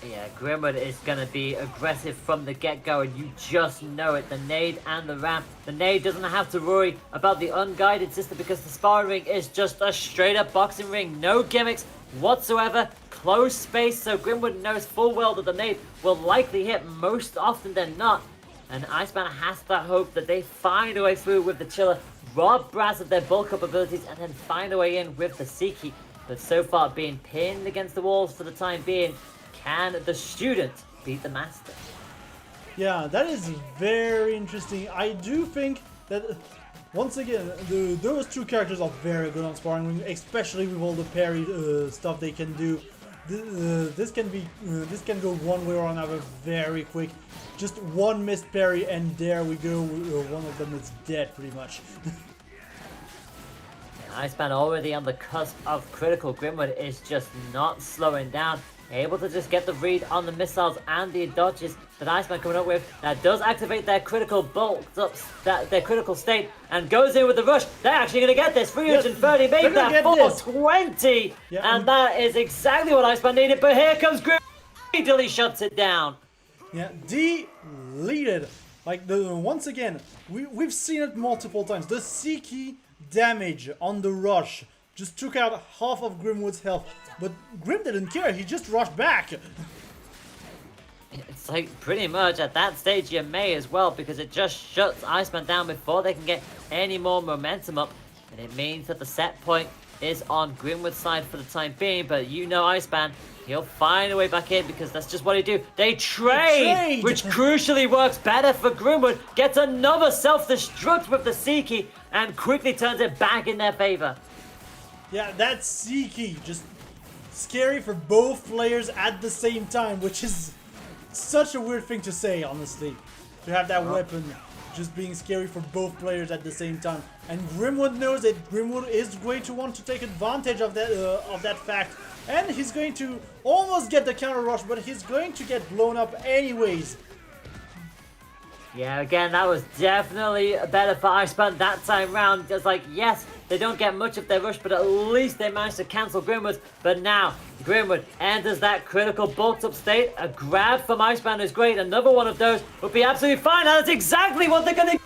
Yeah, Grimwood is going to be aggressive from the get-go, and you just know it. The nade and the ramp. The nade doesn't have to worry about the unguided system because the sparring ring is just a straight-up boxing ring. No gimmicks whatsoever. Closed space, so Grimwood knows full well that the nade will likely hit most often than not. And Iceman has to hope that they find a way through with the Chiller, rob Brass of their bulk-up abilities, and then find a way in with the Seeky. But so far being pinned against the walls for the time being. Can the student beat the master? Yeah, that is very interesting. I do think that, once again, those two characters are very good on sparring ring, especially with all the parry stuff they can do. This can go one way or another very quick. Just one missed parry and there we go. One of them is dead pretty much. Iceman already on the cusp of critical. Grimwood is just not slowing down. Able to just get the read on the missiles and the dodges that Iceman coming up with. That does activate their critical bolts up, their critical state, and goes in with the rush. They're actually going to get this. 330 made that 420. Yeah, and that is exactly what Iceman needed. But here comes Grim. Immediately shuts it down. Yeah, deleted. Like, once again, we've seen it multiple times. The Seeky damage on the rush just took out half of Grimwood's health. But Grim didn't care, he just rushed back. It's like pretty much at that stage you may as well, because it just shuts Iceman down before they can get any more momentum up. And it means that the set point is on Grimwood's side for the time being. But you know Iceman, he'll find a way back in because that's just what he do. They trade! Which crucially works better for Grimwood. Gets another self-destruct with the Seeky and quickly turns it back in their favor. Yeah, that's Seeky. Just scary for both players at the same time, which is such a weird thing to say, honestly. To have that weapon just being scary for both players at the same time. And Grimwood knows that Grimwood is going to want to take advantage of that fact. And he's going to almost get the counter rush, but he's going to get blown up anyways. Yeah, again, that was definitely better for Iceman that time round. Just like, yes, they don't get much of their rush, but at least they managed to cancel Grimwood. But now, Grimwood enters that critical bulked up state. A grab from Iceman is great. Another one of those would be absolutely fine. And that's exactly what they're going to...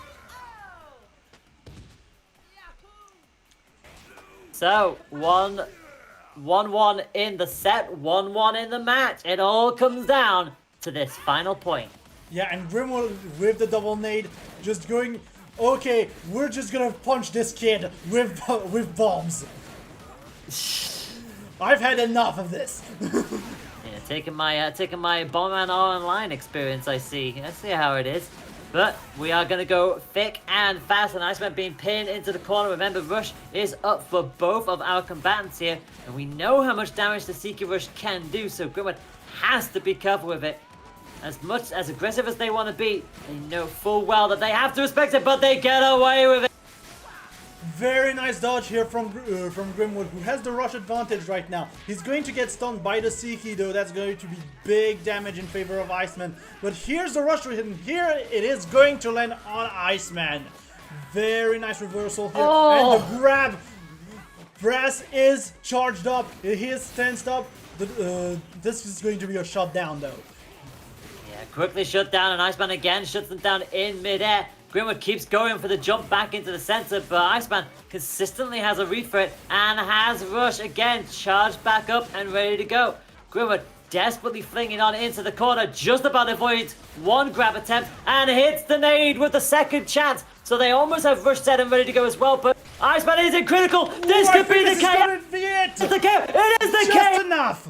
So, 1-1 in the set, 1-1 in the match. It all comes down to this final point. Yeah, and Grimwood with the double nade, just going, okay, we're just gonna punch this kid with bombs. I've had enough of this. Yeah, taking my Bombman Online experience, I see how it is. But we are gonna go thick and fast, and Iceman being pinned into the corner. Remember, rush is up for both of our combatants here, and we know how much damage the Seeker rush can do, so Grimwood has to be careful with it. As much as aggressive as they want to be, they know full well that they have to respect it, but they get away with it. Very nice dodge here from Grimwood, who has the rush advantage right now. He's going to get stunned by the Seeky, though. That's going to be big damage in favor of Iceman. But here's the rush with him. Here it is going to land on Iceman. Very nice reversal here. Oh. And the grab. Brass is charged up. He is tensed up. This is going to be a shutdown, though. Quickly shut down, and Iceman again shuts them down in midair. Grimwood keeps going for the jump back into the center, but Iceman consistently has a read for it and has rush again, charged back up and ready to go. Grimwood desperately flinging on into the corner, just about avoids one grab attempt and hits the nade with the second chance. So they almost have rush set and ready to go as well, but Iceman isn't critical. This could be the KO. It is the KO. Just enough.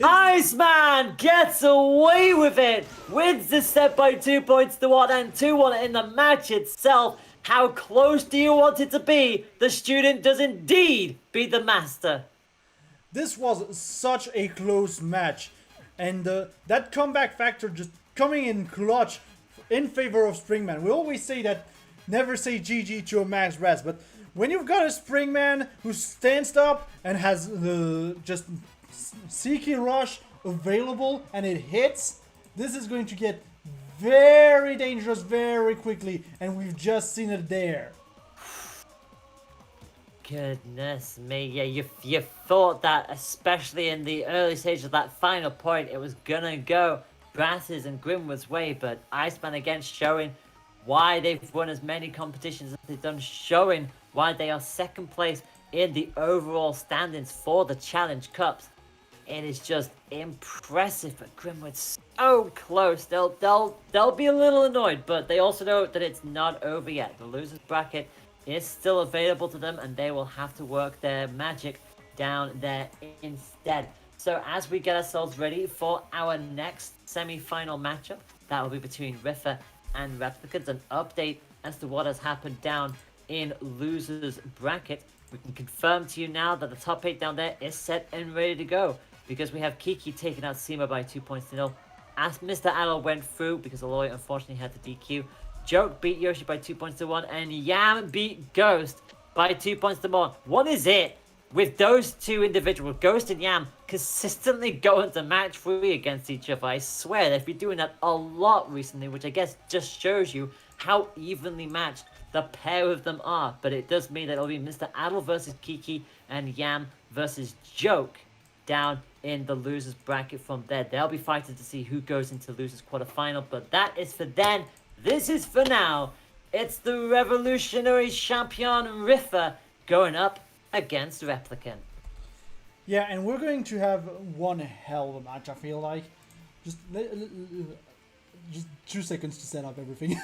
Iceman gets away with it, wins this set by 2 points to 1 and 2-1 in the match itself. How close do you want it to be? The student does indeed beat the master. This was such a close match, and that comeback factor just coming in clutch in favor of Springman. We always say that never say GG to a max brass, but when you've got a Springman who stands up and has just Seeky rush available and it hits, this is going to get very dangerous very quickly, and we've just seen it there. Goodness me, yeah, you thought that, especially in the early stages of that final point, it was gonna go Brass's and Grimwood's way, but Iceman again showing why they've won as many competitions as they've done, showing why they are second place in the overall standings for the Challenge Cups. It is just impressive, but Grimwood's so close. They'll be a little annoyed, but they also know that it's not over yet. The losers bracket is still available to them, and they will have to work their magic down there instead. So as we get ourselves ready for our next semi-final matchup, that will be between Riffer and Replicants. An update as to what has happened down in losers bracket. We can confirm to you now that the top 8 down there is set and ready to go. because we have Kiki taking out Simo by 2 points to 0. As Mr. Adel went through because Aloy unfortunately had to DQ. Joke beat Yoshi by 2 points to 1, and Yam beat Ghost by 2 points to 1. What is it with those two individuals, Ghost and Yam, consistently going to match 3 against each other? I swear they've been doing that a lot recently, which I guess just shows you how evenly matched the pair of them are. But it does mean that it'll be Mr. Adel versus Kiki and Yam versus Joke down in the losers bracket from there. They'll be fighting to see who goes into losers quarterfinal, but that is for then. This is for now. It's the revolutionary champion Riffa going up against Replicant. Yeah, and we're going to have one hell of a match, I feel like. Just 2 seconds to set up everything.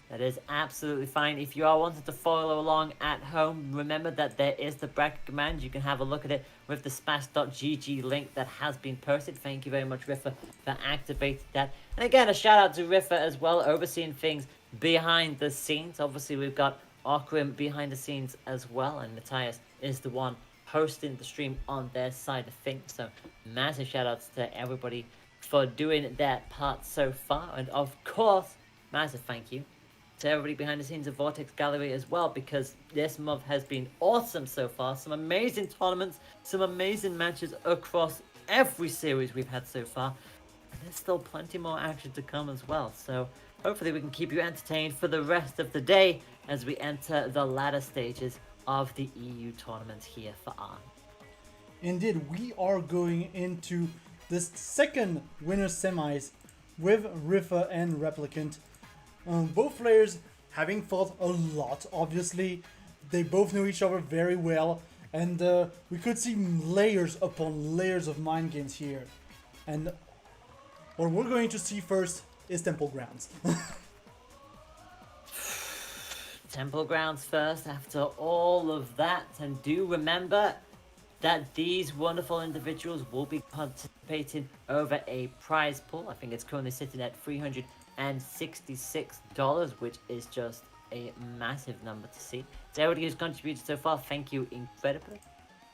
That is absolutely fine. If you are wanting to follow along at home, remember that there is the bracket command. You can have a look at it with the smash.gg link that has been posted. Thank you very much, Riffa, for activating that. And again, a shout out to Riffa as well, overseeing things behind the scenes. Obviously, we've got Arkrim behind the scenes as well, and Matthias is the one hosting the stream on their side of things. So massive shout outs to everybody for doing their part so far. And of course, massive thank you to everybody behind the scenes of Vortex Gallery as well, because this month has been awesome so far. Some amazing tournaments, some amazing matches across every series we've had so far. And there's still plenty more action to come as well. So hopefully we can keep you entertained for the rest of the day as we enter the latter stages of the EU tournament here for ARM. Indeed, we are going into this second winner semis with Riffa and Replicant. Both players having fought a lot, obviously. They both know each other very well, and we could see layers upon layers of mind games here. And what we're going to see first is Temple Grounds. Temple Grounds first after all of that, and do remember that these wonderful individuals will be participating over a prize pool. I think it's currently sitting at $366, which is just a massive number to see. To everybody who's contributed so far, thank you incredibly.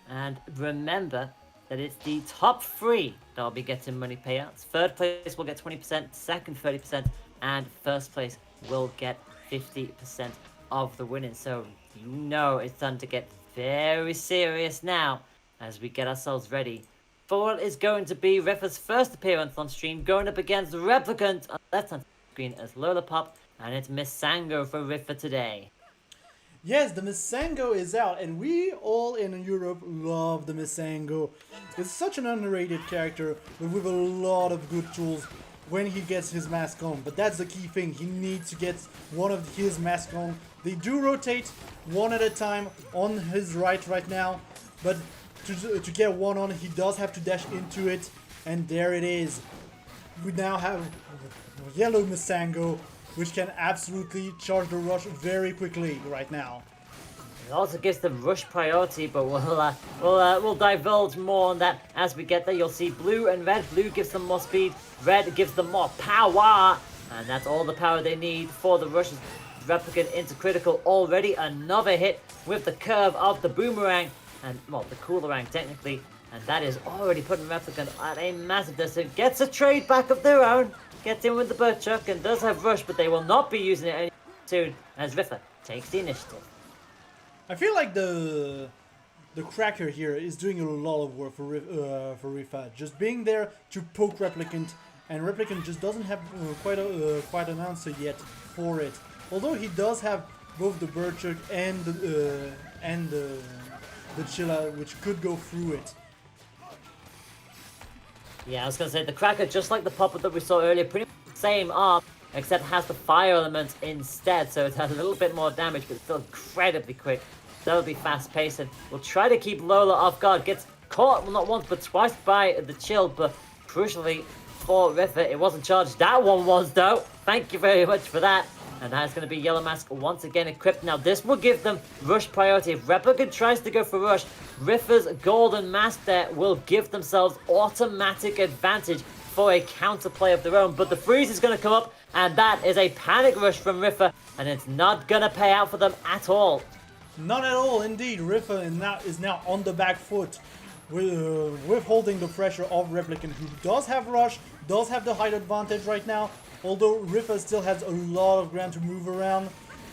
And remember that it's the top 3 that will be getting money payouts. Third place will get 20%, second 30%, and first place will get 50% of the winnings. So you know it's time to get very serious now as we get ourselves ready for what is going to be Riffa's first appearance on stream, going up against Replicant on the left-hand screen as Lollipop, and it's Mistango for Riffa today. Yes, the Mistango is out, and we all in Europe love the Mistango. It's such an underrated character, but with a lot of good tools when he gets his mask on. But that's the key thing, he needs to get one of his masks on. They do rotate one at a time on his right now, but to get one on, he does have to dash into it, and there it is. We now have yellow Mistango, which can absolutely charge the rush very quickly right now. It also gives them rush priority, but we'll divulge more on that as we get there. You'll see blue and red. Blue gives them more speed, red gives them more power, and that's all the power they need for the rush. Replicant into critical already. Another hit with the curve of the boomerang, and well, the coolerang technically, and that is already putting Replicant at a massive distance. Gets a trade back of their own, gets in with the bird chuck, and does have rush, but they will not be using it anytime soon as Riffa takes the initiative. I feel like the Cracker here is doing a lot of work for Riffa, just being there to poke Replicant, and Replicant just doesn't have quite an answer yet for it. Although he does have both the bird chuck and the Chilla, which could go through it. Yeah, I was gonna say the Cracker, just like the pop-up that we saw earlier, pretty much the same arm, except has the fire element instead, so it has a little bit more damage, but still incredibly quick. That'll be fast-paced, and we'll try to keep Lola off guard. Gets caught, well, not once, but twice by the chill, but crucially for Riffa, it wasn't charged. That one was, though. Thank you very much for that. And that's going to be Yellow Mask once again equipped. Now, this will give them rush priority. If Replicant tries to go for rush, Riffa's Golden Mask there will give themselves automatic advantage for a counterplay of their own. But the freeze is going to come up, and that is a panic rush from Riffa, and it's not going to pay out for them at all. Not at all, indeed. Riffa is now on the back foot. withholding the pressure of Replicant, who does have rush, does have the height advantage right now. Although Rifa still has a lot of ground to move around,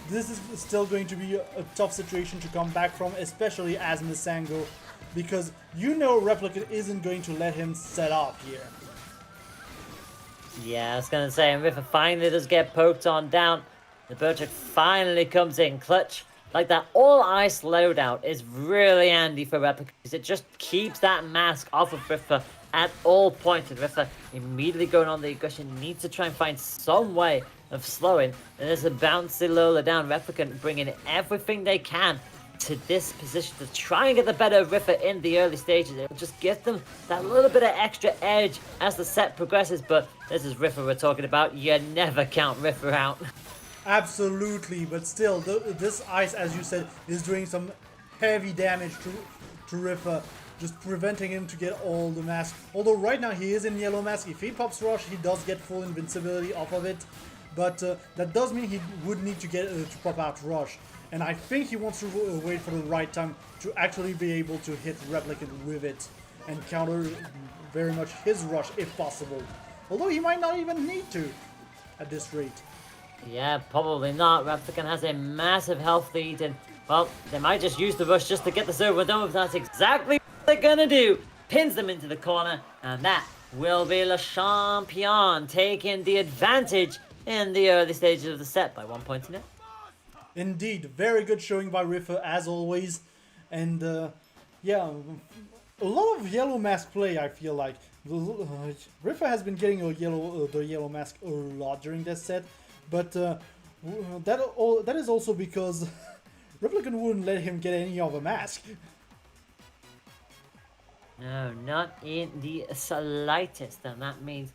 this is still going to be a tough situation to come back from, especially as Mistango, because you know Replicant isn't going to let him set off here. Yeah, I was going to say, and Rifa finally does get poked on down. The Bertrick finally comes in clutch. Like that all-ice loadout is really handy for Replicant, because it just keeps that mask off of Rifa at all points. And Rifa immediately going on the aggression, needs to try and find some way of slowing. And there's a bouncy Lola down. Replicant bringing everything they can to this position to try and get the better of Rifa in the early stages. It'll just give them that little bit of extra edge as the set progresses. But this is Rifa we're talking about. You never count Rifa out. Absolutely, but still, this ice, as you said, is doing some heavy damage to Rifa, just preventing him to get all the mask. Although right now he is in yellow mask. If he pops rush, he does get full invincibility off of it, but that does mean he would need to get to pop out rush. And I think he wants to wait for the right time to actually be able to hit Replicant with it and counter very much his rush if possible. Although he might not even need to at this rate. Yeah, probably not. Replicant has a massive health lead, and, well, they might just use the rush just to get this over done with. That's exactly what they're gonna do. Pins them into the corner, and that will be Le Champion taking the advantage in the early stages of the set by 1 point to nil. Indeed, very good showing by Rifa as always, and yeah, a lot of yellow mask play. I feel like Rifa has been getting the yellow mask a lot during this set, but that is also because Replicant wouldn't let him get any of a mask. No, not in the slightest, and that means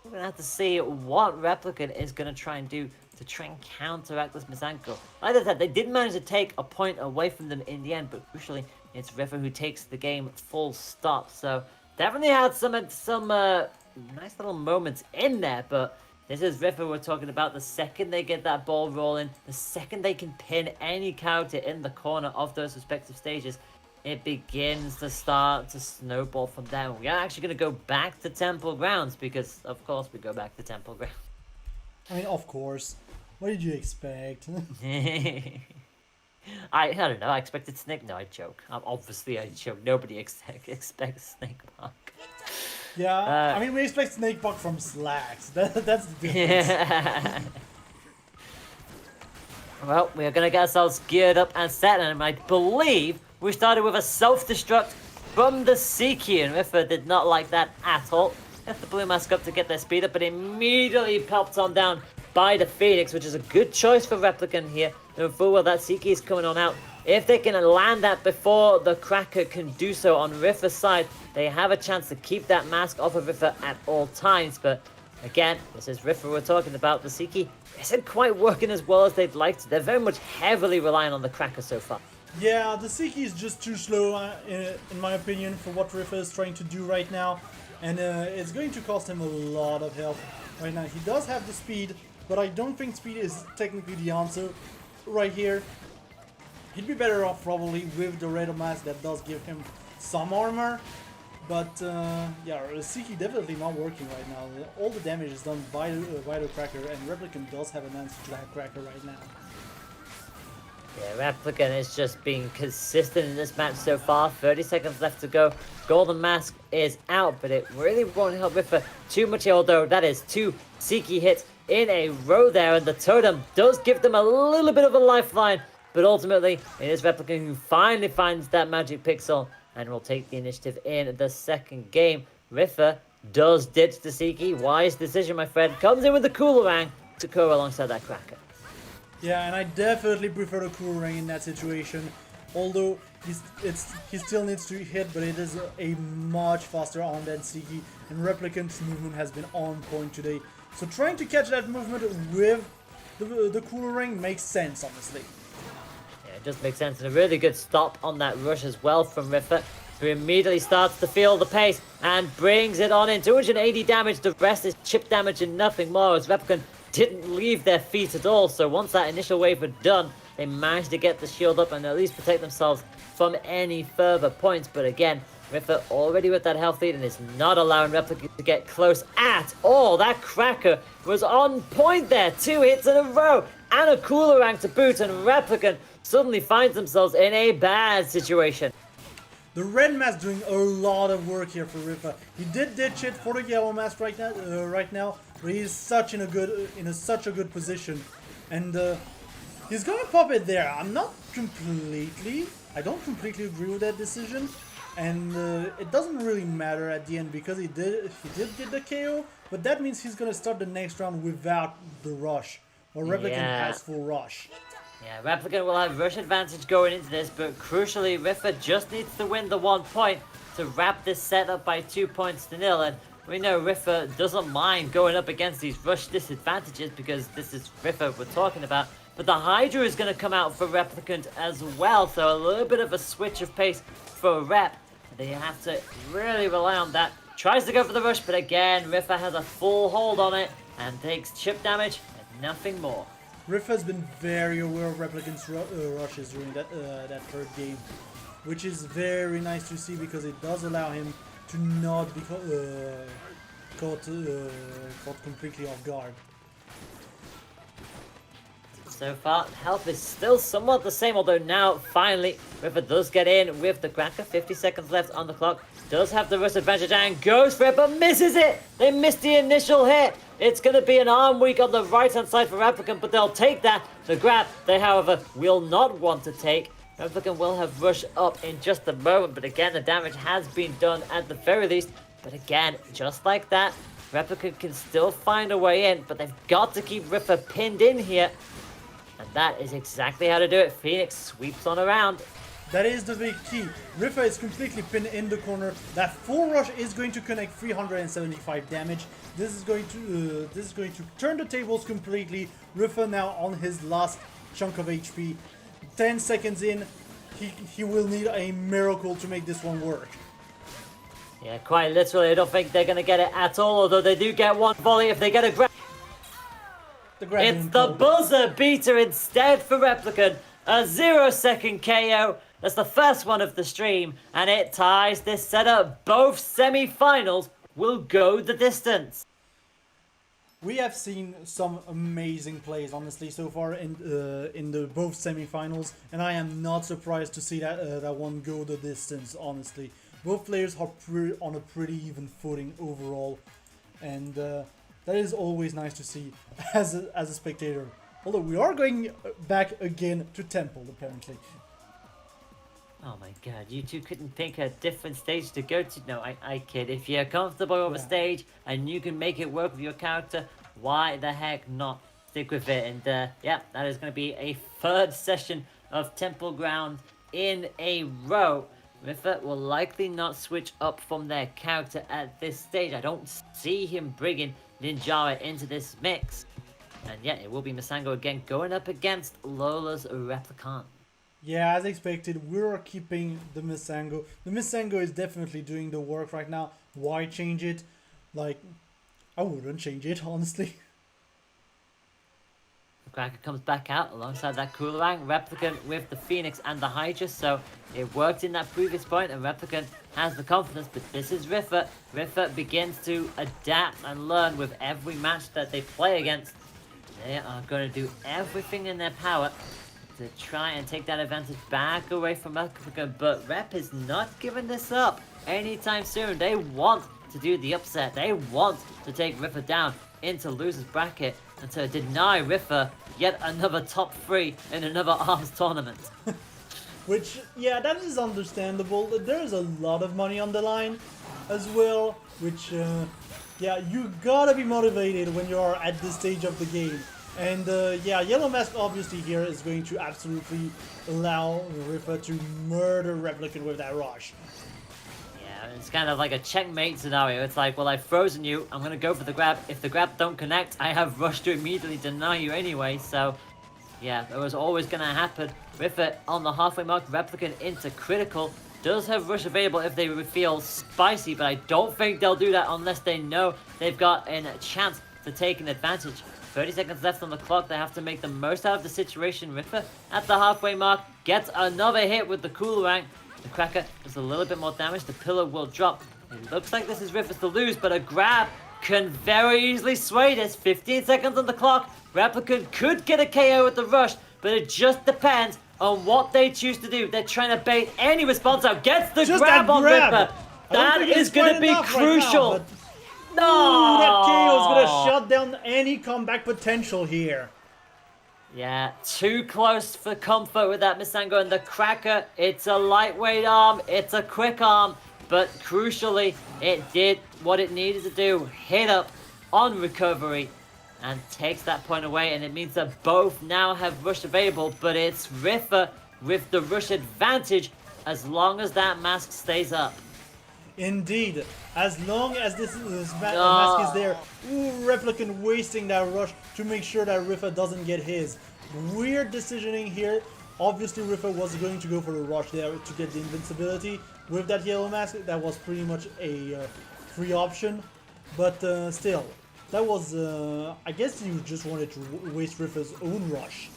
we're going to have to see what Replicant is going to try and do to try and counteract this Mistango. Like I said, they did manage to take a point away from them in the end, but crucially, it's Rifa who takes the game full stop. So definitely had some nice little moments in there, but this is Rifa we're talking about. The second they get that ball rolling, the second they can pin any character in the corner of those respective stages, it begins to start to snowball from there. We are actually going to go back to Temple Grounds because, of course, we go back to Temple Grounds. I mean, of course. What did you expect? I don't know. I expected Snake. No, I joke. Obviously, I joke. Nobody expects Snake Park. Yeah, I mean, we expect Snake Park from Slacks. That's the difference. Well, we are going to get ourselves geared up and set, and I believe we started with a self-destruct from the Seiki, and Rifa did not like that at all. Left the blue mask up to get their speed up, but immediately popped on down by the Phoenix, which is a good choice for Replicant here. Knowing full well that Seiki is coming on out. If they can land that before the Cracker can do so on Rifa's side, they have a chance to keep that mask off of Rifa at all times. But again, this is Rifa we're talking about. The Seiki isn't quite working as well as they'd like to. They're very much heavily relying on the Cracker so far. Yeah, the Seiki is just too slow, in my opinion, for what Rifa is trying to do right now. And it's going to cost him a lot of health right now. He does have the speed, but I don't think speed is technically the answer right here. He'd be better off probably with the red mask that does give him some armor. But yeah, Seiki definitely not working right now. All the damage is done by the Cracker, and Replicant does have an answer to that Cracker right now. Yeah, Replicant is just being consistent in this match so far. 30 seconds left to go. Golden Mask is out, but it really won't help Rifa too much, although that is 2 Seiki hits in a row there, and the Totem does give them a little bit of a lifeline, but ultimately it is Replicant who finally finds that magic pixel and will take the initiative in the second game. Rifa does ditch the Seiki. Wise decision, my friend. Comes in with the Coolerang to go alongside that Cracker. Yeah, and I definitely prefer the Coolerang in that situation. Although he still needs to hit, but it is a much faster arm than Seiki, and Replicant's movement has been on point today. So trying to catch that movement with the Coolerang makes sense, honestly. Yeah, it does make sense, and a really good stop on that rush as well from Rifa, who immediately starts to feel the pace and brings it on in. 280 damage, the rest is chip damage and nothing more, as Replicant didn't leave their feet at all. So once that initial wave had done, they managed to get the shield up and at least protect themselves from any further points. But again, Riffa already with that health lead and is not allowing Replicant to get close at all. That Cracker was on point there. 2 hits in a row and a cooler rank to boot, and Replicant suddenly finds themselves in a bad situation. The red mask doing a lot of work here for Riffa. He did ditch it for the yellow mask right now, but he's such in such a good position, and he's gonna pop it there. I don't completely agree with that decision, and it doesn't really matter at the end because he did get the KO, but that means he's gonna start the next round without the rush, or Replicant has full rush. Yeah, Replicant will have rush advantage going into this, but crucially, Riffa just needs to win the 1 point to wrap this set up by 2 points to 0. And we know Riffa doesn't mind going up against these rush disadvantages because this is Riffa we're talking about. But the Hydra is going to come out for Replicant as well, so a little bit of a switch of pace for Rep. They have to really rely on that. Tries to go for the rush, but again, Riffa has a full hold on it and takes chip damage and nothing more. Riff has been very aware of Replicant's rushes during that third game, which is very nice to see because it does allow him to not be caught completely off guard. So far, health is still somewhat the same, although now, finally, Riffa does get in with the Cracker. 50 seconds left on the clock. Does have the rush advantage and goes for it, but misses it! They missed the initial hit! It's going to be an arm weak on the right-hand side for Replicant, but they'll take that. The grab, they, however, will not want to take. Replicant will have rush up in just a moment, but again, the damage has been done at the very least. But again, just like that, Replicant can still find a way in, but they've got to keep Riffa pinned in here. And that is exactly how to do it. Phoenix sweeps on around. That is the big key. Riffa is completely pinned in the corner. That full rush is going to connect 375 damage. This is going to turn the tables completely. Riffa now on his last chunk of HP. 10 seconds in, he will need a miracle to make this one work. Yeah, quite literally. I don't think they're going to get it at all, although they do get one volley if they get a grab. It's the buzzer beater instead for Replicant. A 0-second KO. That's the first one of the stream, and it ties this setup. Both semi-finals will go the distance. We have seen some amazing plays, honestly, so far in the both semi-finals, and I am not surprised to see that one go the distance. Honestly, both players are on a pretty even footing overall, and that is always nice to see as a spectator. Although we are going back again to Temple, apparently. Oh my god, you two couldn't pick a different stage to go to? No, I kid. If you're comfortable with a stage and you can make it work with your character, why the heck not stick with it? And yeah, that is going to be a third session of Temple Ground in a row. Riffa will likely not switch up from their character at this stage. I don't see him bringing Ninjara into this mix. And yeah, it will be Mistango again going up against Lola's Replicant. Yeah, as expected, we're keeping the Mistango. The Mistango is definitely doing the work right now. Why change it? Like, I wouldn't change it, honestly. The Cracker comes back out alongside that Coolerang. Replicant with the Phoenix and the Hydra, so it worked in that previous point, and Replicant has the confidence, but this is Riffa. Riffa begins to adapt and learn with every match that they play against. They are going to do everything in their power to try and take that advantage back away from Replicant, but Rep is not giving this up anytime soon. They want to do the upset. They want to take Riffa down into loser's bracket and to deny Riffa yet another top 3 in another ARMS tournament. Which, yeah, that is understandable. There is a lot of money on the line as well, which, yeah, you gotta be motivated when you are at this stage of the game. And yeah, Yellow Mask obviously here is going to absolutely allow Riffa to murder Replicant with that rush. Yeah, it's kind of like a checkmate scenario. It's like, well, I've frozen you, I'm going to go for the grab. If the grab don't connect, I have rush to immediately deny you anyway. So, yeah, that was always going to happen. Riffa on the halfway mark, Replicant into critical. Does have rush available if they feel spicy, but I don't think they'll do that unless they know they've got a chance to take an advantage. 30 seconds left on the clock. They have to make the most out of the situation. Riffa at the halfway mark gets another hit with the Coolerang. The Cracker does a little bit more damage. The pillar will drop. It looks like this is Riffer's to lose, but a grab can very easily sway this. 15 seconds on the clock. Replicant could get a KO with the rush, but it just depends on what they choose to do. They're trying to bait any response out. Gets the Just grab that on grab. Ripper. That is going to be crucial. Right now, No! that KO is gonna shut down any comeback potential here. Yeah, too close for comfort with that Mistango, and the Cracker, it's a lightweight arm, it's a quick arm, but crucially, it did what it needed to do, hit up on recovery, and takes that point away, and it means that both now have rush available, but it's Riffer with the rush advantage as long as that mask stays up. Indeed, as long as this mask is there, Replicant wasting that rush to make sure that Riffa doesn't get his. Weird decisioning here. Obviously, Riffa was going to go for the rush there to get the invincibility. With that yellow mask, that was pretty much a free option. But still, that was, I guess you just wanted to waste Riffa's own rush.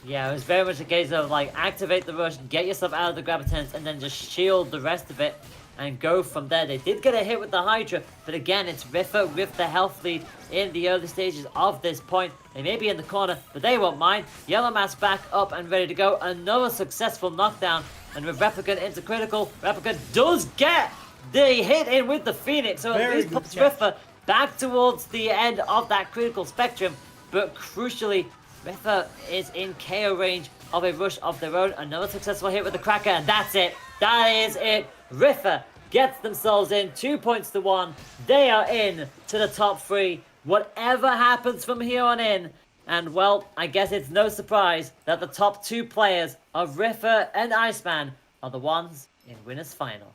Yeah, it was very much a case of like activate the rush, get yourself out of the grab attempts, and then just shield the rest of it and go from there. They did get a hit with the Hydra, but again, it's Riffa with the health lead in the early stages of this point. They may be in the corner, but they won't mind. Yellow Mask back up and ready to go. Another successful knockdown, and with Replicant into critical, Replicant does get the hit in with the Phoenix, so at least puts Riffa back towards the end of that critical spectrum, but crucially, Riffa is in KO range of a rush of their own. Another successful hit with the Cracker, and that's it. That is it. Riffa gets themselves in 2 points to 1. They are in to the top 3. Whatever happens from here on in, and well, I guess it's no surprise that the top 2 players of Riffa and Iceman are the ones in winners final.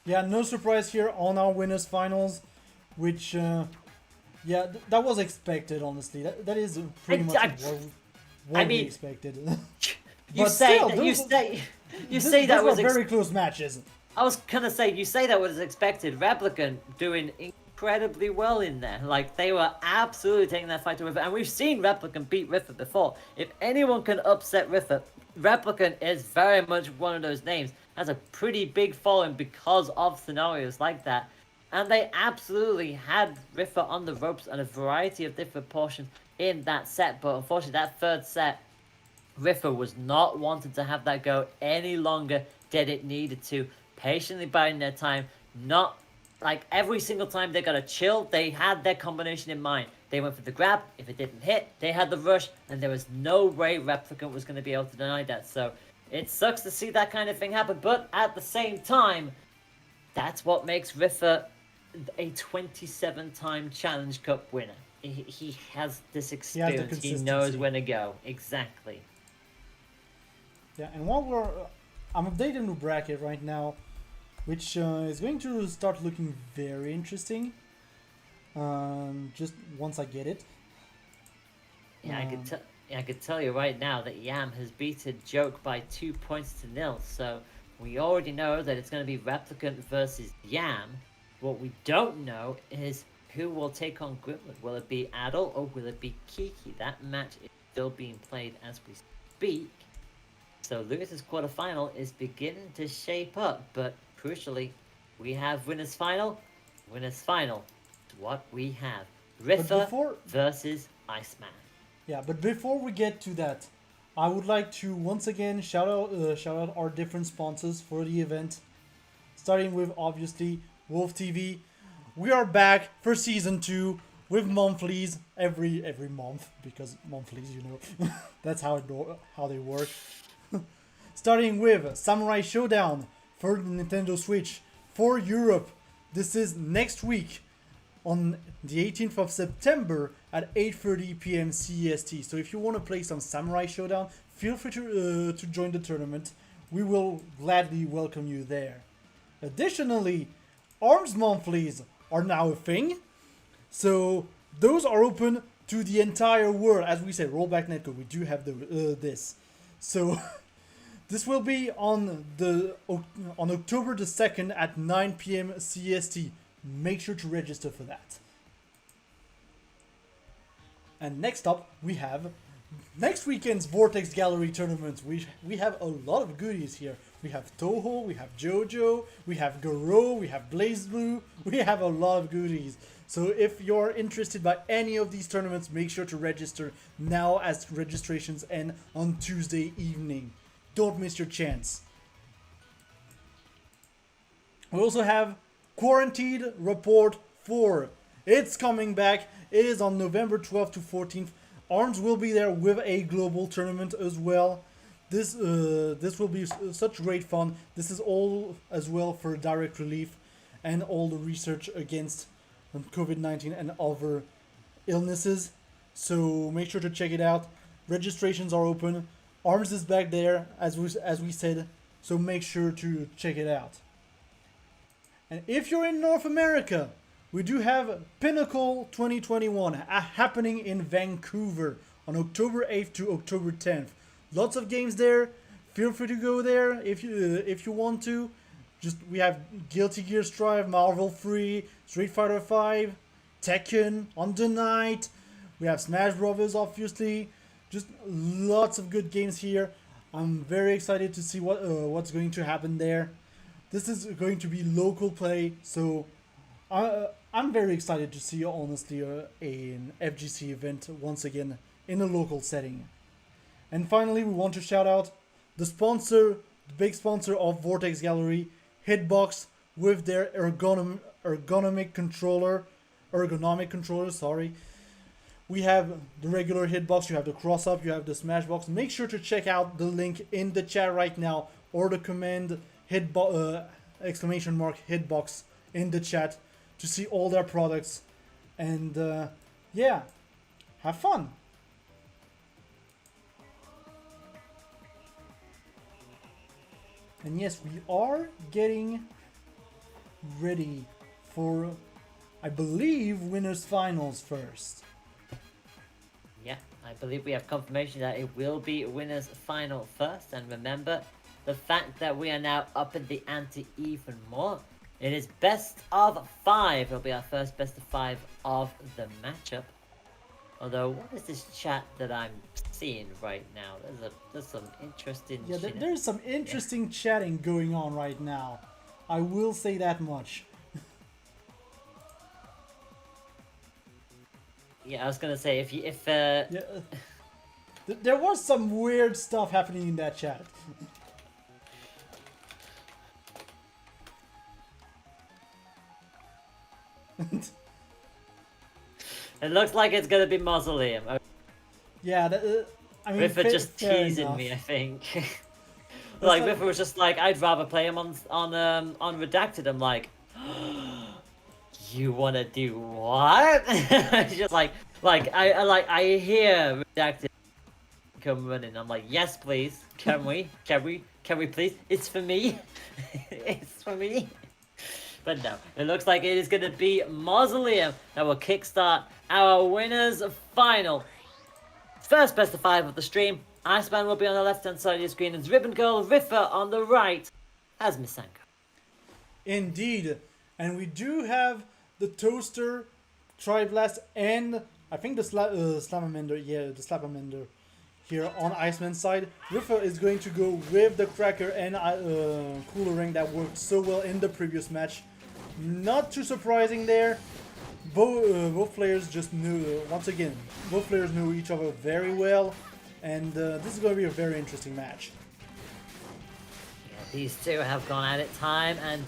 Yeah, no surprise here on our winners finals, which yeah, that was expected, honestly. That is pretty much what we expected. You say that was very close matches. I was gonna say, you say that was expected. Replicant doing incredibly well in there. Like, they were absolutely taking that fight to Riffa. And we've seen Replicant beat Riffa before. If anyone can upset Riffa, Replicant is very much one of those names. Has a pretty big following because of scenarios like that. And they absolutely had Riffa on the ropes on a variety of different portions in that set. But unfortunately, that third set, Riffa was not wanting to have that go any longer than it needed to. Patiently biding their time, not like every single time they got to chill, they had their combination in mind. They went for the grab, if it didn't hit, they had the rush, and there was no way Replicant was going to be able to deny that. So it sucks to see that kind of thing happen, but at the same time, that's what makes Riffa a 27-time Challenge Cup winner. He has this experience, he knows when to go. Exactly. Yeah, and while I'm updating the bracket right now, which is going to start looking very interesting. Just once I get it. Yeah, I could tell you right now that Yam has beaten Joke by 2 points to 0. So we already know that it's going to be Replicant versus Yam. What we don't know is who will take on Grimwood. Will it be Adol or will it be Kiki? That match is still being played as we speak. So Lewis's quarterfinal is beginning to shape up, but crucially, we have winners final. Winners final is what we have. Riffa versus Iceman. Yeah, but before we get to that, I would like to once again shout out our different sponsors for the event. Starting with obviously Wolf TV. We are back for season 2 with monthlies every month, because monthlies, you know, that's how they work. Starting with Samurai Showdown for the Nintendo Switch for Europe. This is next week on the 18th of September at 8:30 p.m. CEST. So if you want to play some Samurai Showdown, feel free to join the tournament. We will gladly welcome you there. Additionally, Arms Monthlies are now a thing. So those are open to the entire world. As we said, Rollback Netcode, we do have this. So this will be on October the 2nd at 9 p.m. CST. Make sure to register for that. And next up, we have next weekend's Vortex Gallery tournament, we have a lot of goodies here. We have Toho, we have Jojo, we have Goro, we have BlazBlue, we have a lot of goodies. So if you're interested by any of these tournaments, make sure to register now as registrations end on Tuesday evening. Don't miss your chance. We also have Quarantined Report 4. It's coming back. It is on November 12th to 14th. ARMS will be there with a global tournament as well. This will be such great fun. This is all as well for direct relief and all the research against COVID-19 and other illnesses. So make sure to check it out. Registrations are open. ARMS is back there as we said. So make sure to check it out. And if you're in North America, we do have Pinnacle 2021 happening in Vancouver on October 8th to October 10th. Lots of games there. Feel free to go there if you want to. We have Guilty Gear Strive, Marvel 3, Street Fighter 5, Tekken, On the Night. We have Smash Brothers, obviously. Just lots of good games here. I'm very excited to see what's going to happen there. This is going to be local play, so I'm very excited to see, honestly, an FGC event once again in a local setting. And finally, we want to shout out the sponsor, the big sponsor of Vortex Gallery, Hitbox, with their ergonomic controller. Sorry. We have the regular Hitbox, you have the cross-up, you have the Smashbox. Make sure to check out the link in the chat right now, or the command Hitbox in the chat to see all their products. And yeah, have fun. And yes, we are getting ready for, I believe, winners finals first. Yeah, I believe we have confirmation that it will be winners final first. And remember, the fact that we are now up in the ante even more. It is best of 5. It'll be our first best of 5 of the matchup. Although, what is this chat that I'm seeing right now? There's some interesting. Yeah, there's some interesting chatting going on right now. I will say that much. Yeah, I was gonna say there was some weird stuff happening in that chat. It looks like it's gonna be Mausoleum. Yeah, I mean, Riffa just teasing me, I think. Like Riffa was just like, I'd rather play him on Redacted. I'm like, you wanna do what? Just like I hear Redacted come running. I'm like, yes, please. Can we please? It's for me. It's for me. But no, it looks like it is going to be Mausoleum that will kickstart our winners final. First best of 5 of the stream. Iceman will be on the left-hand side of your screen, and Ribbon Girl Riffa on the right as Mistango. Indeed. And we do have the Toaster, Triblast, and I think the Slamamander, the Slapamander here on Iceman's side. Riffa is going to go with the Cracker and Cooler Ring that worked so well in the previous match. Not too surprising there. Both players just knew, once again, both players knew each other very well. And this is going to be a very interesting match. Yeah, these two have gone at it time and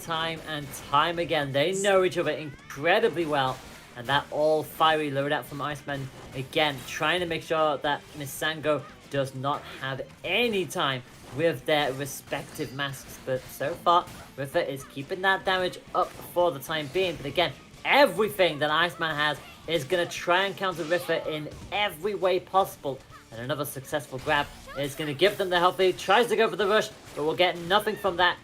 time again. They know each other incredibly well. And that all fiery loadout from Iceman, again, trying to make sure that Mistango does not have any time with their respective masks. But so far, Riffa is keeping that damage up for the time being. But again, everything that Iceman has is going to try and counter Riffa in every way possible. And another successful grab is going to give them the health lead. Tries to go for the rush, but will get nothing from that.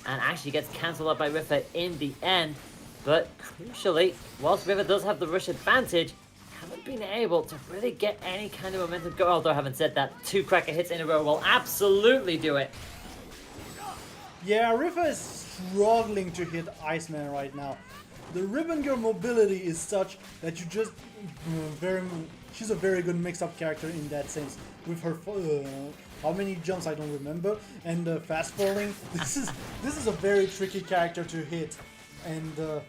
And actually gets cancelled out by Riffa in the end. But crucially, whilst Riffa does have the rush advantage, haven't been able to really get any kind of momentum go. Although having said that, 2 Cracker hits in a row will absolutely do it. Yeah, Riffa is struggling to hit Iceman right now. The Ribbon Girl mobility is such that you just she's a very good mix-up character in that sense. With her, how many jumps I don't remember, and fast falling. This is a very tricky character to hit, and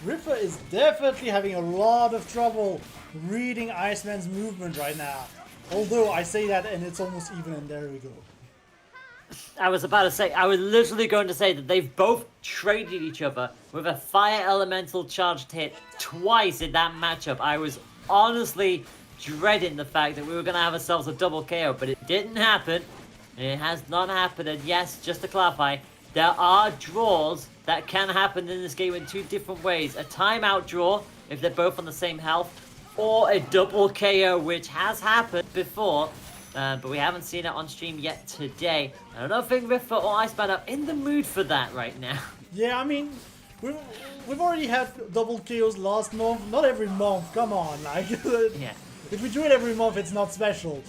Ripper is definitely having a lot of trouble reading Iceman's movement right now. Although I say that and it's almost even, and there we go. I was literally going to say that they've both traded each other with a fire elemental charged hit twice in that matchup. I was honestly dreading the fact that we were going to have ourselves a double KO, but it didn't happen. It has not happened, and yes, just to clarify, there are draws that can happen in this game in two different ways. A timeout draw, if they're both on the same health, or a double KO, which has happened before. But we haven't seen it on stream yet today. And I don't think Riffer or Iceman are in the mood for that right now. Yeah, I mean, we've already had double KOs last month. Not every month, come on. Like, Yeah. If we do it every month, it's not special.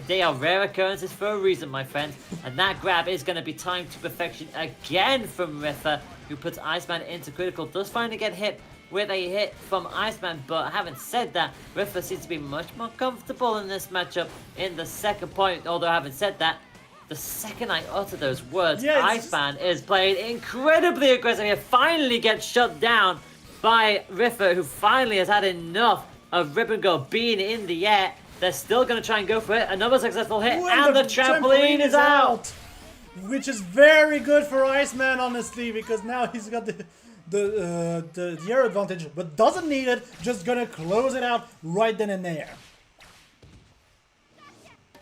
They are rare occurrences for a reason, my friend. And that grab is going to be timed to perfection again from Riffer, who puts Iceman into critical. Does finally get hit with a hit from Iceman, but having said that, Riffer seems to be much more comfortable in this matchup in the second point. Although having said that, the second I utter those words, yes. Iceman is playing incredibly aggressive here. Finally gets shut down by Riffer, who finally has had enough of Rip and Go being in the air. They're still going to try and go for it. Another successful hit, and the trampoline is out. Which is very good for Iceman, honestly, because now he's got the air advantage, but doesn't need it. Just gonna close it out right then and there.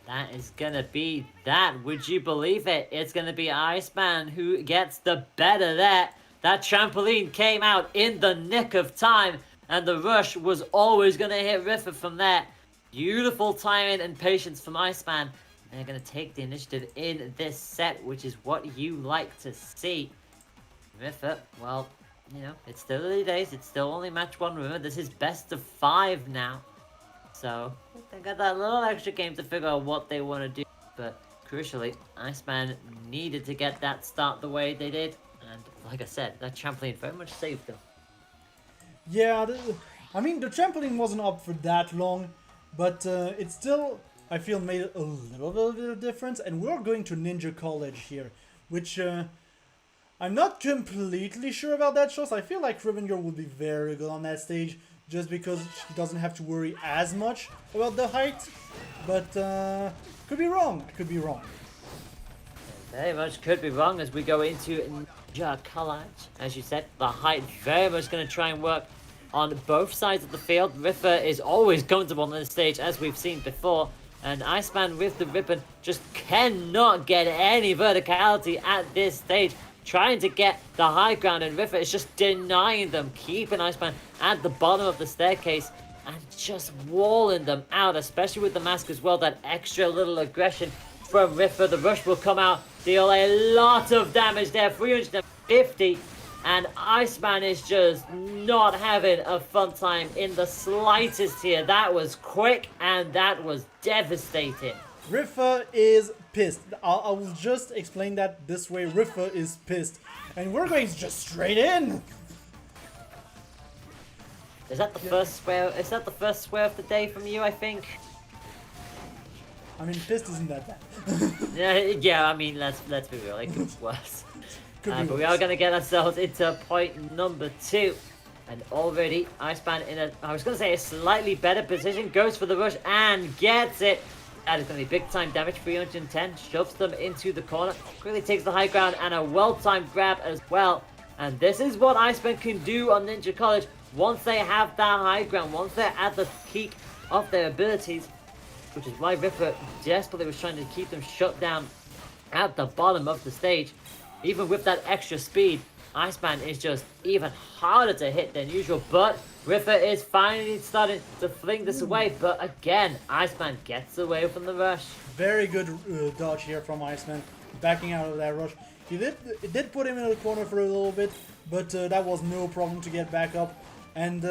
That is gonna be that. Would you believe it? It's gonna be Iceman who gets the better there. That trampoline came out in the nick of time, and the rush was always gonna hit Riffer from there. Beautiful timing and patience from Iceman. They're gonna take the initiative in this set, which is what you like to see. Riffer, well, you know, it's still early days. It's still only match one. Remember, this is best of 5 now. So, they got that little extra game to figure out what they want to do. But, crucially, Iceman needed to get that start the way they did. And, like I said, that trampoline very much saved them. Yeah, I mean, the trampoline wasn't up for that long. But it still, I feel, made a little bit of difference. And we're going to Ninja College here. Which, I'm not completely sure about that choice. I feel like Ribbon Girl would be very good on that stage, just because she doesn't have to worry as much about the height. But could be wrong. I could be wrong. Very much could be wrong as we go into Ninja College. As you said, the height very much going to try and work on both sides of the field. Riffer is always comfortable on this stage, as we've seen before. And Iceman with the ribbon just cannot get any verticality at this stage. Trying to get the high ground, and Riffer is just denying them, keeping Iceman at the bottom of the staircase and just walling them out, especially with the mask as well. That extra little aggression from Riffer. The rush will come out, deal a lot of damage there, 350, and Iceman is just not having a fun time in the slightest here. That was quick, and that was devastating. Riffer is pissed. I will just explain that this way. Riffer is pissed. And we're going just straight in. Is that the first swear? Is that the first swear of the day from you, I think? I mean, pissed isn't that bad. Yeah, I mean, let's be real. It could be worse. But we worse. are going to get ourselves into point number 2. And already, Iceman in a, I was going to say, a slightly better position. Goes for the rush and gets it. That is going to be big time damage, 310, shoves them into the corner, quickly takes the high ground, and a well-timed grab as well. And this is what Iceman can do on Ninja College once they have that high ground, once they're at the peak of their abilities, which is why Ripper desperately was trying to keep them shut down at the bottom of the stage. Even with that extra speed, Iceman is just even harder to hit than usual, but Riffer is finally starting to fling this away, but again, Iceman gets away from the rush. Very good dodge here from Iceman, backing out of that rush. It did put him in the corner for a little bit, but that was no problem to get back up. And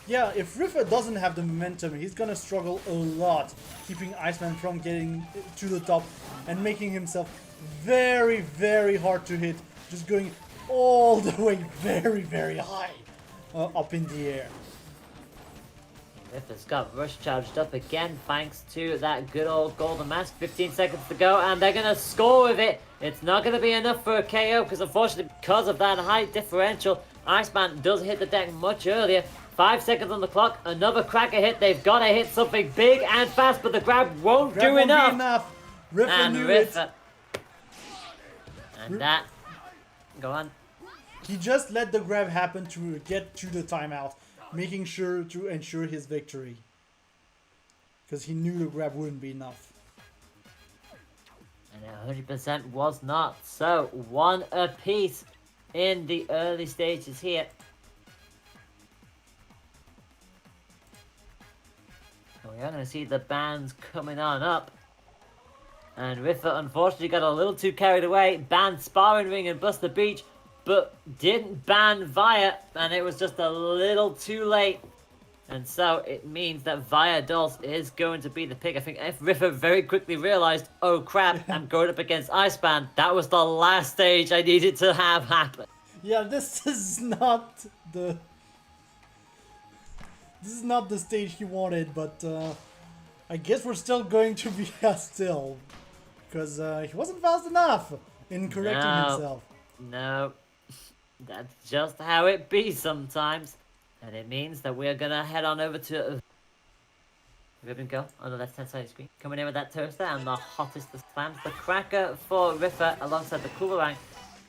yeah, if Riffer doesn't have the momentum, he's gonna struggle a lot, keeping Iceman from getting to the top and making himself very, very hard to hit, just going all the way very, very high up in the air. Riffer's got Rush charged up again thanks to that good old golden mask. 15 seconds to go and they're going to score with it. It's not going to be enough for a KO because unfortunately because of that height differential, Iceman does hit the deck much earlier. 5 seconds on the clock, another cracker hit. They've got to hit something big and fast, but the grab won't do enough. Riffer knew it. And that, go on. He just let the grab happen to get to the timeout, making sure to ensure his victory. Because he knew the grab wouldn't be enough. And 100% was not. So, one apiece in the early stages here. We are going to see the bans coming on up. And Riffer unfortunately got a little too carried away. Banned Sparring Ring and Buster Beach, but didn't ban Via, and it was just a little too late. And so it means that Via Dulce is going to be the pick. I think if Riffer very quickly realized, oh crap, I'm going up against Iceman, that was the last stage I needed to have happen. Yeah, this is not the stage he wanted, but I guess we're still going to be still, because he wasn't fast enough in correcting himself. No, that's just how it be sometimes. And it means that we're going to head on over to Ribbon Girl on the left-hand side of the screen. Coming in with that toaster and the hottest of slams. The cracker for Riffer alongside the Coolerang.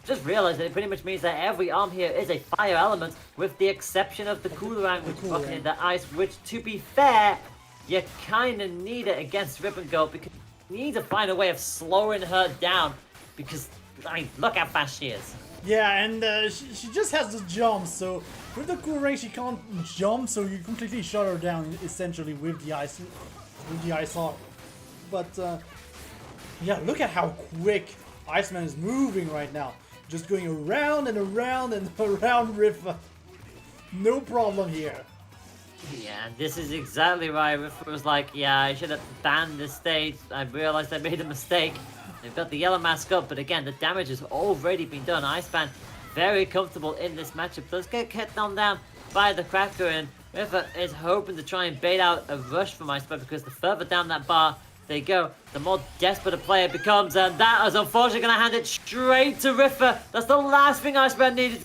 Just realised that it pretty much means that every arm here is a fire element, with the exception of the Coolerang, which is rocking in the ice, which, to be fair, you kind of need it against Ribbon Girl, because you need to find a way of slowing her down, because, I mean, look how fast she is. Yeah, and she just has the jump, so with the Coolerang she can't jump, so you completely shut her down, essentially, with the ice hawk. But, yeah, look at how quick Iceman is moving right now. Just going around and around and around Riffer. No problem here. Yeah, and this is exactly why Riffer was like, yeah, I should have banned this stage. I realized I made a mistake. They've got the yellow mask up, but again, the damage has already been done. Iceman very comfortable in this matchup. Does get kept on down by the cracker, and Riffer is hoping to try and bait out a rush from Iceman, because the further down that bar they go, the more desperate a player becomes, and that is unfortunately going to hand it straight to Riffer. That's the last thing Iceman needed.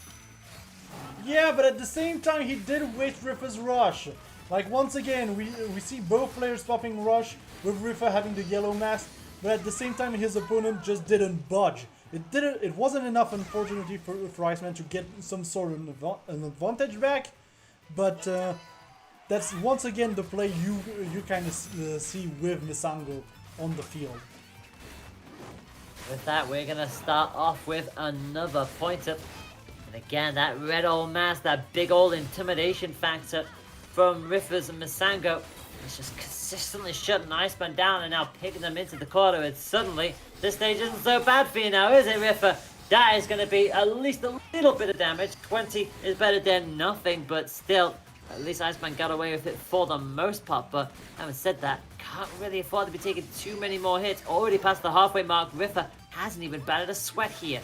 Yeah, but at the same time, he did waste Riffer's rush. Like, once again, we see both players popping rush, with Riffer having the yellow mask, but at the same time, his opponent just didn't budge. It wasn't enough, unfortunately, for Iceman to get some sort of an advantage back, but that's once again the play you kind of see with Mistango on the field. With that, we're going to start off with another pointer. And again, that red old mask, that big old intimidation factor from Riffer's Mistango. It's just consistently shutting Iceman down and now picking them into the corner. And suddenly, this stage isn't so bad for you now, is it, Riffer? That is going to be at least a little bit of damage. 20 is better than nothing, but still, at least Iceman got away with it for the most part. But having said that, can't really afford to be taking too many more hits. Already past the halfway mark. Riffer hasn't even batted a sweat here.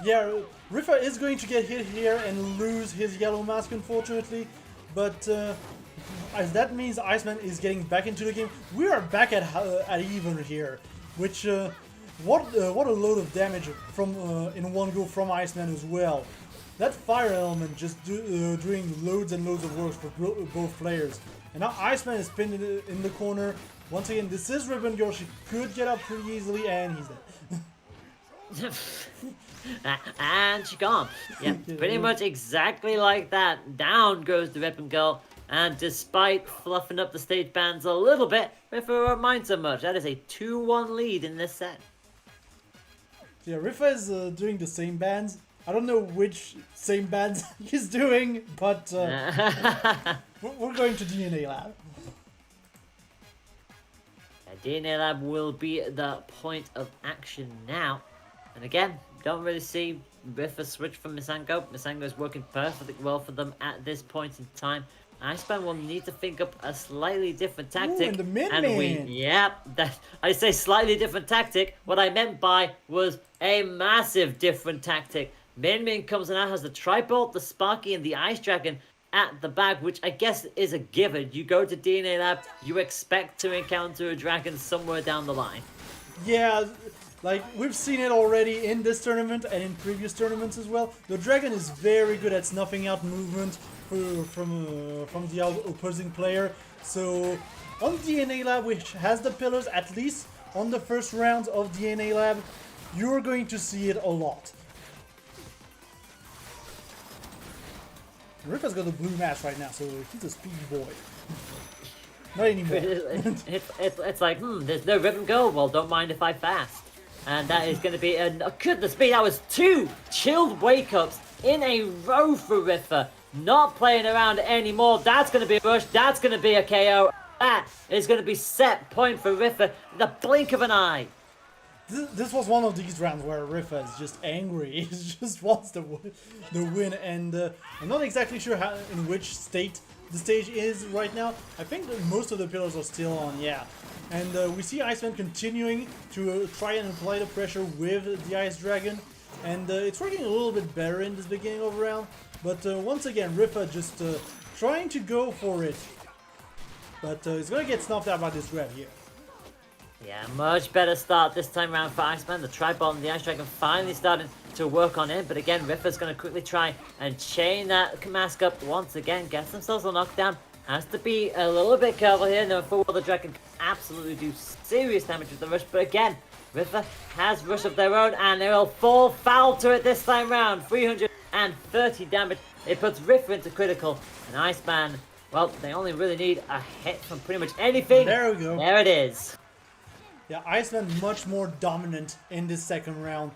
Yeah, Riffer is going to get hit here and lose his yellow mask, unfortunately. But as that means Iceman is getting back into the game. We are back at even here, which what a load of damage from in one go from Iceman as well. That fire element just doing loads and loads of work for both players. And now Iceman is pinned in the corner. Once again, this is Ribbon Girl. She could get up pretty easily, and he's dead. And she gone. Yeah, pretty much exactly like that. Down goes the Ribbon Girl. And despite fluffing up the stage bands a little bit, Riffer won't mind so much. That is a 2-1 lead in this set. Yeah, Riffer is doing the same bands. I don't know which same bands he's doing, but we're going to DNA Lab. DNA Lab will be the point of action now. And again, don't really see Riffer switch from Mistango. Mistango is working perfectly well for them at this point in time. Iceman will need to think up a slightly different tactic. Ooh, and the mid-man. I say slightly different tactic. What I meant by was a massive different tactic. Min Min comes in out, has the Tribolt, the Sparky, and the Ice Dragon. at the back, which I guess is a given. You go to DNA Lab, you expect to encounter a dragon somewhere down the line. Yeah, like we've seen it already in this tournament and in previous tournaments as well. The dragon is very good at snuffing out movement from the opposing player. So on DNA Lab, which has the pillars, at least on the first round of DNA Lab, you're going to see it a lot. Ripper's got a blue match right now, so he's a speedy boy. Not anymore. It's like, there's no ribbon gold. Well, don't mind if I fast. And that is going to be goodness me, that was 2 chilled wake-ups in a row for Riffer. Not playing around anymore. That's going to be a rush. That's going to be a KO. That is going to be set point for Riffer in the blink of an eye. This was one of these rounds where Riffa is just angry. He just wants the win, and I'm not exactly sure in which state the stage is right now. I think that most of the pillars are still on, yeah. And we see Iceman continuing to try and apply the pressure with the Ice Dragon, and it's working a little bit better in this beginning of the round. But once again, Riffa just trying to go for it, but he's gonna get snuffed out by this grab here. Yeah, much better start this time around for Iceman. The Tribal and the Ice Dragon finally starting to work on it. But again, Riffer's going to quickly try and chain that mask up once again. Gets themselves a knockdown. Has to be a little bit careful here. No, for the Dragon can absolutely do serious damage with the rush. But again, Riffer has rush of their own. And they will fall foul to it this time round. 330 damage. It puts Riffer into critical. And Iceman, well, they only really need a hit from pretty much anything. There we go. There it is. Yeah, Iceman much more dominant in this second round,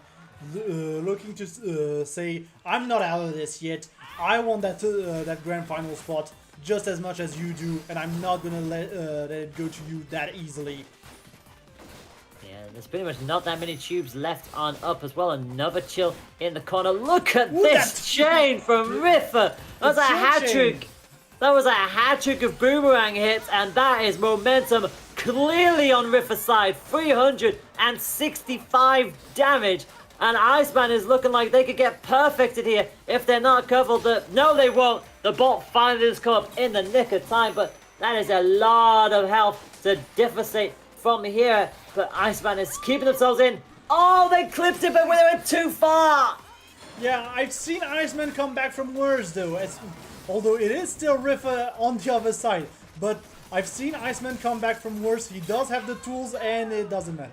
looking to say, I'm not out of this yet. I want that grand final spot just as much as you do, and I'm not gonna let it go to you that easily. Yeah, there's pretty much not that many tubes left on up as well. Another chill in the corner. Look at this chain from Riffer. That was a hat trick. That was a hat trick of boomerang hits, and that is momentum clearly on Riffer's side. 365 damage, and Iceman is looking like they could get perfected here if they're not covered. No, they won't. The bot finally does come up in the nick of time, but that is a lot of health to devastate from here. But Iceman is keeping themselves in. Oh, they clipped it, but they went too far. Yeah, I've seen Iceman come back from worse though. Although it is still Riffer on the other side, but I've seen Iceman come back from worse. He does have the tools, and it doesn't matter.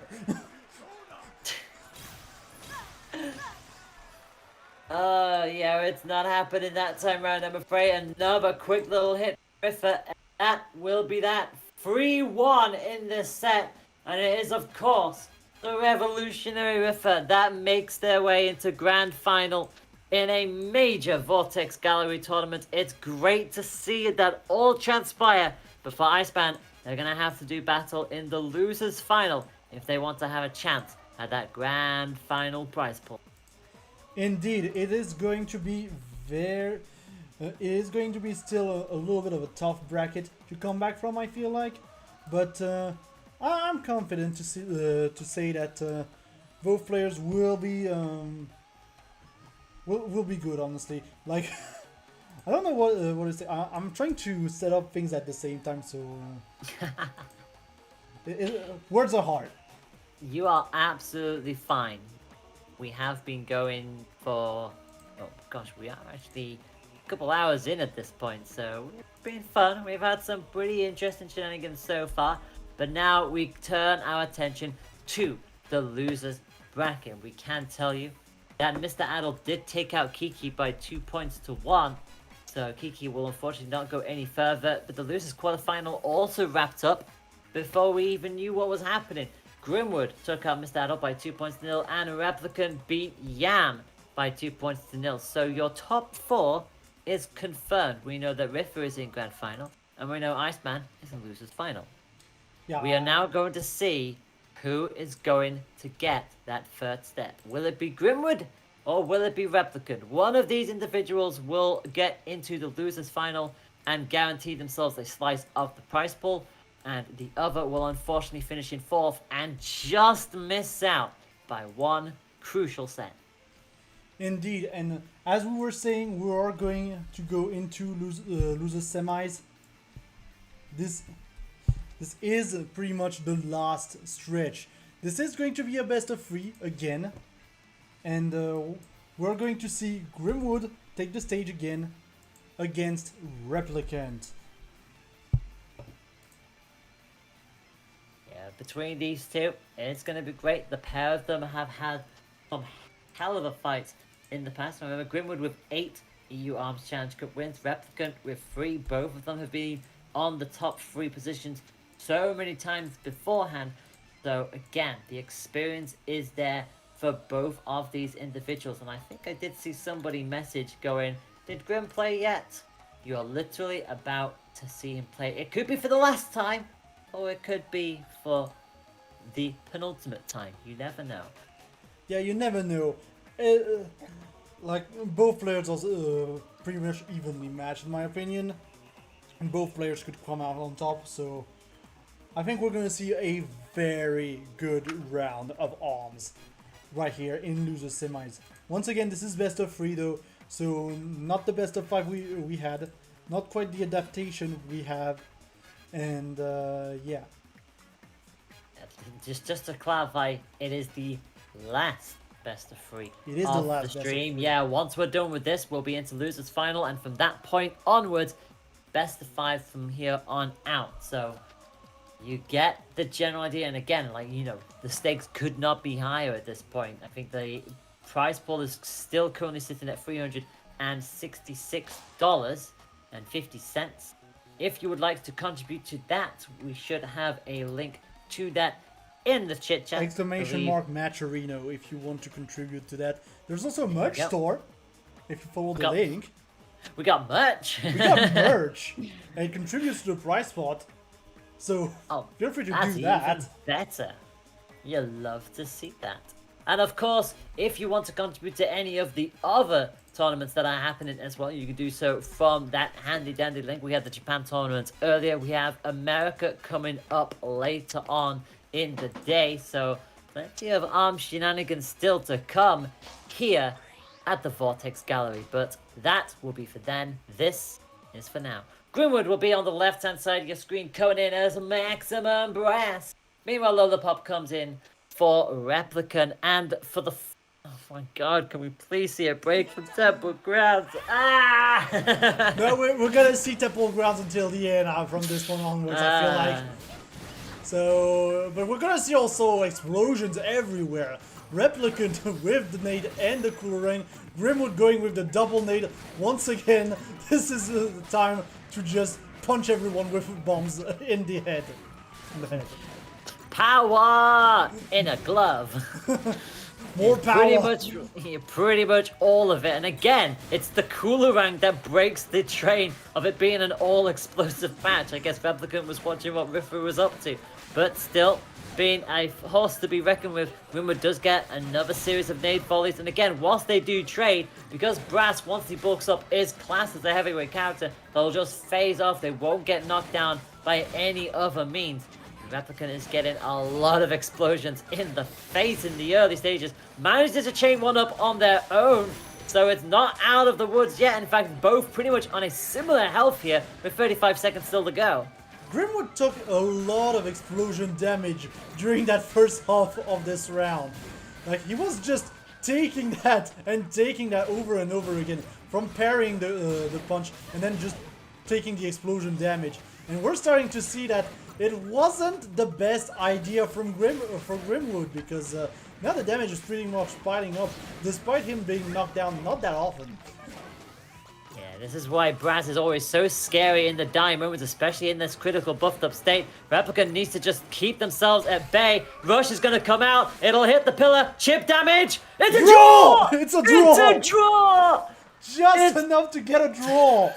Yeah, it's not happening that time round, I'm afraid. Another quick little hit, Riffer, and that will be that. 3-1 in this set, and it is, of course, the Revolutionary Riffer that makes their way into Grand Final in a major Vortex Gallery tournament. It's great to see that all transpire, but for Iceman, they're going to have to do battle in the losers final if they want to have a chance at that grand final prize pool. Indeed, it is going to be it is going to be still a little bit of a tough bracket to come back from, I feel like, but I'm confident to say that both players will be good, honestly. Like, I don't know what to say. I'm trying to set up things at the same time, so words are hard. You are absolutely fine. We have been going for, oh gosh, we are actually a couple hours in at this point, so it's been fun. We've had some pretty interesting shenanigans so far, but now we turn our attention to the losers bracket. We can tell you that Mr. Adel did take out Kiki by 2 points to 1, so Kiki will unfortunately not go any further, but the losers quarterfinal also wrapped up before we even knew what was happening. Grimwood took out Mr. Adel by 2 points to 0, and Replicant beat Yam by 2 points to 0. So your top 4 is confirmed. We know that Riffer is in Grand Final, and we know Iceman is in Losers Final. Yeah. We are now going to see who is going to get that third step. Will it be Grimwood or will it be Replicant? One of these individuals will get into the Losers Final and guarantee themselves a slice of the prize pool, and the other will unfortunately finish in 4th and just miss out by one crucial set. Indeed, and as we were saying, we are going to go into losers semis. This is pretty much the last stretch. This is going to be a best of 3 again, and we're going to see Grimwood take the stage again against Replicant. Yeah, between these two, it's going to be great. The pair of them have had some hell of a fight in the past. Remember, Grimwood with 8 EU Arms Challenge Cup wins, Replicant with 3. Both of them have been on the top 3 positions so many times beforehand. So again, the experience is there for both of these individuals. And I think I did see somebody message going, did Grim play yet? You're literally about to see him play. It could be for the last time, or it could be for the penultimate time. You never know. Yeah, you never know. Like, both players are pretty much evenly matched, in my opinion. And both players could come out on top, so I think we're going to see a very good round of arms right here in losers semis. Once again, this is best of 3 though, so not the best of 5 we had, not quite the adaptation we have, and yeah. Just to clarify, it is the last best of 3 It is of the last the best of stream. 3. Yeah, once we're done with this, we'll be into losers final, and from that point onwards, best of 5 from here on out. So you get the general idea, and again, like, you know, the stakes could not be higher at this point. I think the prize pool is still currently sitting at $366.50. If you would like to contribute to that, we should have a link to that in the chit chat. Exclamation mark Matcherino if you want to contribute to that. There's also a merch store if you follow the link. We got merch. We got merch, and it contributes to the prize pot. So feel free to do that. Even better. You love to see that. And of course, if you want to contribute to any of the other tournaments that are happening as well, you can do so from that handy dandy link. We had the Japan tournament earlier. We have America coming up later on in the day. So plenty of arms shenanigans still to come here at the Vortex Gallery. But that will be for then. This is for now. Grimwood will be on the left-hand side of your screen, coming in as Maximum Brass. Meanwhile, Lollipop comes in for Replicant, and for the... Oh my god, can we please see a break from Temple Grounds? Ah! No, we're gonna see Temple Grounds until the end from this one onwards, I feel like. So, but we're gonna see also explosions everywhere. Replicant with the nade and the cooler ring. Grimwood going with the double nade. Once again, this is the time to just punch everyone with bombs in the head. Power in a glove. More power. Pretty much all of it. And again, it's the cooler rank that breaks the train of it being an all-explosive match. I guess Replicant was watching what Rifu was up to. But still, being a horse to be reckoned with, Grimwood does get another series of nade volleys. And again, whilst they do trade, because Brass, once he bulks up, is classed as a heavyweight character, they'll just phase off. They won't get knocked down by any other means. Replicant is getting a lot of explosions in the face in the early stages. Manages to chain one up on their own, so it's not out of the woods yet. In fact, both pretty much on a similar health here with 35 seconds still to go. Grimwood took a lot of explosion damage during that first half of this round. Like, he was just taking that and taking that over and over again, from parrying the punch and then just taking the explosion damage. And we're starting to see that it wasn't the best idea from Grimwood, because now the damage is pretty much piling up, despite him being knocked down not that often. Yeah, this is why Brass is always so scary in the dying moments, especially in this critical buffed up state. Replicant needs to just keep themselves at bay. Rush is going to come out. It'll hit the pillar. Chip damage. It's a draw! It's a draw! It's a draw! Just enough to get a draw!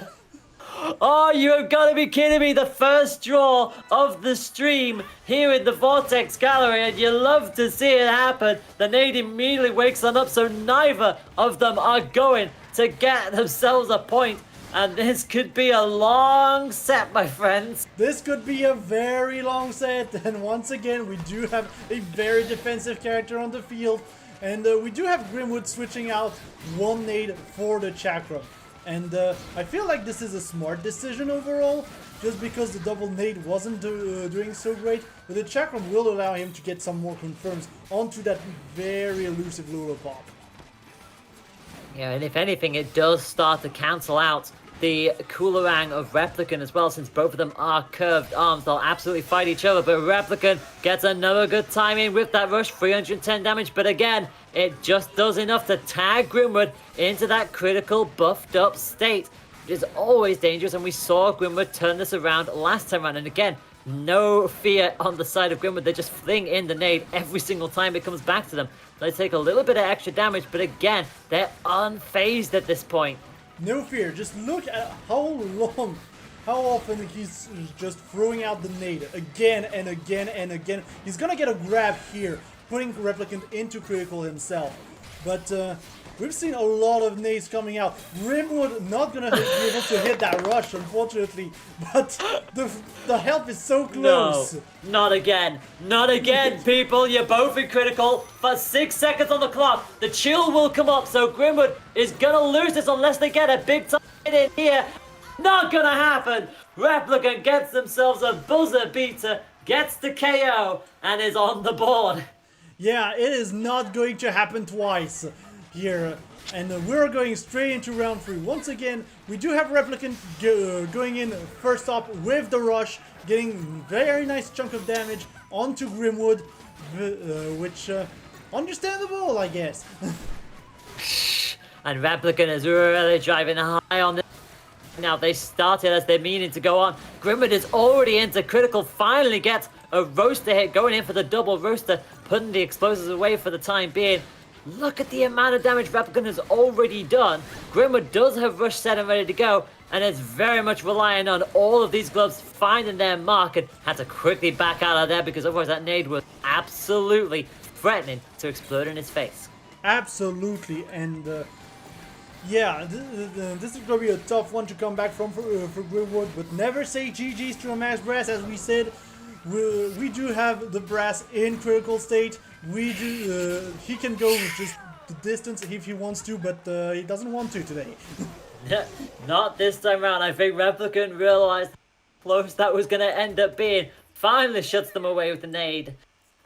Oh, you have got to be kidding me. The first draw of the stream here in the Vortex Gallery, and you love to see it happen. The nade immediately wakes them up, so neither of them are going to get themselves a point. And this could be a long set, my friends. This could be a very long set, and once again, we do have a very defensive character on the field. And we do have Grimwood switching out one nade for the chakram. And I feel like this is a smart decision overall, just because the double nade wasn't doing so great. But the chakram will allow him to get some more confirms onto that very elusive Lula pop. Yeah, and if anything, it does start to cancel out the Coolerang of Replicant as well, since both of them are curved arms. They'll absolutely fight each other, but Replicant gets another good time in with that rush, 310 damage, but again, it just does enough to tag Grimwood into that critical buffed up state, which is always dangerous, and we saw Grimwood turn this around last time around, and again, no fear on the side of Grimwood. They just fling in the nade every single time it comes back to them. They take a little bit of extra damage, but again, they're unfazed at this point. No fear, just look at how often he's just throwing out the nade again and again and again. He's gonna get a grab here, putting Replicant into critical himself. But we've seen a lot of nades coming out. Grimwood not gonna be able to hit that rush, unfortunately. But the help is so close. No, not again. Not again, people. You're both in critical. For 6 seconds on the clock, the chill will come up. So Grimwood is gonna lose this unless they get a big time hit in here. Not gonna happen. Replicant gets themselves a buzzer beater, gets the KO, and is on the board. Yeah, it is not going to happen twice here. And we're going straight into round 3. Once again, we do have Replicant going in first up with the rush, getting very nice chunk of damage onto Grimwood, which, understandable, I guess. And Replicant is really driving high on this. Now they started as they're meaning to go on. Grimwood is already into critical, finally gets a roaster hit, going in for the double roaster, putting the explosives away for the time being. Look at the amount of damage Replicant has already done. Grimwood does have rush set and ready to go, and is very much relying on all of these gloves finding their mark, and had to quickly back out of there because otherwise that nade was absolutely threatening to explode in his face. Absolutely, and yeah, this is going to be a tough one to come back from for Grimwood, but never say GG's to a Max Brass, as we said. We do have the Brass in critical state. We do. He can go just the distance if he wants to, but he doesn't want to today. Not this time around. I think Replicant realized how close that was going to end up being. Finally shuts them away with the nade.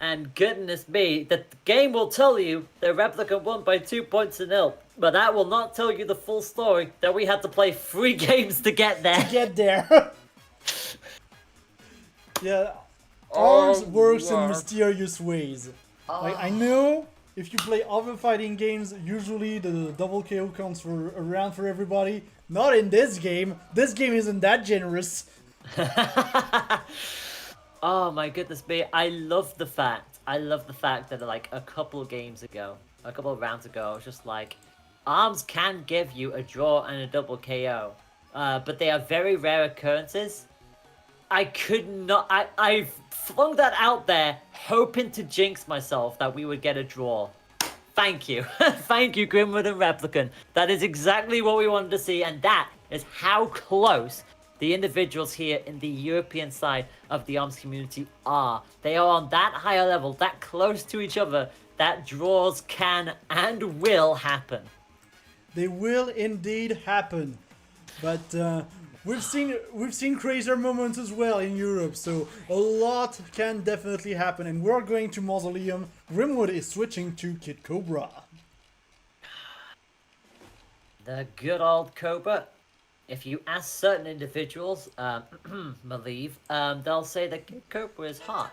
And goodness me, the game will tell you that Replicant won by 2 points to 0. But that will not tell you the full story, that we had to play 3 games to get there. To get there. Yeah, ARMS works in mysterious ways. Like, I know if you play other fighting games, usually the double KO counts around for everybody. Not in this game. This game isn't that generous. Oh my goodness me, I love the fact that like a couple of rounds ago, I was just like, ARMS can give you a draw and a double KO, but they are very rare occurrences. I flung that out there, hoping to jinx myself that we would get a draw. Thank you. Thank you, Grimwood and Replicant. That is exactly what we wanted to see, and that is how close the individuals here in the European side of the ARMS community are. They are on that higher level, that close to each other, that draws can and will happen. They will indeed happen. But we've seen crazier moments as well in Europe, so a lot can definitely happen. And we're going to Mausoleum. Grimwood is switching to Kid Cobra. The good old Cobra. If you ask certain individuals, believe, they'll say that Kid Cobra is hot,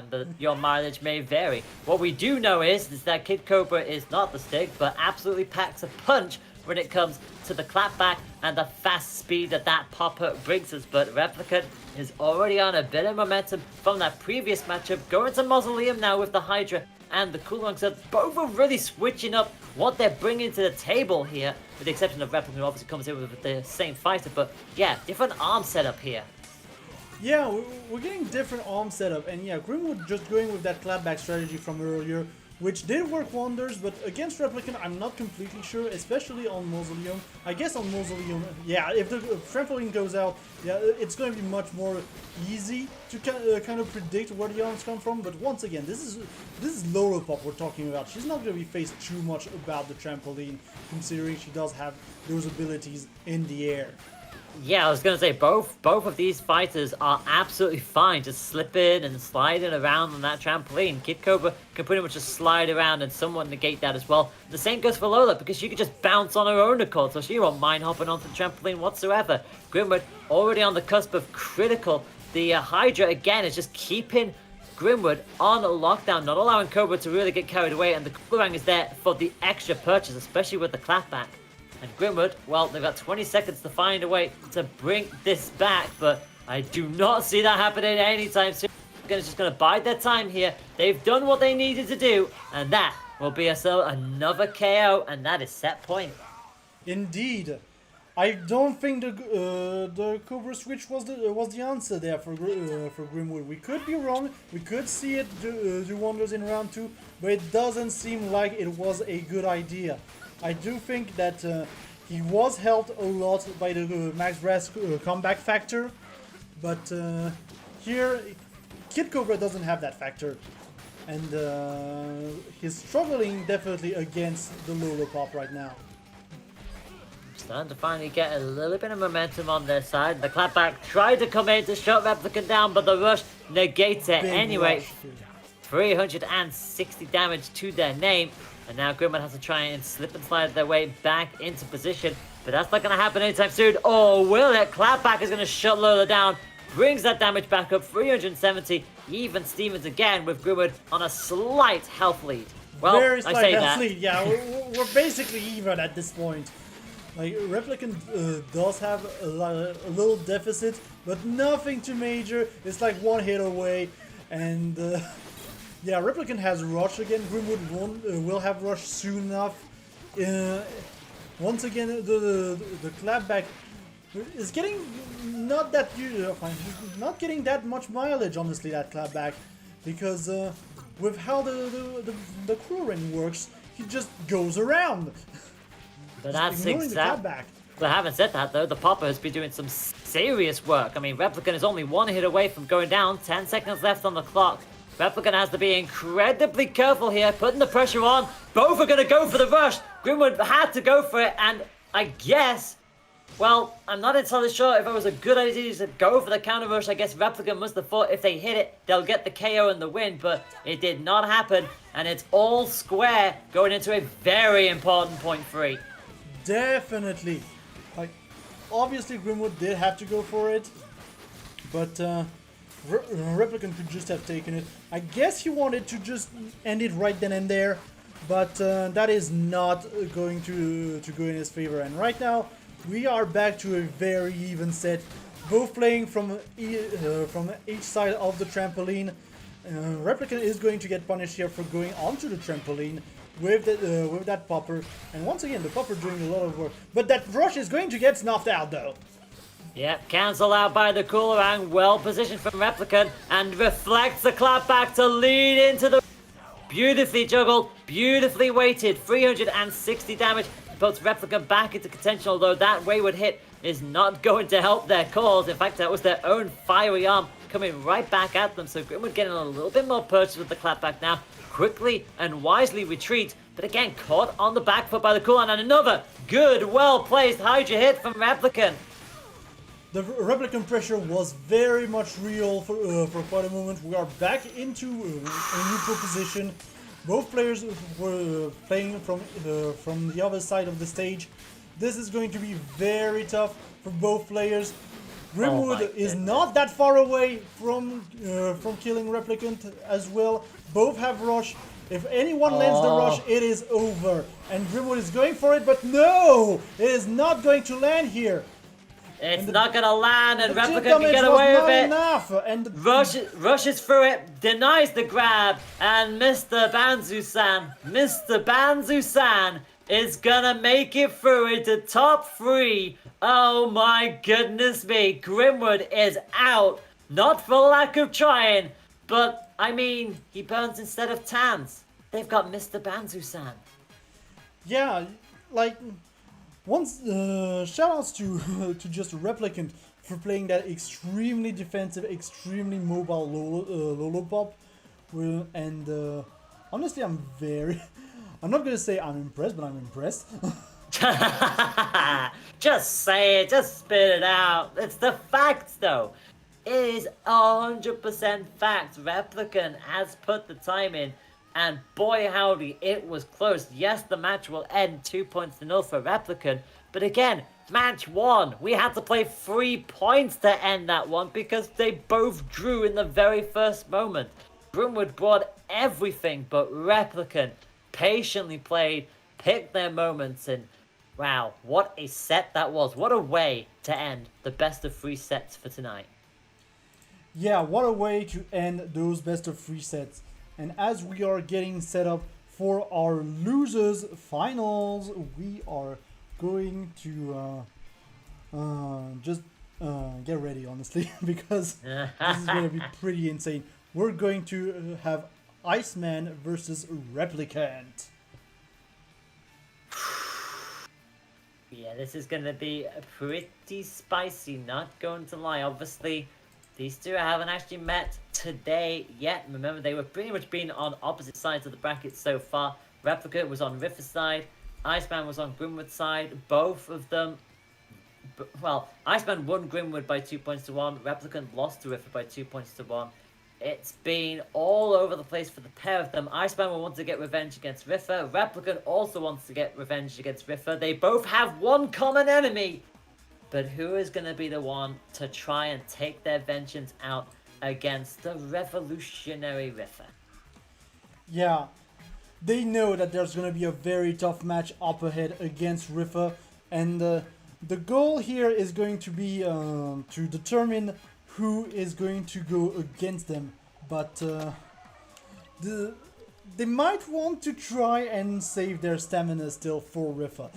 but your mileage may vary. What we do know is that Kid Cobra is not the stick, but absolutely packs a punch when it comes to the clapback and the fast speed that pop-up brings us. But Replicant is already on a bit of momentum from that previous matchup, going to Mausoleum now with the Hydra and the Coolong. So both are really switching up what they're bringing to the table here, with the exception of Replicant, who obviously comes in with the same fighter. But yeah, different arm setup here. Yeah, we're getting different arm setup, and yeah, Grimwood just going with that clapback strategy from earlier, which did work wonders, but against Replicant, I'm not completely sure, especially on Mausoleum. I guess on Mausoleum, yeah, if the trampoline goes out, yeah, it's going to be much more easy to kind of predict where the arms come from. But once again, this is Lolopop we're talking about. She's not going to be faced too much about the trampoline, considering she does have those abilities in the air. Yeah, I was gonna say both of these fighters are absolutely fine just slipping and sliding around on that trampoline. Kid Cobra can pretty much just slide around and somewhat negate that as well. The same goes for Lola because she can just bounce on her own accord, so she won't mind hopping onto the trampoline whatsoever. Grimwood already on the cusp of critical. The Hydra again is just keeping Grimwood on lockdown, not allowing Cobra to really get carried away, and the Boomerang is there for the extra purchase, especially with the clapback. And Grimwood, well, they've got 20 seconds to find a way to bring this back, but I do not see that happening anytime soon. They're just going to bide their time here. They've done what they needed to do, and that will be another KO, and that is set point. Indeed. I don't think the Cobra switch was the answer there for Grimwood. We could be wrong. We could see it do wonders in round 2, but it doesn't seem like it was a good idea. I do think that he was helped a lot by the Max Brass comeback factor, but here Kid Cobra doesn't have that factor, and he's struggling definitely against the Lolopop right now. Starting to finally get a little bit of momentum on their side. The clapback tried to come in to shut Replicant down, but the rush negates it anyway. Rush. 360 damage to their name. And now Grimwood has to try and slip and slide their way back into position. But that's not going to happen anytime soon. Or will it? Clapback is going to shut Lola down. Brings that damage back up. 370. Even Stevens again with Grimwood on a slight health lead. Well, Very slight I say health that. lead. Yeah, we're basically even at this point. Like, Replicant does have a little deficit, but nothing too major. It's like one hit away. And yeah, Replicant has Rush again. Grimwood will have Rush soon enough. Once again, the clapback is getting not getting that much mileage, honestly, that clapback, because with how the crew ring works, he just goes around. But that's exactly. But having said that, though, the Popper has been doing some serious work. I mean, Replicant is only one hit away from going down. 10 seconds left on the clock. Replicant has to be incredibly careful here, putting the pressure on. Both are going to go for the rush. Grimwood had to go for it, and I guess, well, I'm not entirely sure if it was a good idea to go for the counter rush. I guess Replicant must have thought if they hit it, they'll get the KO and the win, but it did not happen, and it's all square going into a very important point 3. Definitely. Like, obviously Grimwood did have to go for it, but Replicant could just have taken it. I guess he wanted to just end it right then and there, but that is not going to go in his favor. And right now, we are back to a very even set, both playing from each side of the trampoline. Replicant is going to get punished here for going onto the trampoline with that popper, and once again the popper doing a lot of work, but that rush is going to get snuffed out though. Yep, cancelled out by the Coolerang, well positioned from Replicant, and reflects the clapback to lead into the... Beautifully juggled, beautifully weighted, 360 damage, puts Replicant back into contention, although that wayward hit is not going to help their cause. In fact, that was their own fiery arm coming right back at them, so Grimwood getting a little bit more purchase with the clapback now. Quickly and wisely retreat, but again caught on the back foot by the Coolerang, and another good, well-placed Hydra hit from Replicant. The Replicant pressure was very much real for quite a moment. We are back into a neutral position. Both players were playing from the other side of the stage. This is going to be very tough for both players. Grimwood is not that far away from killing Replicant as well. Both have Rush. If anyone lands the Rush, it is over. And Grimwood is going for it, but no! It is not going to land here. It's not going to land, and Replicant can get away with it. Enough. And rushes through it, denies the grab, and Mr. Banzu-san is gonna make it through into top 3. Oh my goodness me, Grimwood is out. Not for lack of trying, but I mean, he burns instead of tans. they've got Mr. Banzu-san. Yeah, like once shoutouts to to just Replicant for playing that extremely defensive, extremely mobile Lolopop. And honestly, I'm not gonna say I'm impressed, but I'm impressed. Just say it, just spit it out. It's the facts, though. It is 100% fact. Replicant has put the time in, and boy howdy, it was close. Yes, the match will end 2-0 for Replicant, but again, match 1. We had to play 3 points to end that one because they both drew in the very first moment. Grimwood brought everything, but Replicant patiently played, picked their moments, and wow, what a set that was. What a way to end the best of 3 sets for tonight. Yeah, what a way to end those best of 3 sets. And as we are getting set up for our losers finals, we are going to just get ready, honestly, because this is going to be pretty insane. We're going to have Iceman versus Replicant. Yeah, this is going to be pretty spicy, not going to lie. Obviously, these two haven't actually met today yet. Remember, they were pretty much been on opposite sides of the bracket so far. Replicant was on Riffer's side. Iceman was on Grimwood's side. Both of them... Well, Iceman won Grimwood by 2-1. Replicant lost to Riffer by 2-1. It's been all over the place for the pair of them. Iceman will want to get revenge against Riffer. Replicant also wants to get revenge against Riffer. They both have one common enemy. But who is going to be the one to try and take their vengeance out against the revolutionary Riffer? Yeah, they know that there's going to be a very tough match up ahead against Riffer. And the goal here is going to be to determine who is going to go against them, but they might want to try and save their stamina still for Riffa.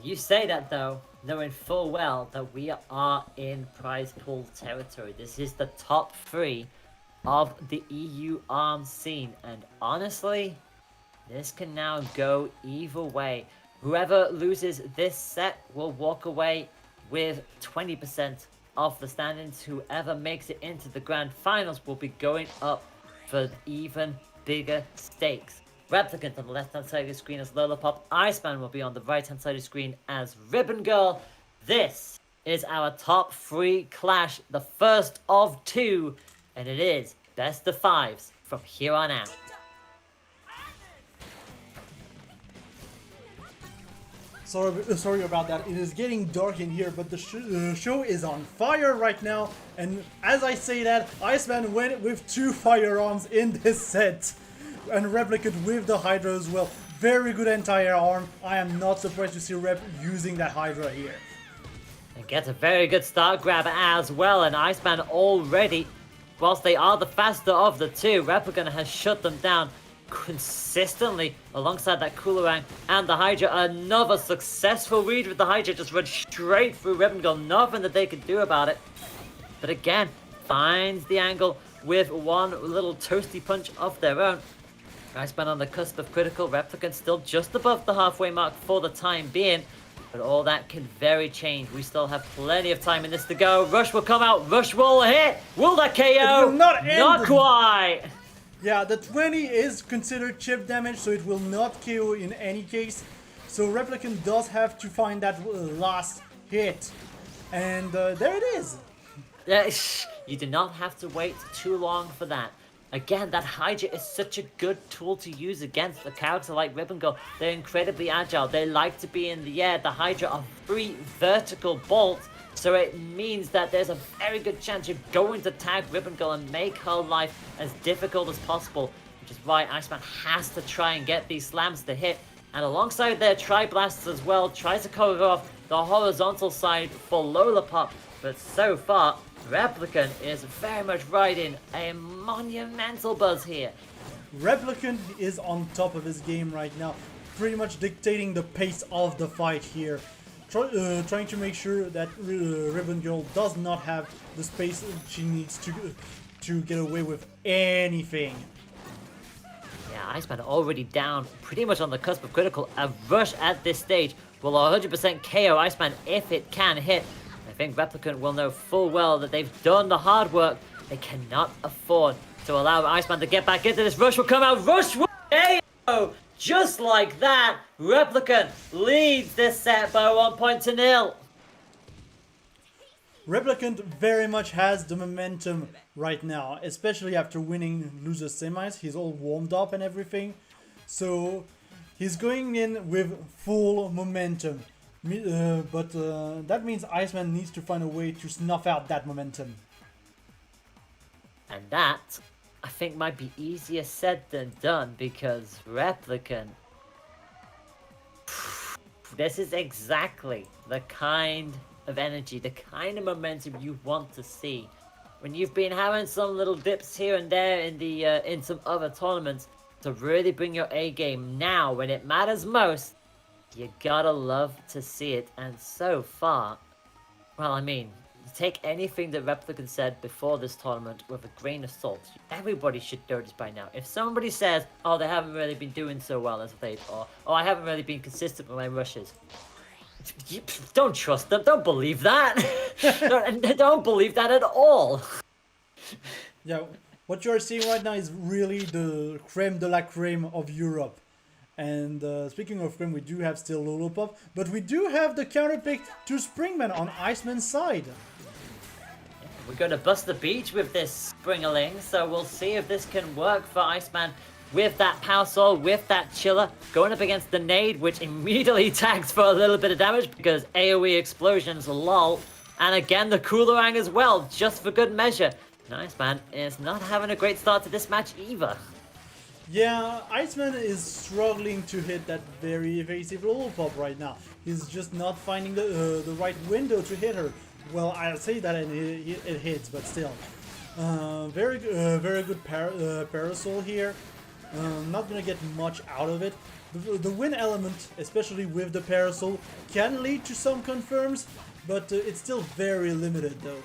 You say that though, knowing full well that we are in prize pool territory. This is the top 3 of the EU ARMS scene, and honestly, this can now go either way. Whoever loses this set will walk away with 20% of the standings. Whoever makes it into the grand finals will be going up for even bigger stakes. Replicant on the left-hand side of the screen as Lollipop. Iceman will be on the right-hand side of the screen as Ribbon Girl. This is our top 3 clash, the first of 2, and it is best of 5s from here on out. Sorry about that. It is getting dark in here, but the show is on fire right now. And as I say that, Iceman went with 2 firearms in this set. And Replicant with the Hydra as well. Very good entire arm. I am not surprised to see Rep using that Hydra here. And gets a very good start grab as well. And Iceman already, whilst they are the faster of the 2, Replicant has shut them down consistently alongside that Coolerang and the Hydra. Another successful read with the Hydra, just run straight through Ribbon Girl. Nothing that they could do about it. But again, finds the angle with one little toasty punch of their own. Iceman on the cusp of critical. Replicant still just above the halfway mark for the time being. But all that can very change. We still have plenty of time in this to go. Rush will come out. Rush will hit. Will that KO? It will not end. Not quite. Yeah, the 20 is considered chip damage, so it will not KO in any case. So Replicant does have to find that last hit. And there it is. You do not have to wait too long for that. Again, that Hydra is such a good tool to use against a character like Ribbon Girl. They're incredibly agile. They like to be in the air. The Hydra are 3 vertical bolts. So it means that there's a very good chance you're going to tag Ribbon Girl and make her life as difficult as possible. Which is why Iceman has to try and get these slams to hit. And alongside their Tri-Blasts as well, tries to cover off the horizontal side for Lollipop. But so far, Replicant is very much riding a monumental buzz here. Replicant is on top of his game right now, pretty much dictating the pace of the fight here. Trying to make sure that Ribbon Girl does not have the space she needs to get away with anything. Yeah, Iceman already down, pretty much on the cusp of critical. A rush at this stage will 100% KO Iceman if it can hit. I think Replicant will know full well that they've done the hard work. They cannot afford to allow Iceman to get back into this. Rush will come out. Rush will KO! Just like that, Replicant leads this set by 1-0. Replicant very much has the momentum right now, especially after winning loser semis. He's all warmed up and everything, so he's going in with full momentum. But that means Iceman needs to find a way to snuff out that momentum. And that, I think, might be easier said than done, because Replicant... This is exactly the kind of energy, the kind of momentum you want to see. When you've been having some little dips here and there in the in some other tournaments, to really bring your A game now when it matters most, you gotta love to see it. And so far, well, I mean, take anything that Replicant said before this tournament with a grain of salt. Everybody should know this by now. If somebody says, oh, they haven't really been doing so well as late, or oh, I haven't really been consistent with my rushes, don't trust them. Don't believe that. don't believe that at all. Yeah, what you're seeing right now is really the creme de la creme of Europe. And speaking of creme, we do have still Lolopop, but we do have the counterpick to Springman on Iceman's side. We're going to bust the beach with this Springerling, so we'll see if this can work for Iceman with that Power Soul, with that Chiller, going up against the Nade, which immediately tags for a little bit of damage because AoE explosions, lol. And again, the Coolerang as well, just for good measure. Iceman is not having a great start to this match either. Yeah, Iceman is struggling to hit that very evasive Lolopop right now. He's just not finding the right window to hit her. Well, I'll say that and it hits, but still. Very good Parasol here. Not gonna get much out of it. The win element, especially with the Parasol, can lead to some confirms, but it's still very limited though.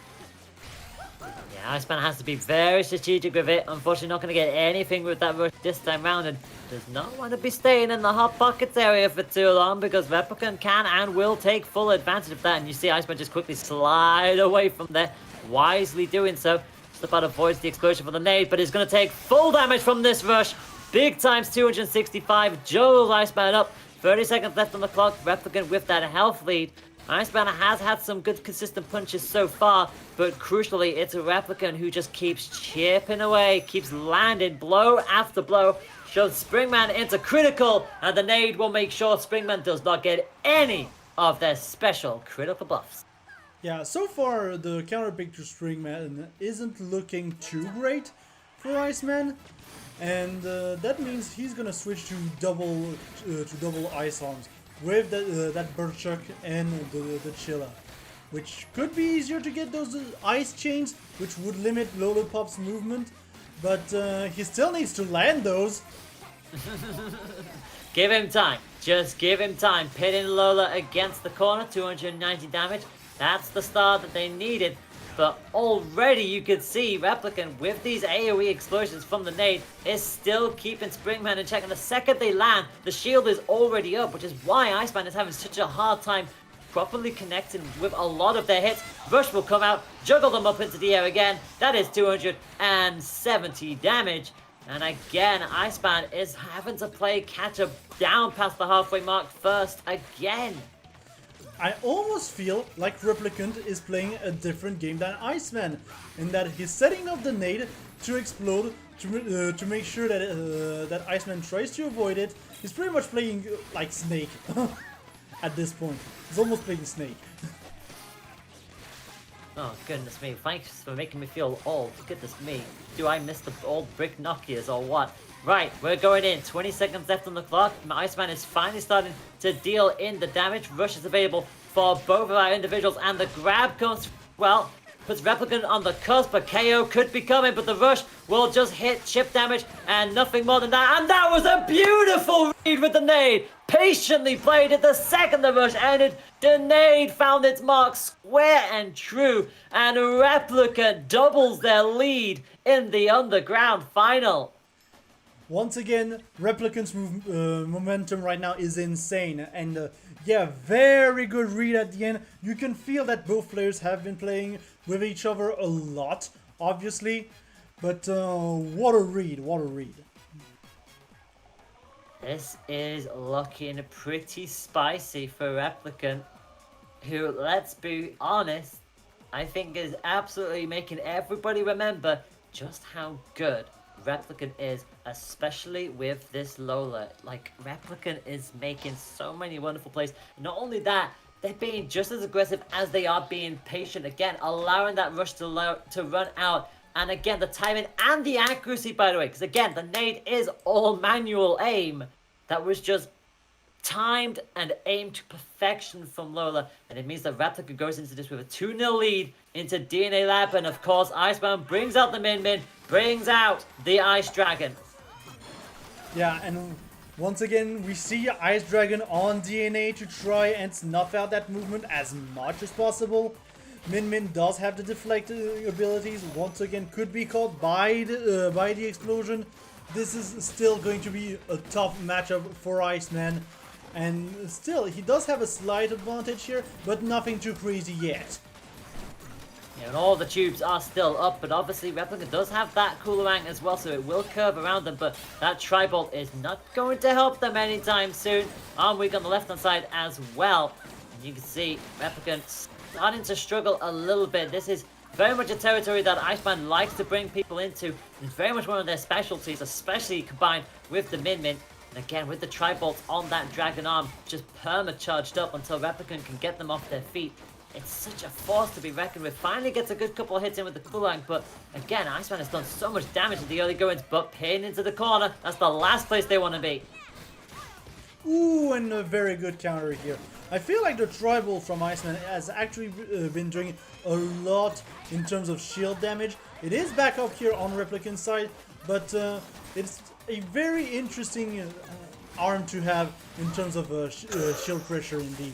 Yeah, Iceman has to be very strategic with it. Unfortunately, not going to get anything with that rush this time round, and does not want to be staying in the Hot Pockets area for too long, because Replicant can and will take full advantage of that. And you see Iceman just quickly slide away from there, wisely doing so. Just about avoids the explosion from the nade, but is going to take full damage from this rush. Big times 265, juggled Iceman up. 30 seconds left on the clock. Replicant with that health lead. Iceman has had some good consistent punches so far, but crucially it's a Replicant who just keeps chipping away, keeps landing blow after blow, shows Springman into critical, and the nade will make sure Springman does not get any of their special critical buffs. Yeah, so far the counterpick to Springman isn't looking too great for Iceman, and that means he's gonna switch to double ice arms with that Berserk and the Chilla, which could be easier to get those ice chains, which would limit Lolopop's movement, but he still needs to land those. Give him time. Just give him time. Pitting Lola against the corner, 290 damage. That's the start that they needed. But already you could see Replicant with these AoE explosions from the nade is still keeping Springman in check. And the second they land, the shield is already up, which is why Iceman is having such a hard time properly connecting with a lot of their hits. Rush will come out, juggle them up into the air again. That is 270 damage. And again, Iceman is having to play catch-up down past the halfway mark first again. I almost feel like Replicant is playing a different game than Iceman, in that he's setting up the nade to explode to make sure that that Iceman tries to avoid it. He's pretty much playing like Snake at this point. He's almost playing Snake. Oh, goodness me. Thanks for making me feel old. Goodness me. Do I miss the old brick Nokias or what? Right, we're going in. 20 seconds left on the clock. Iceman is finally starting to deal in the damage. Rush is available for both of our individuals, and the grab comes well. puts Replicant on the cusp, but KO could be coming, but the rush will just hit chip damage and nothing more than that. And that was a beautiful read with the nade. Patiently played it the second the rush ended. The nade found its mark square and true, and Replicant doubles their lead in the underground final. Once again, Replicant's momentum right now is insane, and yeah, very good read at the end. You can feel that both players have been playing with each other a lot, obviously, but what a read, what a read. This is looking pretty spicy for Replicant, who, let's be honest, I think is absolutely making everybody remember just how good Replicant is, especially with this Lola. Like, Replicant is making so many wonderful plays. Not only that, they're being just as aggressive as they are being patient. Again, allowing that rush to run out. And again, the timing and the accuracy, by the way, because again, the nade is all manual aim. That was just timed and aimed to perfection from Lola, and it means that Replicant goes into this with a 2-0 lead into DNA Lab, and of course Iceman brings out the Min, brings out the Ice Dragon. Yeah, and once again we see Ice Dragon on DNA to try and snuff out that movement as much as possible. Min does have the deflect abilities, once again could be caught by the explosion. This is still going to be a tough matchup for Iceman. And still, he does have a slight advantage here, but nothing too crazy yet. Yeah, and all the tubes are still up, but obviously Replicant does have that Coolerang as well, so it will curve around them, but that Tri-Bolt is not going to help them anytime soon. Arm weak on the left-hand side as well. And you can see Replicant starting to struggle a little bit. This is very much a territory that Iceman likes to bring people into. It's very much one of their specialties, especially combined with the Min. And again, with the Tri-Bolts on that Dragon Arm, just perma-charged up until Replicant can get them off their feet. It's such a force to be reckoned with. Finally gets a good couple of hits in with the Coolerang, but again, Iceman has done so much damage in the early goings, but pinned into the corner. That's the last place they want to be. Ooh, and a very good counter here. I feel like the Tri-Bolt from Iceman has actually been doing a lot in terms of shield damage. It is back up here on Replicant's side, but it's a very interesting arm to have in terms of shield pressure indeed.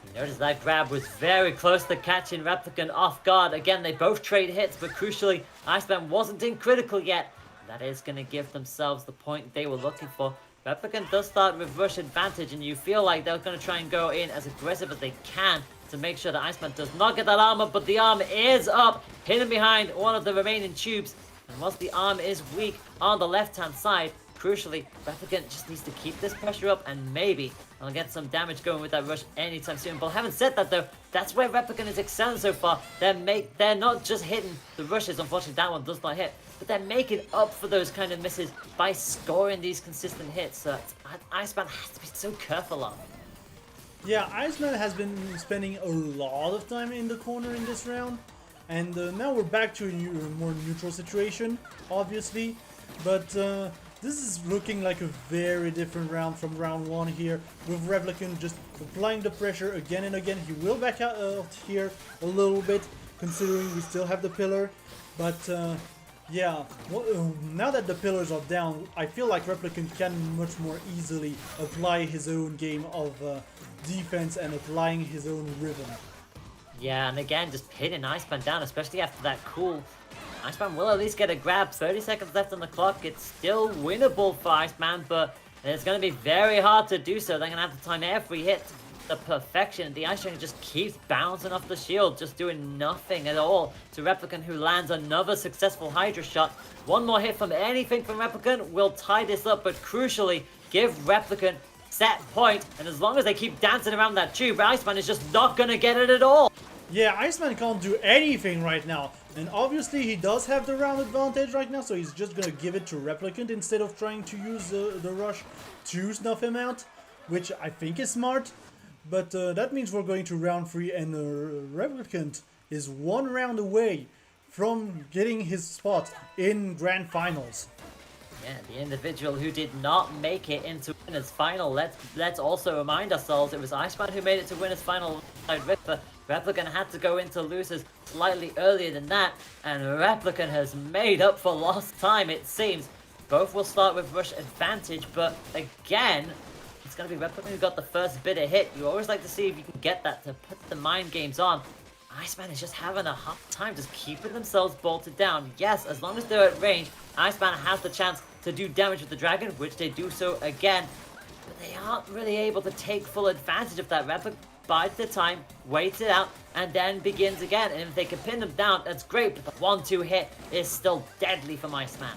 You notice that grab was very close to catching Replicant off guard. Again, they both trade hits, but crucially, Iceman wasn't in critical yet. That is going to give themselves the point they were looking for. Replicant does start with rush advantage, and you feel like they're going to try and go in as aggressive as they can to make sure that Iceman does not get that armor, but the arm is up, hidden behind one of the remaining tubes. And whilst the arm is weak on the left-hand side, crucially, Replicant just needs to keep this pressure up, and maybe I'll get some damage going with that rush anytime soon. But having said that, though, that's where Replicant is excelling so far. They're not just hitting the rushes. Unfortunately, that one does not hit, but they're making up for those kind of misses by scoring these consistent hits. So Iceman has to be so careful of. Yeah, Iceman has been spending a lot of time in the corner in this round, and now we're back to a more neutral situation, obviously, but this is looking like a very different round from round one here, with Replicant just applying the pressure again and again. He will back out here a little bit, considering we still have the pillar, but yeah, now that the pillars are down, I feel like Replicant can much more easily apply his own game of defense and applying his own rhythm. Yeah, and again, just pinning Iceman down, especially after that cool. Iceman will at least get a grab. 30 seconds left on the clock. It's still winnable for Iceman, but it's going to be very hard to do so. They're going to have to time every hit to perfection. The Ice Dragon just keeps bouncing off the shield, just doing nothing at all to Replicant, who lands another successful Hydra shot. One more hit from anything from Replicant will tie this up, but crucially, give Replicant set point. And as long as they keep dancing around that tube, Iceman is just not going to get it at all. Yeah, Iceman can't do anything right now. And obviously he does have the round advantage right now, so he's just gonna give it to Replicant instead of trying to use the rush to snuff him out, which I think is smart. But that means we're going to round 3, and Replicant is one round away from getting his spot in Grand Finals. Yeah, the individual who did not make it into Winners Final. Let's also remind ourselves it was Iceman who made it to Winners Final alongside Ripper. Replicant had to go into losers slightly earlier than that, and Replicant has made up for lost time, it seems. Both will start with rush advantage, but again, it's going to be Replicant who got the first bit of hit. You always like to see if you can get that to put the mind games on. Iceman is just having a hard time just keeping themselves bolted down. Yes, as long as they're at range, Iceman has the chance to do damage with the dragon, which they do so again. But they aren't really able to take full advantage of that. Replicant bides their time, waits it out, and then begins again. And if they can pin them down, that's great, but the 1-2 hit is still deadly from Iceman.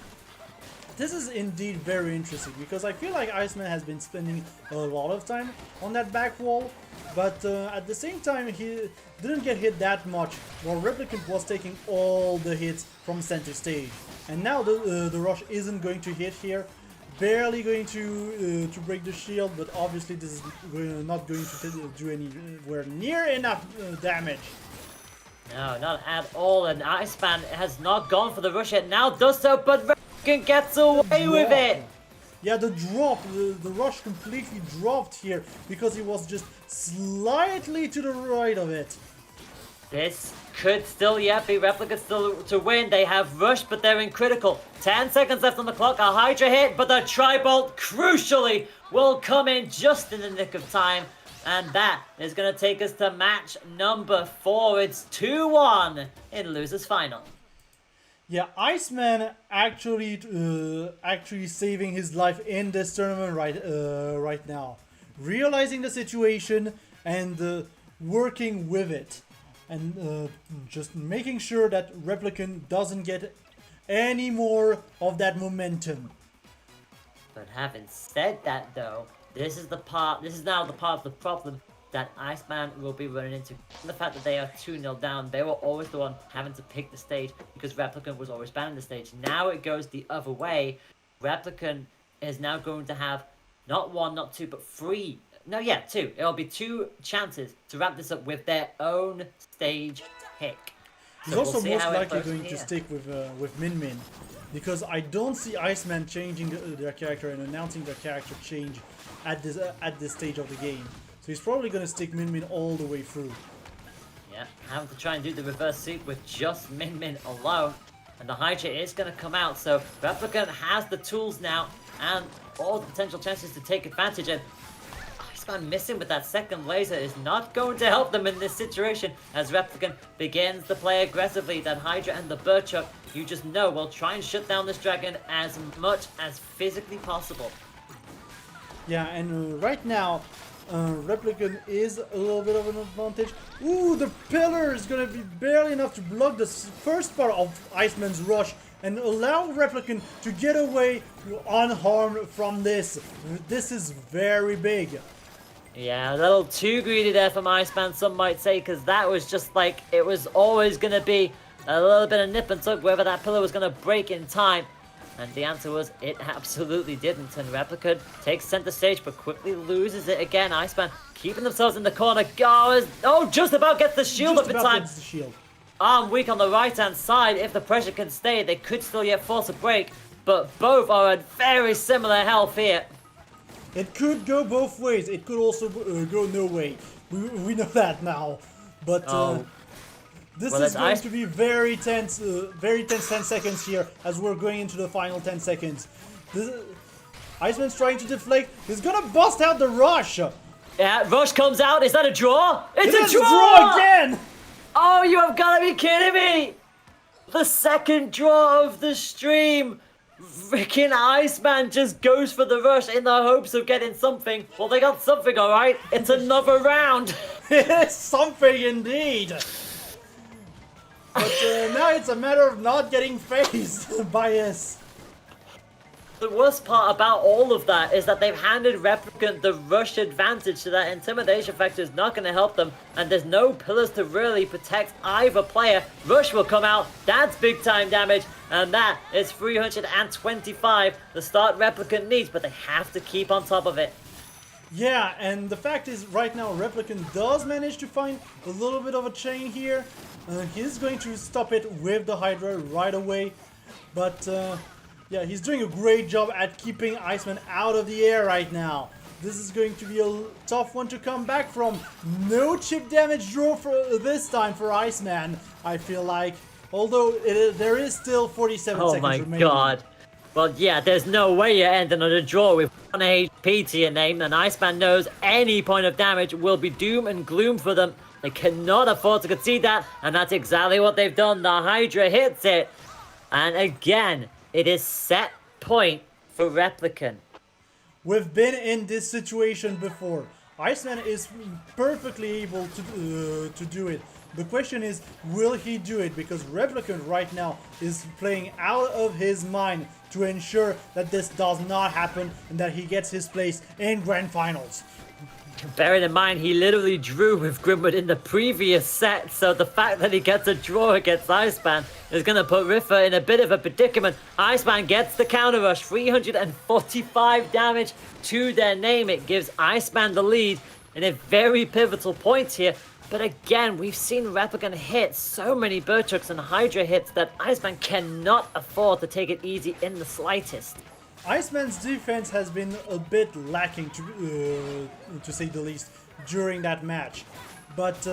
This is indeed very interesting because I feel like Iceman has been spending a lot of time on that back wall, but at the same time he didn't get hit that much, while Replicant was taking all the hits from center stage. And now the rush isn't going to hit here, barely going to break the shield, but obviously this is not going to do anywhere near enough damage. No, not at all, and Iceman has not gone for the rush yet, now does so, but Replicant gets away with it! Yeah, the drop, the rush completely dropped here because he was just slightly to the right of it. This could still yet be Replicant still to win. They have rushed, but they're in critical. 10 seconds left on the clock, a Hydra hit, but the Tri-Bolt, crucially, will come in just in the nick of time. And that is going to take us to match number 4. It's 2-1 in Losers Final. Yeah, Iceman actually saving his life in this tournament right now. Realizing the situation and working with it. And just making sure that Replicant doesn't get any more of that momentum. But having said that though, this is now the part of the problem that Iceman will be running into. The fact that they are 2-0 down, they were always the one having to pick the stage because Replicant was always banning the stage. Now it goes the other way. Replicant is now going to have not 1, not 2, but 3. No, yeah, 2. It'll be 2 chances to wrap this up with their own stage pick. He's also most likely going to stick with Min Min, because I don't see Iceman changing their character and announcing their character change at this stage of the game. So he's probably going to stick Min Min all the way through. Yeah, having to try and do the reverse sweep with just Min Min alone. And the Hydra is going to come out, so Replicant has the tools now and all the potential chances to take advantage. And Iceman missing with that second laser is not going to help them in this situation as Replicant begins to play aggressively. That Hydra and the Birdchuck, you just know, will try and shut down this dragon as much as physically possible. Yeah, and right now, Replicant is a little bit of an advantage. Ooh, the pillar is going to be barely enough to block the first part of Iceman's rush and allow Replicant to get away unharmed from this. This is very big. Yeah, a little too greedy there from Iceman, some might say, because that was just like, it was always going to be a little bit of nip and tuck whether that pillar was going to break in time. And the answer was, it absolutely didn't. And Replicant takes center stage, but quickly loses it again. Iceman keeping themselves in the corner. Just about gets the shield up in time. Arm weak on the right-hand side. If the pressure can stay, they could still yet force a break. But both are at very similar health here. It could go both ways. It could also go no way. We know that now. But this is going to be very tense 10 seconds here as we're going into the final 10 seconds. Iceman's trying to deflect. He's gonna bust out the rush. Yeah, rush comes out. Is that a draw? It's a draw again! Oh, you have got to be kidding me! The second draw of the stream. Freaking Iceman just goes for the rush in the hopes of getting something. Well, they got something, alright. It's another round. It's something indeed. But now it's a matter of not getting phased by us. The worst part about all of that is that they've handed Replicant the rush advantage, so that intimidation factor is not going to help them, and there's no pillars to really protect either player. Rush will come out, that's big time damage, and that is 325, the start Replicant needs, but they have to keep on top of it. Yeah, and the fact is right now Replicant does manage to find a little bit of a chain here. He's going to stop it with the Hydra right away, but yeah, he's doing a great job at keeping Iceman out of the air right now. This is going to be a tough one to come back from. No chip damage draw for this time for Iceman, I feel like. Although there is still 47 Oh seconds my remaining. god. Well, yeah, there's no way you're ending on a draw with 1 HP to your name, and Iceman knows any point of damage will be doom and gloom for them. They cannot afford to concede that, and that's exactly what they've done. The Hydra hits it, and again, it is set point for Replicant. We've been in this situation before. Iceman is perfectly able to do it. The question is, will he do it? Because Replicant right now is playing out of his mind to ensure that this does not happen and that he gets his place in Grand Finals. Bearing in mind, he literally drew with Grimwood in the previous set, so the fact that he gets a draw against Iceman is going to put Riffa in a bit of a predicament. Iceman gets the counter rush, 345 damage to their name. It gives Iceman the lead in a very pivotal point here. But again, we've seen Replicant hit so many Bertrucks and Hydra hits that Iceman cannot afford to take it easy in the slightest. Iceman's defense has been a bit lacking, to say the least, during that match. But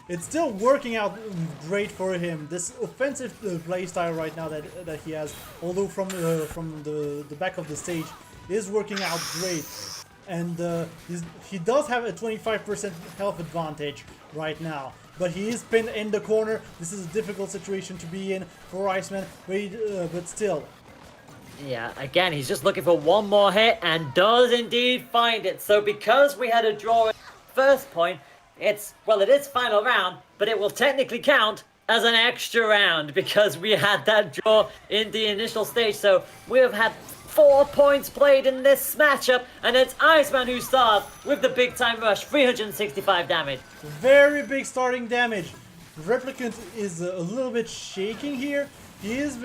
it's still working out great for him. This offensive playstyle right now that he has, although from the back of the stage, is working out great. And he does have a 25% health advantage right now. But he is pinned in the corner. This is a difficult situation to be in for Iceman, but still. Yeah, again, he's just looking for one more hit and does indeed find it. So because we had a draw at first point, it is final round, but it will technically count as an extra round because we had that draw in the initial stage. So we have had 4 points played in this matchup, and it's Iceman who starts with the big time rush, 365 damage. Very big starting damage. Replicant is a little bit shaking here. He is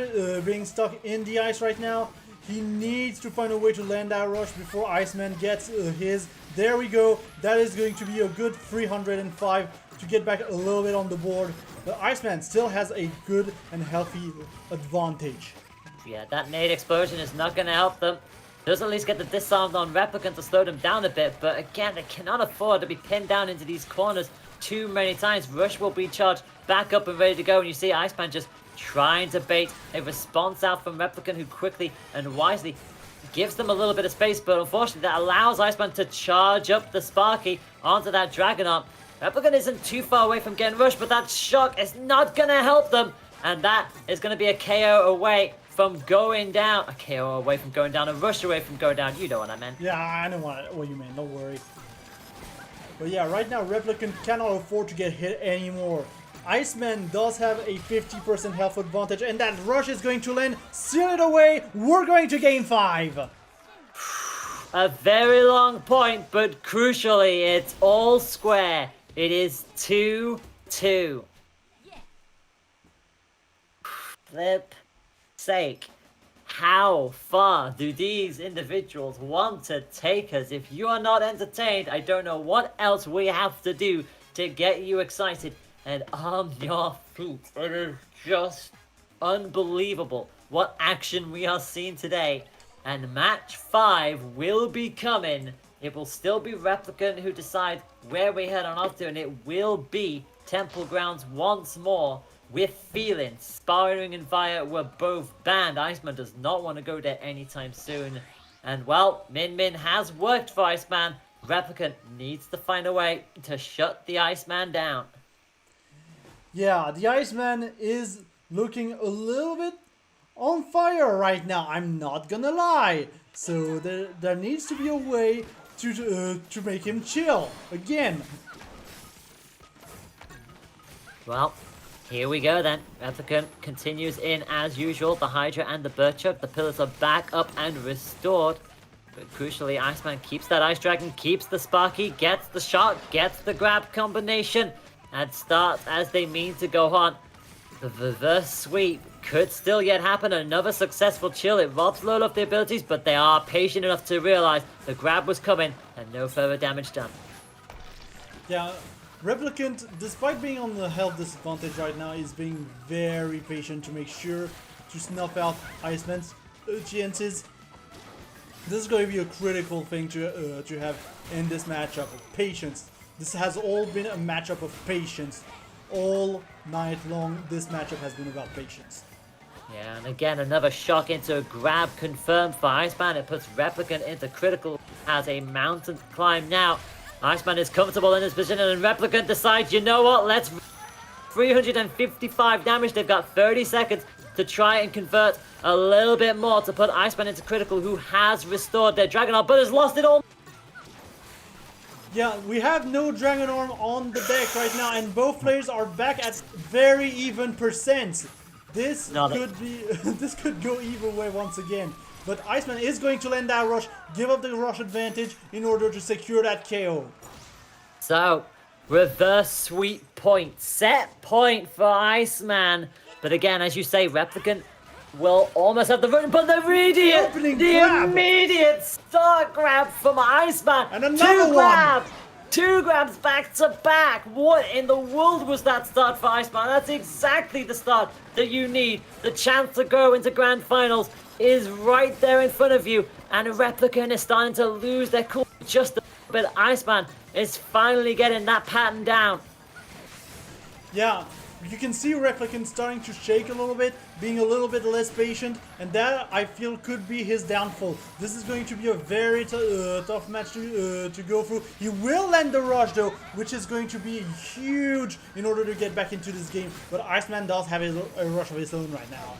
being stuck in the ice right now. He needs to find a way to land that rush before Iceman gets his. There we go. That is going to be a good 305 to get back a little bit on the board. But Iceman still has a good and healthy advantage. Yeah, that nade explosion is not going to help them. Does at least get the disarmed on Replicant to slow them down a bit. But again, they cannot afford to be pinned down into these corners too many times. Rush will be charged back up and ready to go. And you see Iceman just trying to bait a response out from Replicant, who quickly and wisely gives them a little bit of space, but unfortunately that allows Iceman to charge up the Sparky onto that Dragon Arm. Replicant isn't too far away from getting rushed, but that shock is not going to help them, and that is going to be a KO away from going down. A KO away from going down, a rush away from going down. You know what I meant. Yeah, I know what you mean, don't worry. But yeah, right now Replicant cannot afford to get hit anymore. Iceman does have a 50% health advantage, and that rush is going to land. Seal it away. We're going to game 5. A very long point, but crucially, it's all square. It is 2-2. Flip sake. How far do these individuals want to take us? If you are not entertained, I don't know what else we have to do to get you excited and on your feet. It is just unbelievable what action we are seeing today. And match 5 will be coming. It will still be Replicant who decides where we head on off to, and it will be Temple Grounds once more with feeling. Sparring and Fire were both banned. Iceman does not want to go there anytime soon. And well, Min Min has worked for Iceman. Replicant needs to find a way to shut the Iceman down. Yeah, the Iceman is looking a little bit on fire right now, I'm not gonna lie. So there needs to be a way to make him chill again. Well, here we go then. Replicant continues in as usual. The Hydra and the Bertruck. The pillars are back up and restored. But crucially, Iceman keeps that Ice Dragon, keeps the Sparky, gets the shot, gets the grab combination, and starts as they mean to go on. The reverse sweep could still yet happen. Another successful chill. It robs Lola of the abilities, but they are patient enough to realize the grab was coming and no further damage done. Yeah, Replicant, despite being on the health disadvantage right now, is being very patient to make sure to snuff out Iceman's chances. This is going to be a critical thing to have in this matchup. Patience. This has all been a matchup of patience. All night long, this matchup has been about patience. Yeah, and again, another shock into a grab confirmed for Iceman. It puts Replicant into critical, has a mountain to climb now. Iceman is comfortable in his position, and Replicant decides, you know what, let's 355 damage. They've got 30 seconds to try and convert a little bit more to put Iceman into critical, who has restored their Dragon Arm, but has lost it all. Yeah, we have no Dragon Arm on the deck right now, and both players are back at very even percents. This this could go either way once again. But Iceman is going to land that rush, give up the rush advantage in order to secure that KO. So, reverse sweep point, set point for Iceman. But again, as you say, Replicant will almost have the run, but the immediate start grab from Iceman. And another one. Two grabs back to back. What in the world was that start for Iceman? That's exactly the start that you need. The chance to go into grand finals is right there in front of you. And Replicant is starting to lose their cool just a bit. Iceman is finally getting that pattern down. Yeah, you can see Replicant starting to shake a little bit, being a little bit less patient, and that I feel could be his downfall. This is going to be a very tough match to go through. He will land the rush though, which is going to be huge in order to get back into this game. But Iceman does have a rush of his own right now.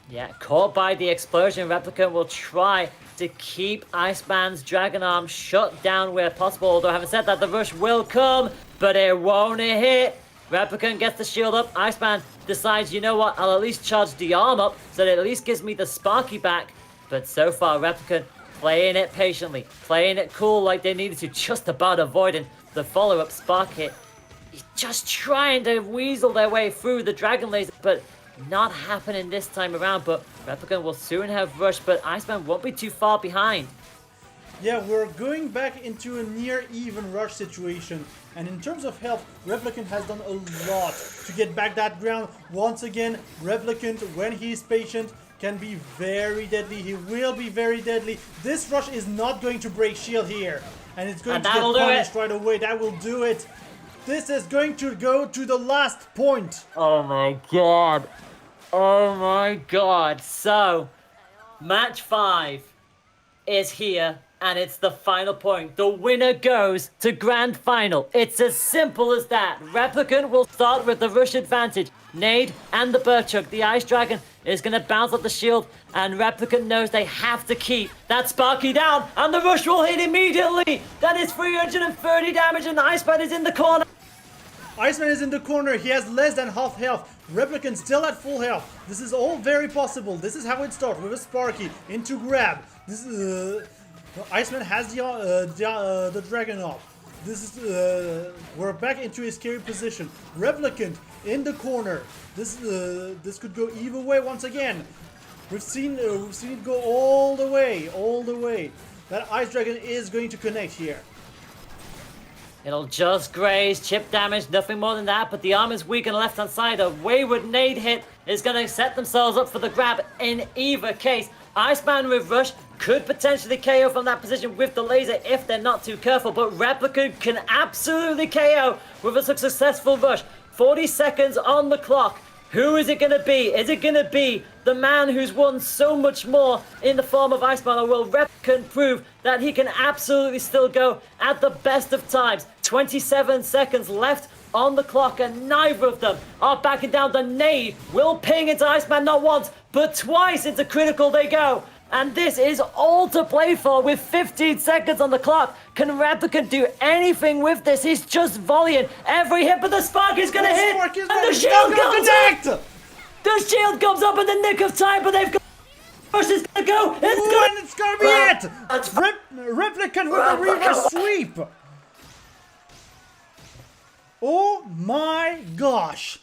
Yeah, caught by the explosion, Replicant will try to keep Iceman's Dragon Arm shut down where possible. Although having said that, the rush will come, but it won't hit. Replicant gets the shield up. Iceman decides, you know what, I'll at least charge the arm up so that it at least gives me the Sparky back. But so far, Replicant playing it patiently, playing it cool like they needed to, just about avoiding the follow-up Spark hit. He's just trying to weasel their way through the Dragon Laser, but not happening this time around. But Replicant will soon have rush, but Iceman won't be too far behind. Yeah, we're going back into a near even rush situation. And in terms of health, Replicant has done a lot to get back that ground. Once again, Replicant, when he's patient, can be very deadly. He will be very deadly. This rush is not going to break shield here. And it's going to get punished right away. That will do it. This is going to go to the last point. Oh my god. Oh my god. So, match 5 is here. And it's the final point. The winner goes to grand final. It's as simple as that. Replicant will start with the rush advantage. Nade and the Burchuk, the Ice Dragon, is going to bounce up the shield. And Replicant knows they have to keep that Sparky down. And the rush will hit immediately. That is 330 damage and the Iceman is in the corner. Iceman is in the corner. He has less than half health. Replicant still at full health. This is all very possible. This is how it starts with a Sparky into grab. This is... Iceman has the Dragon Arm. This is we're back into a scary position. Replicant in the corner. This could go either way once again. We've seen it go all the way. That Ice Dragon is going to connect here. It'll just graze, chip damage, nothing more than that, but the arm is weak on the left-hand side. A wayward nade hit is going to set themselves up for the grab in either case. Iceman with rush could potentially KO from that position with the laser if they're not too careful, but Replicant can absolutely KO with a successful rush. 40 seconds on the clock. Who is it going to be? Is it going to be the man who's won so much more in the form of Iceman, or will Replicant prove that he can absolutely still go at the best of times? 27 seconds left on the clock, and neither of them are backing down. The nade will ping into Iceman not once, but twice into critical they go. And this is all to play for with 15 seconds on the clock. Can Replicant do anything with this? He's just volleying every hit, but the Spark is going to hit. And the shield comes up. The shield comes up in the nick of time, but they've got... First is going to go. It's going to be it. Replicant with a reverse sweep. Oh my gosh.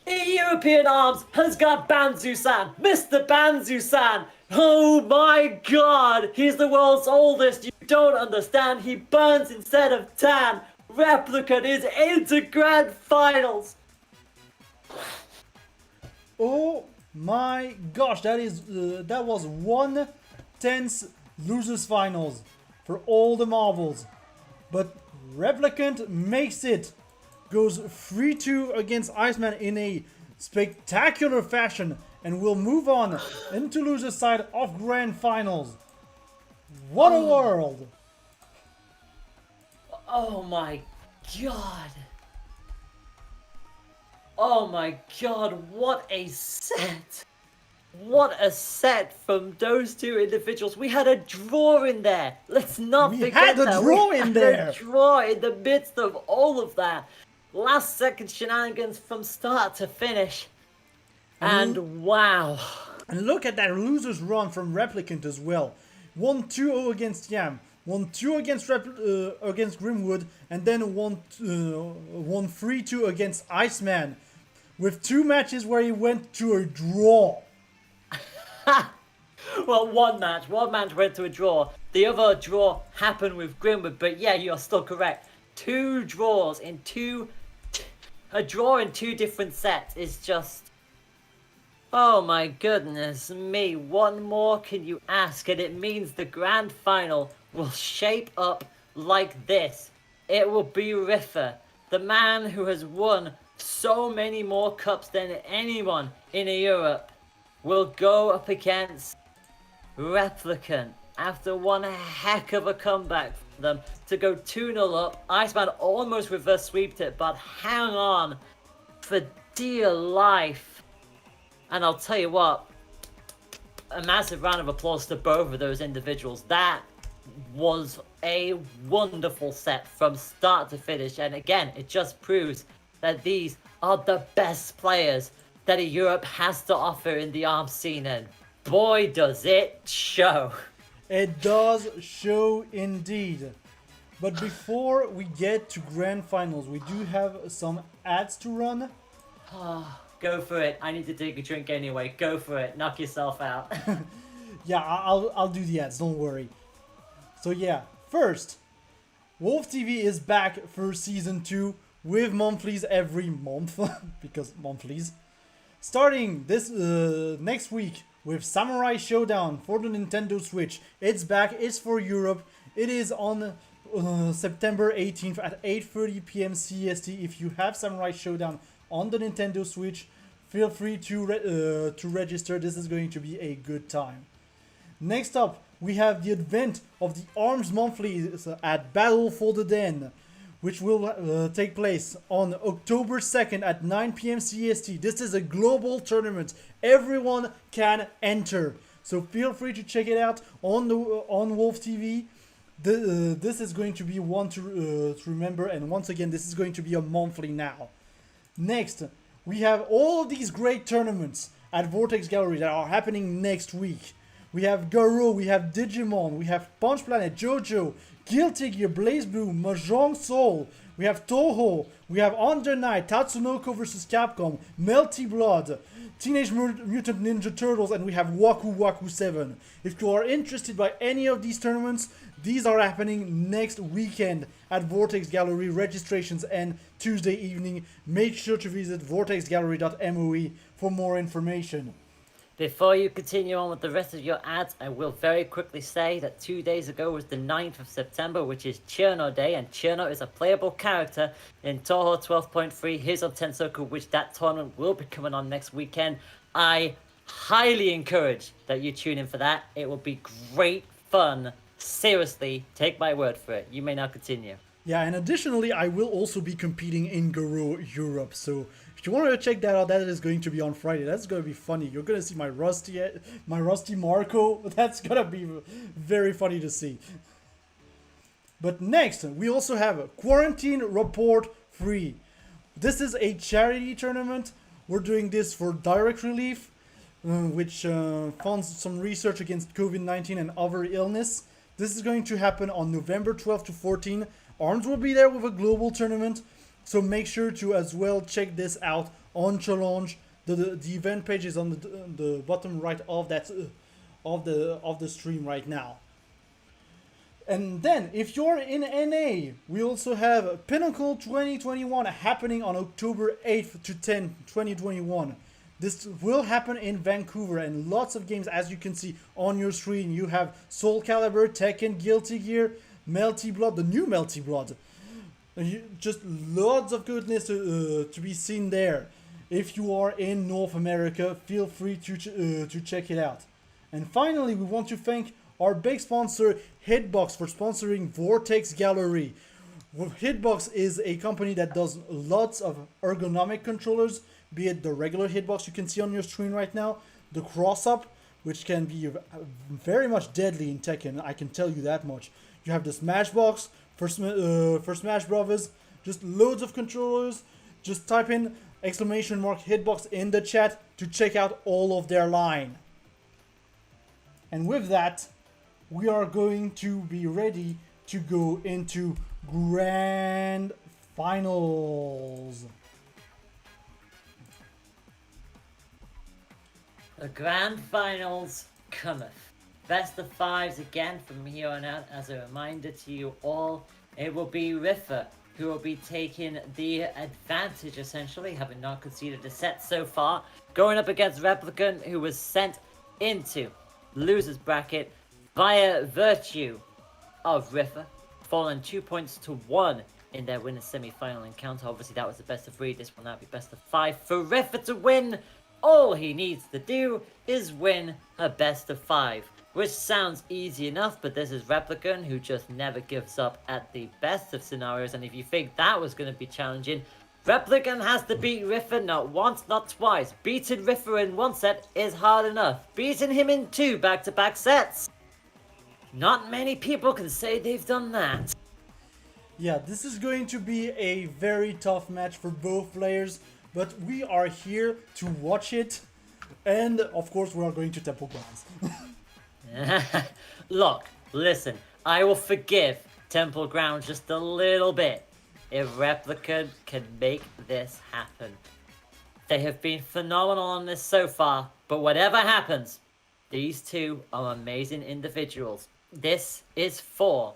The European Arms has got Banzu-san, Mr. Banzu-san. Oh my god, he's the world's oldest. You don't understand. He burns instead of tan. Replicant is into grand finals. Oh my gosh, that was one tense losers finals for all the marbles. But Replicant makes it, goes 3-2 against Iceman in a spectacular fashion, and will move on into loser side of grand finals. What a world! Oh my god. Oh my god, what a set! What a set from those two individuals. We had a draw in there. Let's not We forget had a that. draw We in had there. a draw in the midst of all of that. Last second shenanigans from start to finish. And wow. And look at that losers run from Replicant as well. 1-2-0 against Yam, 1-2 against Grimwood, and then 1-3-2 against Iceman, with 2 matches where he went to a draw. Well, one match went to a draw. The other draw happened with Grimwood, but yeah, you're still correct. 2 draws in a draw in 2 different sets is just, oh my goodness me, what more can you ask? And it means the grand final will shape up like this. It will be Riffa, the man who has won so many more cups than anyone in Europe, will go up against Replicant after one heck of a comeback for them to go 2-0 up. Iceman almost reverse sweeped it, but hang on for dear life. And I'll tell you what, a massive round of applause to both of those individuals. That was a wonderful set from start to finish. And again, it just proves that these are the best players that Europe has to offer in the ARMS scene. And boy, does it show. It does show indeed. But before we get to grand finals, we do have some ads to run. Go for it. I need to take a drink anyway. Go for it. Knock yourself out. Yeah, I'll do the ads, don't worry. So yeah, first, Wolf TV is back for season 2 with monthlies every month, because monthlies. Starting this next week with Samurai Showdown for the Nintendo Switch. It's back, it's for Europe. It is on September 18th at 8:30 p.m. CST. If you have Samurai Showdown on the Nintendo Switch, feel free to register. This is going to be a good time. Next up, we have the advent of the ARMS Monthly at Battle for the Den, which will take place on October 2nd at 9 p.m. CST. This is a global tournament. Everyone can enter. So feel free to check it out on Wolf TV. This is going to be one to remember, and once again, this is going to be a monthly now. Next, we have all of these great tournaments at Vortex Gallery that are happening next week. We have Garo, we have Digimon, we have Punch Planet, JoJo, Guilty Gear, Blaze Blue, Mahjong Soul, we have Toho, we have Under Night, Tatsunoko vs Capcom, Melty Blood, Teenage Mutant Ninja Turtles, and we have Waku Waku 7. If you are interested by any of these tournaments, these are happening next weekend at Vortex Gallery. Registrations end Tuesday evening. Make sure to visit vortexgallery.moe for more information. Before you continue on with the rest of your ads, I will very quickly say that 2 days ago was the 9th of September, which is Cherno Day, and Cherno is a playable character in Toho 12.3 Here's on Tensoku, which that tournament will be coming on next weekend. I highly encourage that you tune in for that. It will be great fun. Seriously, take my word for it. You may now continue. Yeah, and additionally, I will also be competing in Garo Europe, so if you want to check that out, that is going to be on Friday. That's going to be funny. You're going to see my rusty Marco. That's going to be very funny to see. But next, we also have Quarantine Report 3. This is a charity tournament. We're doing this for Direct Relief, which funds some research against COVID-19 and other illness. This is going to happen on November 12th to 14th. ARMS will be there with a global tournament. So make sure to as well check this out on Challenge. The event page is on the bottom right of that of the stream right now. And then if you're in NA, we also have Pinnacle 2021 happening on October 8th to 10th, 2021. This will happen in Vancouver and lots of games, as you can see on your screen. You have Soul Calibur, Tekken, Guilty Gear, Melty Blood, the new Melty Blood. Just lots of goodness to be seen there. If you are in North America, feel free to check it out. And finally, we want to thank our big sponsor, Hitbox, for sponsoring Vortex Gallery. Hitbox is a company that does lots of ergonomic controllers, be it the regular Hitbox you can see on your screen right now, the cross-up, which can be very much deadly in Tekken, I can tell you that much. You have the Smashbox for Smash Brothers, just loads of controllers. Just type in !Hitbox in the chat to check out all of their line. And with that, we are going to be ready to go into Grand Finals. The Grand Finals cometh. Best of fives again from here on out. As a reminder to you all, it will be Riffa who will be taking the advantage, essentially, having not conceded a set so far, going up against Replicant, who was sent into loser's bracket via virtue of Riffa, falling 2 points to 1 in their winner's semi-final encounter. Obviously, that was the best of 3. This will now be best of 5 for Riffa to win. All he needs to do is win a best of 5, which sounds easy enough, but this is Replicant, who just never gives up at the best of scenarios. And if you think that was going to be challenging, Replicant has to beat Riffa not once, not twice. Beating Riffa in 1 set is hard enough. Beating him in 2 back-to-back sets, not many people can say they've done that. Yeah, this is going to be a very tough match for both players, but we are here to watch it, and of course we are going to Temple Grounds. Look, listen, I will forgive Temple Grounds just a little bit if Replicant can make this happen. They have been phenomenal on this so far, but whatever happens, these two are amazing individuals. This is for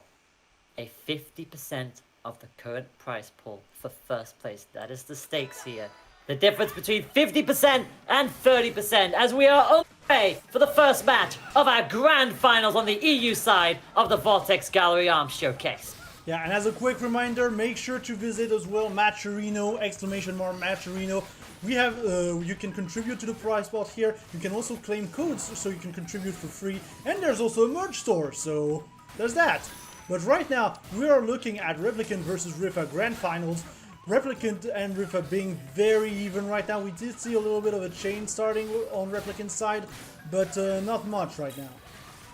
a 50% of the current prize pool for first place. That is the stakes here. The difference between 50% and 30% as we are on the way for the first match of our grand finals on the EU side of the Vortex Gallery Arms Showcase. Yeah, and as a quick reminder, make sure to visit as well Matcherino, Matcherino. We have, you can contribute to the prize pot here. You can also claim codes so you can contribute for free. And there's also a merch store, so there's that. But right now, we are looking at Replicant versus Riffa Grand Finals. Replicant and Riffa being very even right now. We did see a little bit of a chain starting on Replicant's side, but not much right now.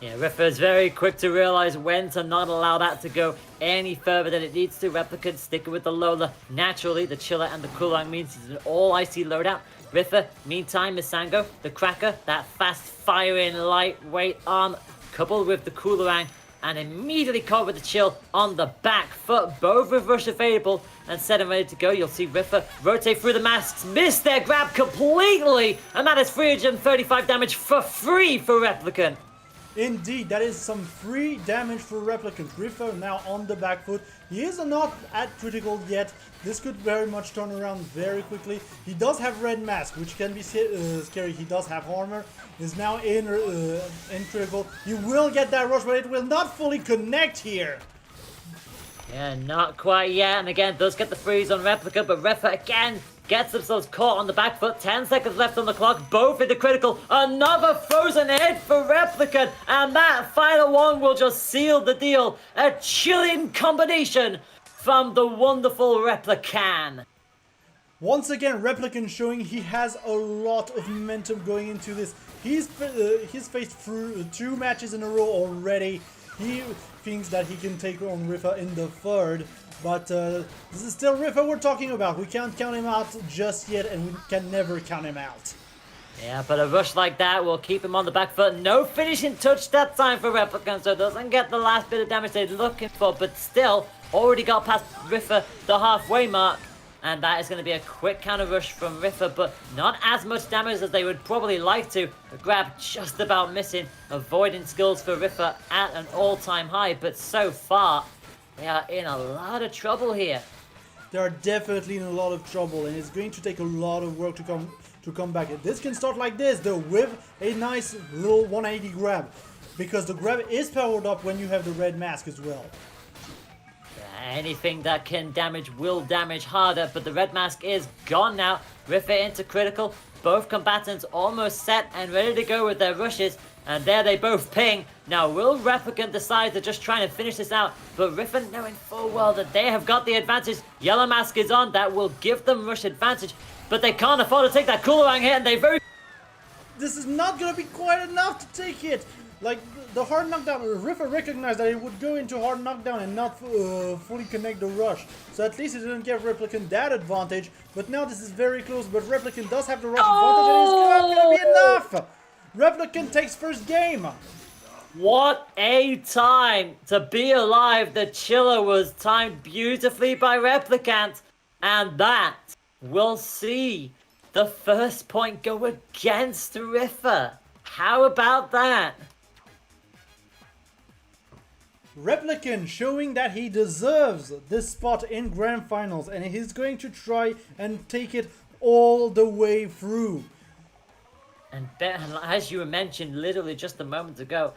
Yeah, Riffa is very quick to realize when to not allow that to go any further than it needs to. Replicant sticking with the Lola. Naturally, the Chiller and the Cooler means it's an all-icy loadout. Riffa, meantime, Mistango, the Cracker, that fast-firing lightweight arm, coupled with the Coolerang, and immediately caught with the Chill on the back foot. Both with rush available and set and ready to go. You'll see Riffa rotate through the masks, miss their grab completely, and that is 335 damage for free for Replicant. Indeed, that is some free damage for Replicant. Riffa now on the back foot. He is not at critical yet. This could very much turn around very quickly. He does have red mask, which can be scary. He does have armor. Is now in critical. He will get that rush, but it will not fully connect here. Yeah, not quite yet. And again, does get the freeze on Replicant, but Riffa again gets themselves caught on the back foot. 10 seconds left on the clock. Both in the critical. Another frozen head for Replicant. And that final one will just seal the deal. A chilling combination from the wonderful Replican. Once again, Replicant showing he has a lot of momentum going into this. He's faced through 2 matches in a row already. He thinks that he can take on Riffa in the 3rd. But this is still Riffa we're talking about. We can't count him out just yet, and we can never count him out. Yeah, but a rush like that will keep him on the back foot. No finishing touch that time for Replicant, so doesn't get the last bit of damage they're looking for, but still already got past Riffa the halfway mark. And that is going to be a quick counter rush from Riffa, but not as much damage as they would probably like to. The grab just about missing. Avoiding skills for Riffa at an all-time high, but so far they are in a lot of trouble here. They are definitely in a lot of trouble, and it's going to take a lot of work to to come back. This can start like this though, with a nice little 180 grab, because the grab is powered up when you have the red mask as well. Anything that can damage will damage harder, but the red mask is gone now. Riffer into critical. Both combatants almost set and ready to go with their rushes. And there they both ping. Now will Replicant decide to just try and finish this out, but Riffen knowing full well that they have got the advantage. Yellow mask is on, that will give them rush advantage, but they can't afford to take that Coolerang hit, and they very... This is not gonna be quite enough to take it. Like, the hard knockdown, Riffer recognized that it would go into hard knockdown and not fully connect the rush. So at least it didn't give Replicant that advantage. But now this is very close, but Replicant does have the rush advantage, and it's not gonna be enough! Replicant takes first game! What a time to be alive! The chiller was timed beautifully by Replicant, and that will see the first point go against Riffer. How about that? Replicant showing that he deserves this spot in Grand Finals, and he's going to try and take it all the way through. And as you mentioned literally just a moment ago,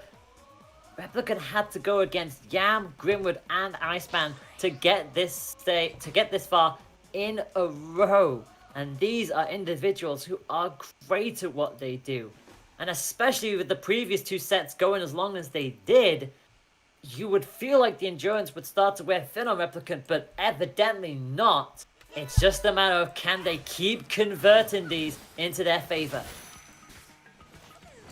Replicant had to go against Yam, Grimwood, and Iceman to get this far in a row. And these are individuals who are great at what they do. And especially with the previous two sets going as long as they did, you would feel like the endurance would start to wear thin on Replicant, but evidently not. It's just a matter of can they keep converting these into their favor.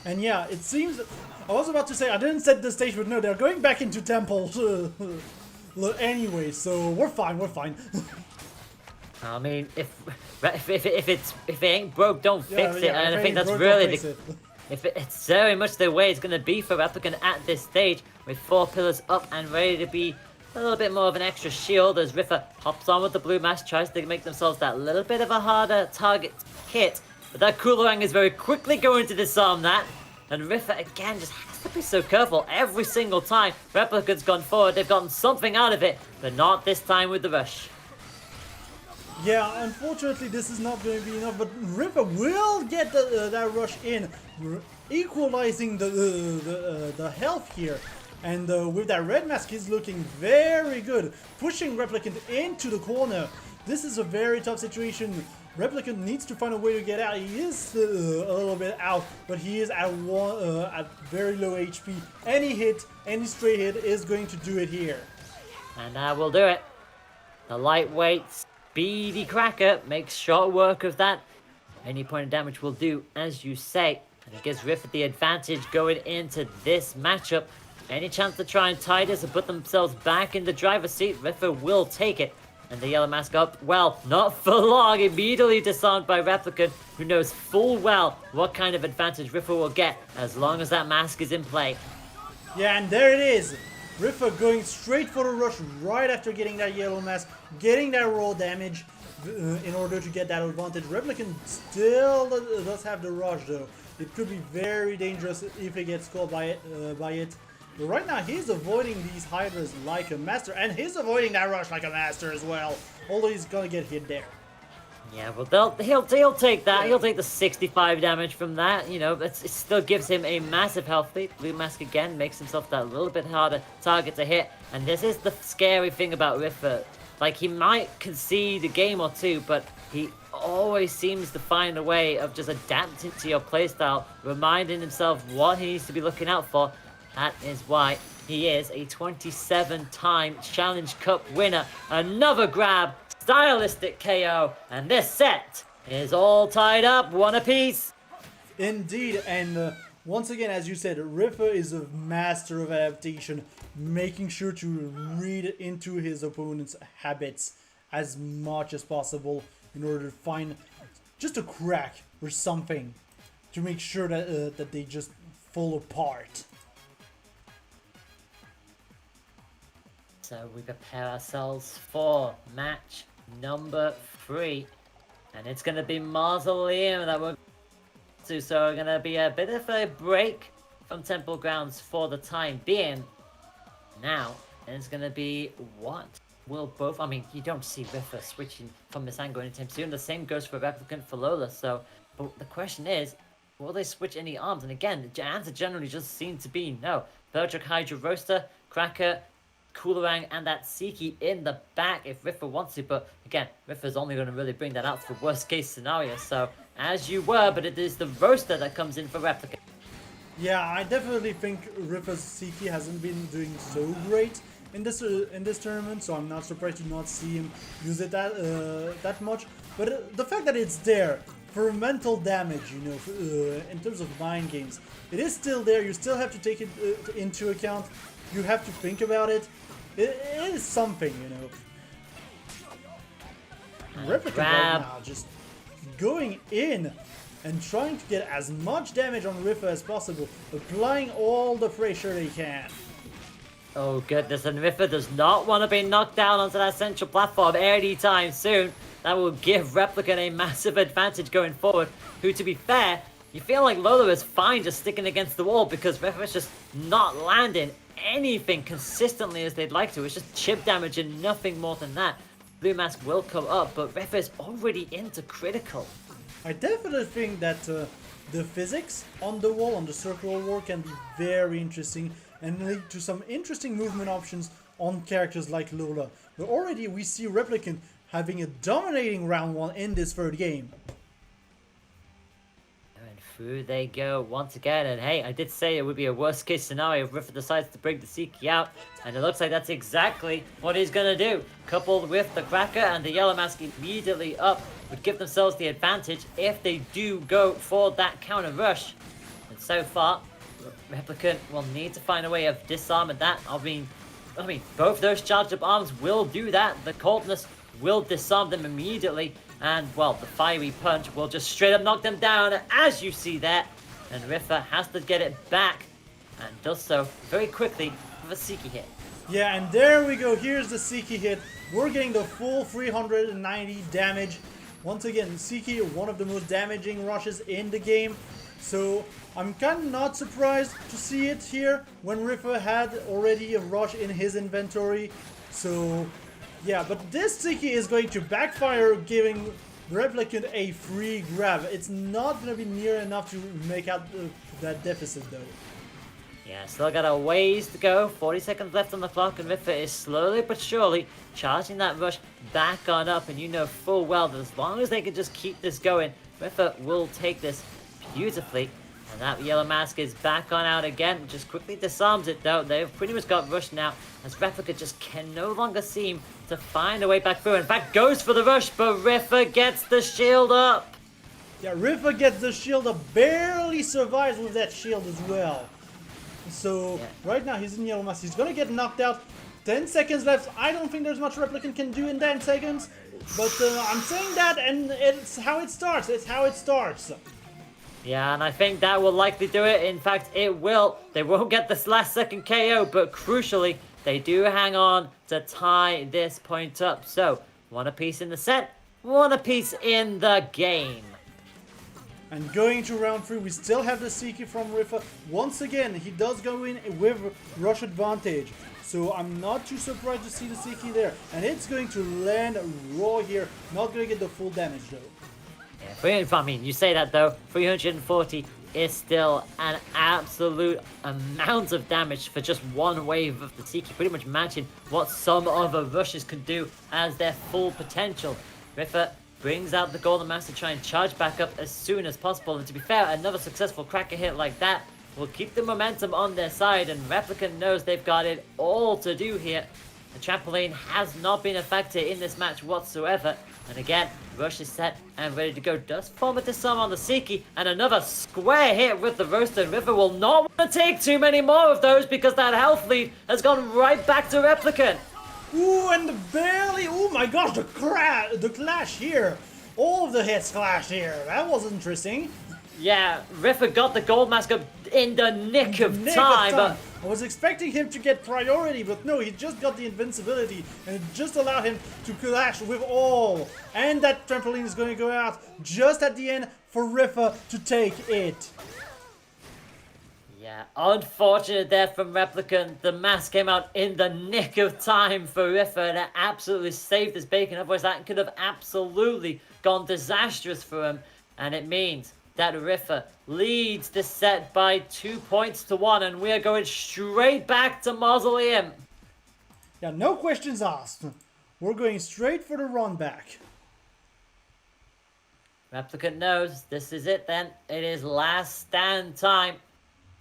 And yeah, it seems... I was about to say, I didn't set the stage, but no, they're going back into Temple anyway, so we're fine, we're fine. I mean, if it ain't broke, don't fix it, and I think that's broke, really it's very much the way it's going to be for Replicant at this stage, with 4 pillars up and ready to be a little bit more of an extra shield as Riffer hops on with the blue mask, tries to make themselves that little bit of a harder target hit. But that Coolerang is very quickly going to disarm that. And Riffer again just has to be so careful every single time. Replicant's gone forward, they've gotten something out of it, but not this time with the rush. Yeah, unfortunately this is not going to be enough, but Riffer will get that rush in, equalizing the health here. And with that red mask, he's looking very good, pushing Replicant into the corner. This is a very tough situation. Replicant needs to find a way to get out. He is a little bit out, but he is at very low HP. Any hit, any stray hit is going to do it here. And that will do it. The lightweight speedy cracker makes short work of that. Any point of damage will do, as you say. And it gives Riffer the advantage going into this matchup. Any chance to try and tie this and put themselves back in the driver's seat, Riffer will take it. And the yellow mask up, well, not for long, immediately disarmed by Replicant, who knows full well what kind of advantage Riffer will get as long as that mask is in play. Yeah, and there it is. Riffer going straight for the rush right after getting that yellow mask, getting that raw damage in order to get that advantage. Replicant still does have the rush though. It could be very dangerous if he gets caught by it. But right now, he's avoiding these hydras like a master, and he's avoiding that rush like a master as well. Although he's gonna get hit there. Yeah, well, he'll take that. Yeah. He'll take the 65 damage from that. You know, it still gives him a massive health lead. Blue mask again makes himself that little bit harder target to hit. And this is the scary thing about Riffer. Like, he might concede a game or two, but he always seems to find a way of just adapting to your playstyle, reminding himself what he needs to be looking out for. That is why he is a 27-time Challenge Cup winner. Another grab, stylistic KO, and this set is all tied up, one apiece. Indeed, and once again, as you said, Riffer is a master of adaptation, making sure to read into his opponent's habits as much as possible in order to find just a crack or something to make sure that they just fall apart. So we prepare ourselves for match number 3. And it's going to be Mausoleum that we're to. So we're going to be a bit of a break from Temple Grounds for the time being. Now, it's going to be what will you don't see Riffer switching from Mistango anytime soon. The same goes for Replicant for Lola. So But the question is, will they switch any arms? And again, the answer generally just seems to be no. Bertrick Hydra Roaster, Cracker, Coolerang, and that Siki in the back if Riffa wants to. But again, Riffa's only going to really bring that out for worst case scenario. So, as you were, but it is the Roaster that comes in for Replica. Yeah, I definitely think Riffa's Siki hasn't been doing so great in this tournament, so I'm not surprised to not see him use it that much. But the fact that it's there for mental damage, you know, in terms of mind games, it is still there. You still have to take it into account. You have to think about it. It is something, you know. Replica right now just going in and trying to get as much damage on Riffa as possible, applying all the pressure they can. Oh goodness, and Riffa does not want to be knocked down onto that central platform anytime soon. That will give Replicant a massive advantage going forward, who, to be fair, you feel like Lola is fine just sticking against the wall because Riffa's just not landing anything consistently as they'd like to. It's just chip damage and nothing more than that. Blue Mask will come up, but Riffa's already into critical. I definitely think that the physics on the wall, on the circular wall, can be very interesting and lead to some interesting movement options on characters like Lola. But already we see Replicant having a dominating round 1 in this third game. And through they go once again, and hey, I did say it would be a worst case scenario if Riffa decides to bring the Siki out, and it looks like that's exactly what he's gonna do. Coupled with the Cracker and the Yellow Mask immediately up, would give themselves the advantage if they do go for that counter rush. And so far, Replicant will need to find a way of disarming that. I mean, both those charged up arms will do that. The coldness will disarm them immediately, and well, the fiery punch will just straight up knock them down, as you see there. And Riffa has to get it back, and does so very quickly with a Siki hit. Yeah, and there we go. Here's the Siki hit. We're getting the full 390 damage. Once again, Siki, one of the most damaging rushes in the game. So I'm kind of not surprised to see it here when Riffa had already a rush in his inventory. So yeah, but this Siki is going to backfire, giving the Replicant a free grab. It's not going to be near enough to make out that deficit though. Yeah, still got a ways to go. 40 seconds left on the clock, and Riffa is slowly but surely charging that rush back on up. And you know full well that as long as they can just keep this going, Riffa will take this beautifully. And that Yellow Mask is back on out again. Just quickly disarms it though. They've pretty much got rushed now, as Replica just can no longer seem to find a way back through. In fact, goes for the rush, but Riffa gets the shield up. Yeah, Riffa gets the shield up, barely survives with that shield as well. So right now he's in Yellow Mask. He's gonna get knocked out. 10 seconds left. I don't think there's much Replicant can do in 10 seconds. But I'm saying that, and it's how it starts. It's how it starts. Yeah, and I think that will likely do it. In fact, it will. They won't get this last second KO, but crucially, they do hang on to tie this point up. So, one apiece in the set, one apiece in the game. And going to round 3, we still have the Siki from Riffa. Once again, he does go in with rush advantage. So I'm not too surprised to see the Siki there. And it's going to land raw here. Not going to get the full damage though. Yeah, I mean, you say that though, 340 is still an absolute amount of damage for just one wave of the Siki, pretty much matching what some other rushes could do as their full potential. Riffa brings out the Golden Mask to try and charge back up as soon as possible, and to be fair, another successful Cracker hit like that will keep the momentum on their side, and Replicant knows they've got it all to do here. The trampoline has not been a factor in this match whatsoever. And again, rush is set and ready to go. Does form a disarm on the Siki, and another square hit with the Roaster. And Riffa will not want to take too many more of those because that health lead has gone right back to Replicant. Ooh, and barely, oh my gosh, the clash here. All of the hits clashed here. That was interesting. Yeah, Riffa got the Gold Mask up in the nick of time. But I was expecting him to get priority, but no, he just got the invincibility, and it just allowed him to clash with all. And that trampoline is going to go out just at the end for Riffa to take it. yeah, unfortunate there from Replicant. The mask came out in the nick of time for Riffa, and it absolutely saved his bacon. Otherwise, that could have absolutely gone disastrous for him. And it means that Riffa leads the set by 2 points to 1, and we are going straight back to Mausoleum. Yeah, no questions asked. We're going straight for the run back. Replicant knows this is it then. It is last stand time.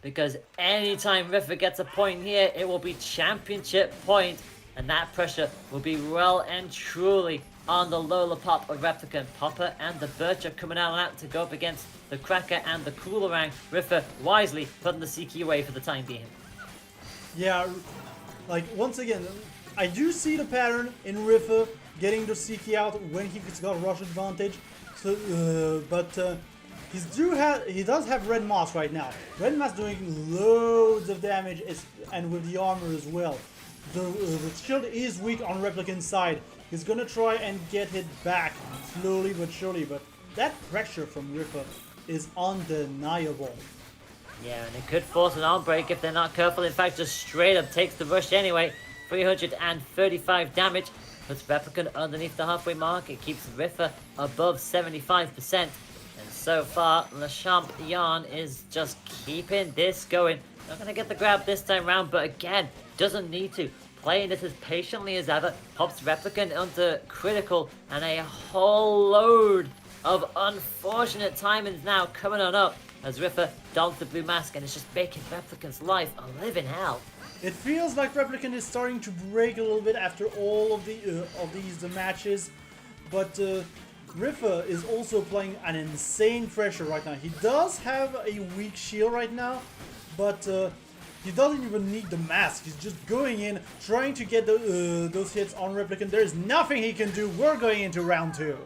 Because anytime Riffa gets a point here, it will be championship point. And that pressure will be well and truly on the Lollipop of Replicant. Popper and the Birch are coming out on that to go up against the Cracker and the Coolerang. Riffa wisely putting the Seeky away for the time being. Yeah, like once again, I do see the pattern in Riffa getting the Seeky out when he's got rush advantage. So, he does have Red Moss right now. Red Moss doing loads of damage and with the armor as well. The shield is weak on Replicant's side. He's gonna try and get it back slowly but surely, but that pressure from Riffa is undeniable. Yeah, and it could force an arm break if they're not careful. In fact, just straight up takes the rush anyway. 335 damage. Puts Replicant underneath the halfway mark. It keeps Riffa above 75%. And so far, Lachamp Yarn is just keeping this going. Not going to get the grab this time round, but again, doesn't need to. Playing this as patiently as ever. Pops Replicant under critical, and a whole load of unfortunate timings now coming on up as Riffa dons the blue mask, and it's just making Replicant's life a living hell. It feels like Replicant is starting to break a little bit after all of these matches, but Riffa is also playing an insane pressure right now. He does have a weak shield right now, but he doesn't even need the mask. He's just going in, trying to get those hits on Replicant. There's nothing he can do. We're going into round 2.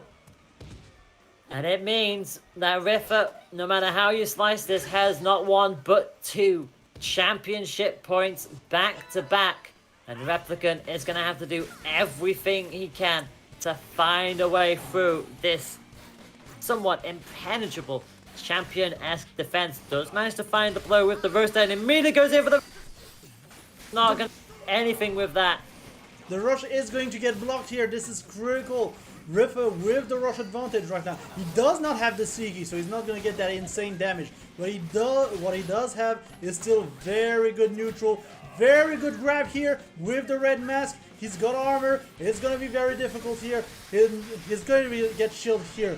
And it means that Riffa, no matter how you slice this, has not one but 2 championship points back to back. And Replicant is going to have to do everything he can to find a way through this somewhat impenetrable champion-esque defense. Does manage to find the blow with the roast and immediately goes in for the... Not going to do anything with that. The rush is going to get blocked here. This is critical. Riffa with the rush advantage right now. He does not have the Seeky, so he's not going to get that insane damage. But what he does have is still very good neutral. Very good grab here with the red mask. He's got armor. It's going to be very difficult here. He's going to get shielded here.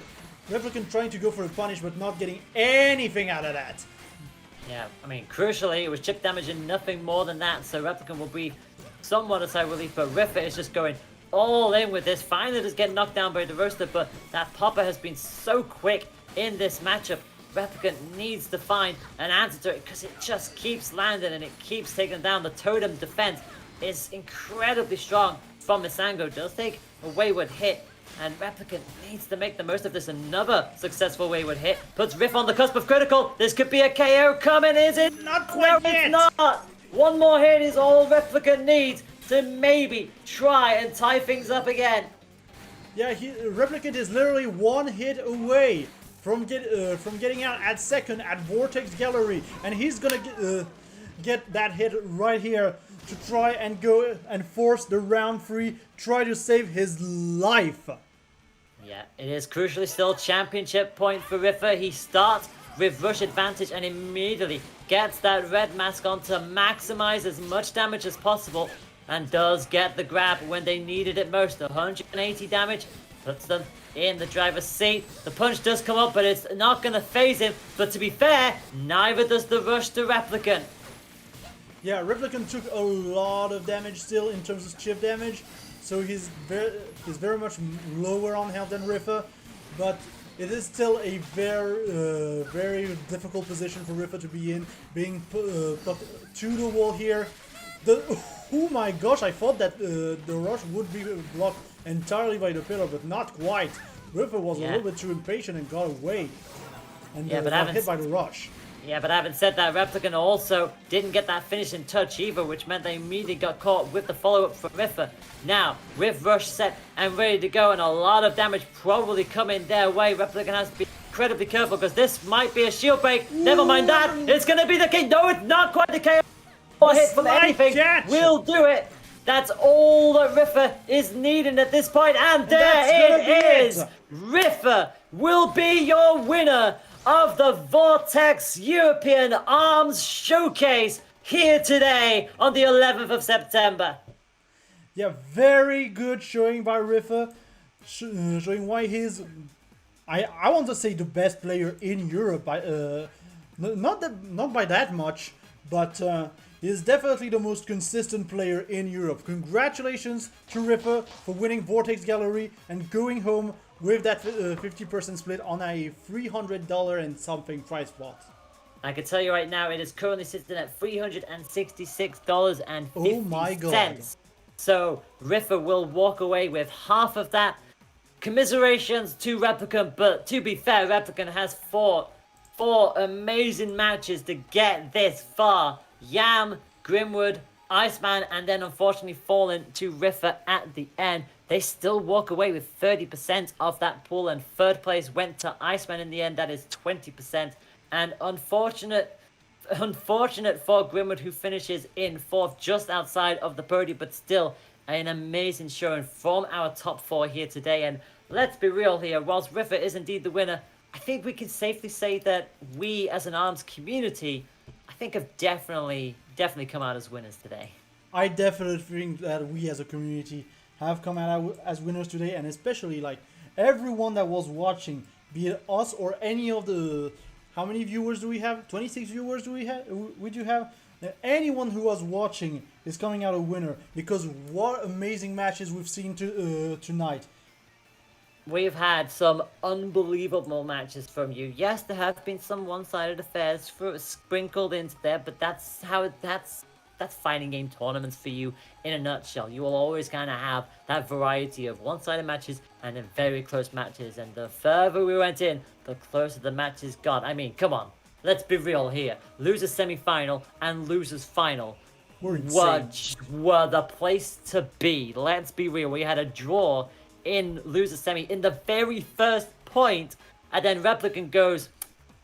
Replicant trying to go for a punish, but not getting anything out of that. Yeah, I mean, crucially, it was chip damage and nothing more than that, so Replicant will be somewhat a side relief, but Riffa is just going all in with this. Finally just getting knocked down by the roaster, but that Popper has been so quick in this matchup. Replicant needs to find an answer to it because it just keeps landing and it keeps taking down. The totem defense is incredibly strong from Mistango. Does take a wayward hit, and Replicant needs to make the most of this. Another successful wayward hit puts Riff on the cusp of critical. This could be a KO coming, is it? Not quite yet. It's not. One more hit is all Replicant needs to maybe try and tie things up again. Yeah, Replicant is literally one hit away from getting out at second at Vortex Gallery, and he's gonna get that hit right here to try and go and force the round 3, try to save his life. Yeah, it is crucially still championship point for Riffa. He starts with rush advantage and immediately gets that red mask on to maximize as much damage as possible, and does get the grab when they needed it most. 180 damage puts them in the driver's seat. The punch does come up, but it's not going to phase him. But to be fair, neither does the rush to Replicant. Yeah, Replicant took a lot of damage still in terms of chip damage, so he's very much lower on health than Riffa, but it is still a very difficult position for Riffa to be in, being put to the wall here. Oh my gosh, I thought that the rush would be blocked entirely by the pillar, but not quite. Riffa was a little bit too impatient and got away, and got hit by the rush. Yeah, but having said that, Replicant also didn't get that finishing touch either, which meant they immediately got caught with the follow-up from Riffa. Now, with rush set and ready to go, and a lot of damage probably coming their way, Replicant has to be incredibly careful, because this might be a shield break. Never mind that, it's going to be the KO. No, it's not quite the KO. Hit from anything will do it. That's all that Riffa is needing at this point, and there that's gonna be it it. is! Riffa will be your winner of the Vortex European Arms Showcase here today on the 11th of September. Yeah, very good showing by Riffa, showing why he's, I want to say, the best player in Europe. Not by that much, but he's definitely the most consistent player in Europe. Congratulations to Riffa for winning Vortex Gallery and going home with that 50% split on a $300 and something prize pot. I can tell you right now, it is currently sitting at $366.50. Oh my god. So Riffa will walk away with half of that. Commiserations to Replicant, but to be fair, Replicant has fought 4 amazing matches to get this far. Yam, Grimwood, Iceman, and then unfortunately fallen to Riffa at the end. They still walk away with 30% of that pool, and third place went to Iceman in the end. That is 20%. And unfortunate for Grimwood, who finishes in 4th, just outside of the podium, but still an amazing showing from our top 4 here today. And let's be real here, whilst Riffa is indeed the winner, I think we can safely say that we as an ARMS community, I think have definitely come out as winners today. I definitely think that we as a community have come out as winners today, and especially like everyone that was watching, be it us or any of the, how many viewers do we have? 26 viewers do we have? Would you have? Anyone who was watching is coming out a winner, because what amazing matches we've seen tonight. We've had some unbelievable matches from you. Yes, there have been some one-sided affairs sprinkled into there, but that's fighting game tournaments for you in a nutshell. You will always kind of have that variety of one-sided matches and then very close matches. And the further we went in, the closer the matches got. I mean, come on, let's be real here. Losers semi-final and losers final were the place to be. Let's be real. We had a draw in loser semi in the very first point, and then Replicant goes,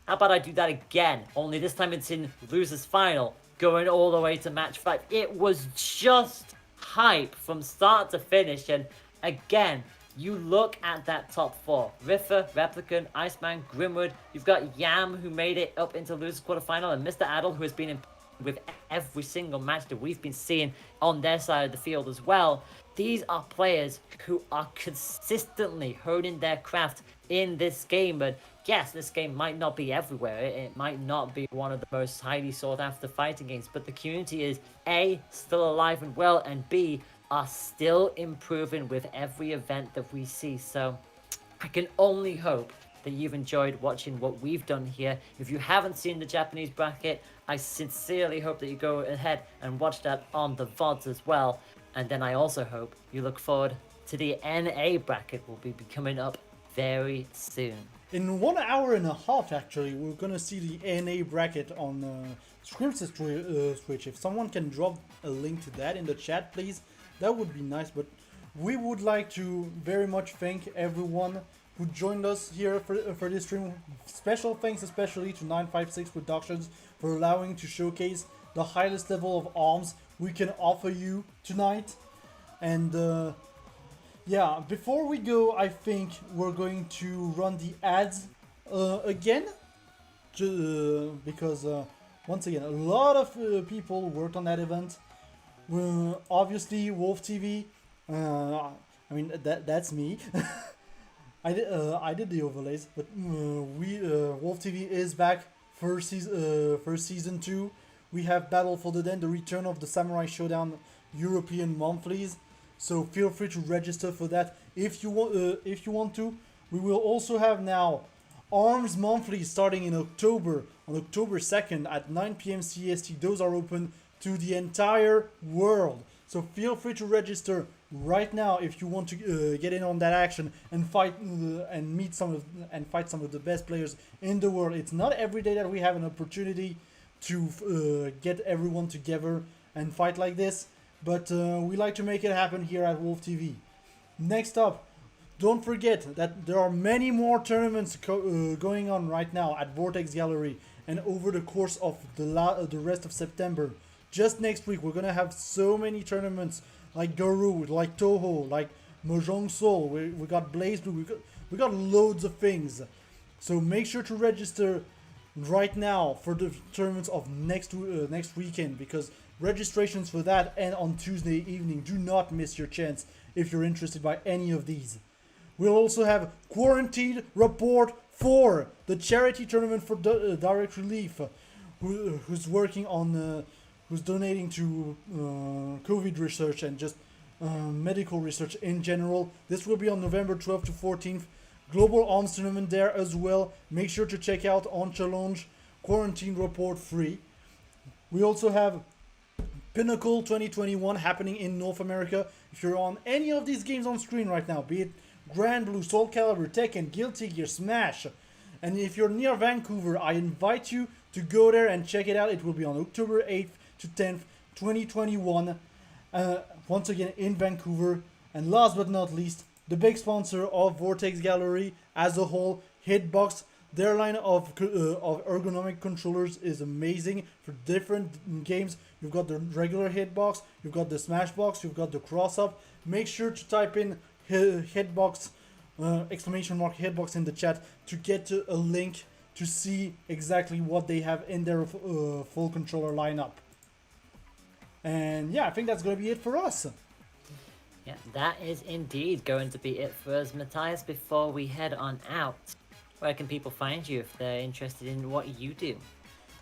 how about I do that again, only this time it's in losers final, going all the way to match 5. It was just hype from start to finish. And again, you look at that top 4, Riffa, Replicant, Iceman, Grimwood. You've got Yam, who made it up into losers quarterfinal, and Mr. Adel, who has been in with every single match that we've been seeing on their side of the field as well. These are players who are consistently honing their craft in this game. But yes, this game might not be everywhere. It might not be one of the most highly sought after fighting games, but the community is A, still alive and well, and B, are still improving with every event that we see. So I can only hope that you've enjoyed watching what we've done here. If you haven't seen the Japanese bracket, I sincerely hope that you go ahead and watch that on the VODs as well. And then I also hope you look forward to the NA bracket. Will be coming up very soon. In 1 hour and a half, actually, we're gonna see the NA bracket on Scrim's Twitch. If someone can drop a link to that in the chat, please, that would be nice. But we would like to very much thank everyone who joined us here for this stream. Special thanks especially to 956 Productions for allowing to showcase the highest level of arms we can offer you tonight. And yeah, before we go, I think we're going to run the ads again, because once again, a lot of people worked on that event. Obviously, Wolf TV, I mean, that's me. I did the overlays, but Wolf TV is back for season 2. We have Battle for the Den, the return of the Samurai Showdown European monthlies. So feel free to register for that if you want to. We will also have now Arms Monthly starting in October, on October 2nd at 9 p.m. CST. Those are open to the entire world. So feel free to register right now if you want to get in on that action and fight and fight some of the best players in the world. It's not every day that we have an opportunity to get everyone together and fight like this, but we like to make it happen here at Wolf TV. Next up, don't forget that there are many more tournaments going on right now at Vortex Gallery and over the course of the rest of September. Just next week, we're gonna have so many tournaments like Guru, like Toho, like Mojang Soul. We got Blaze Blue. We got loads of things. So make sure to register right now for the tournaments of next weekend, because registrations for that end on Tuesday evening. Do not miss your chance if you're interested by any of these. We'll also have Quarantined Report 4, the charity tournament for direct relief, who's working on, who's donating to COVID research and just medical research in general. This will be on November 12th to 14th. Global Arms Tournament there as well. Make sure to check out on Challenge Quarantine Report 3. We also have Pinnacle 2021 happening in North America. If you're on any of these games on screen right now, be it Grand Blue, Soul Calibur, Tekken, Guilty Gear, Smash, and if you're near Vancouver, I invite you to go there and check it out. It will be on October 8th to 10th, 2021. Once again in Vancouver. And last but not least, the big sponsor of Vortex Gallery as a whole, Hitbox. Their line of ergonomic controllers is amazing for different games. You've got the regular Hitbox, you've got the Smashbox, you've got the cross-up. Make sure to type in Hitbox, exclamation mark Hitbox in the chat to get to a link to see exactly what they have in their full controller lineup. And yeah, I think that's going to be it for us. Yeah, that is indeed going to be it for us, Matthias. Before we head on out, where can people find you if they're interested in what you do?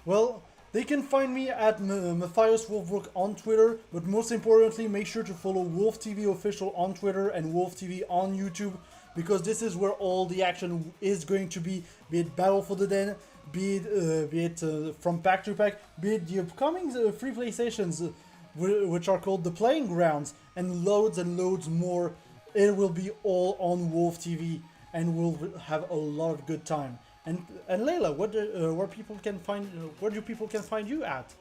Well, they can find me at Matthias Wolfbrook on Twitter, but most importantly, make sure to follow Wolf TV Official on Twitter and Wolf TV on YouTube, because this is where all the action is going to be it Battle for the Den, be it from pack to pack, be it the upcoming free play sessions, which are called the Playing Grounds, and loads more. It will be all on Wolf TV, and we'll have a lot of good time. And Layla, where do people can find you at?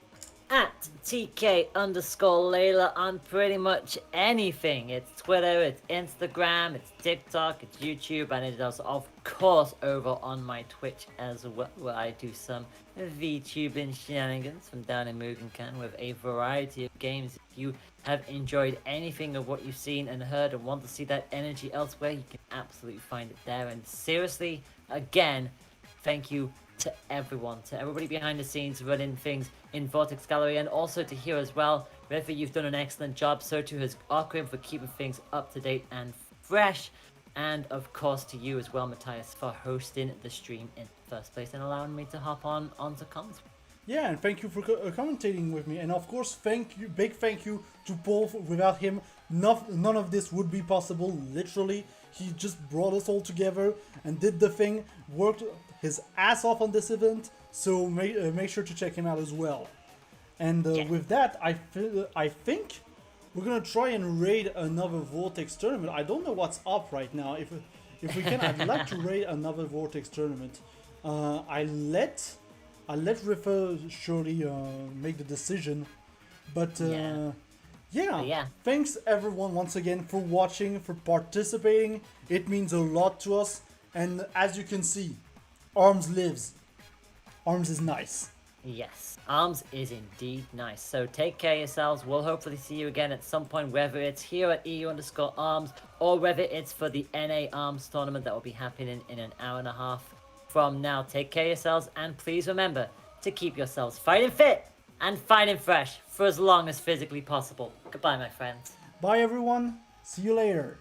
At TK_Layla on pretty much anything. It's Twitter, it's Instagram, it's TikTok, it's YouTube, and it is of course over on my Twitch as well, where I do some VTubing shenanigans from down in Mugenkan with a variety of games. If you have enjoyed anything of what you've seen and heard and want to see that energy elsewhere, you can absolutely find it there. And seriously, again, thank you to everyone, to everybody behind the scenes running things in Vortex Gallery, and also to here as well. River, you've done an excellent job, so too has Arkrim for keeping things up to date and fresh, and of course to you as well, Matthias, for hosting the stream in the first place and allowing me to hop onto comments. Yeah, and thank you for commentating with me, and of course big thank you to Paul. Without him, none of this would be possible. Literally, he just brought us all together and did the thing, worked his ass off on this event, so make sure to check him out as well. And with that, I think we're gonna try and raid another Vortex tournament. I don't know what's up right now. If we can, I'd like to raid another Vortex tournament. I let Riffer surely make the decision, but yeah. Thanks everyone once again for watching, for participating. It means a lot to us, and as you can see, Arms lives. Arms is nice. Yes, Arms is indeed nice. So take care of yourselves. We'll hopefully see you again at some point, whether it's here at EU_Arms or whether it's for the NA Arms tournament that will be happening in an hour and a half from now. Take care of yourselves, and please remember to keep yourselves fighting fit and fighting fresh for as long as physically possible. Goodbye, my friends. Bye everyone. See you later.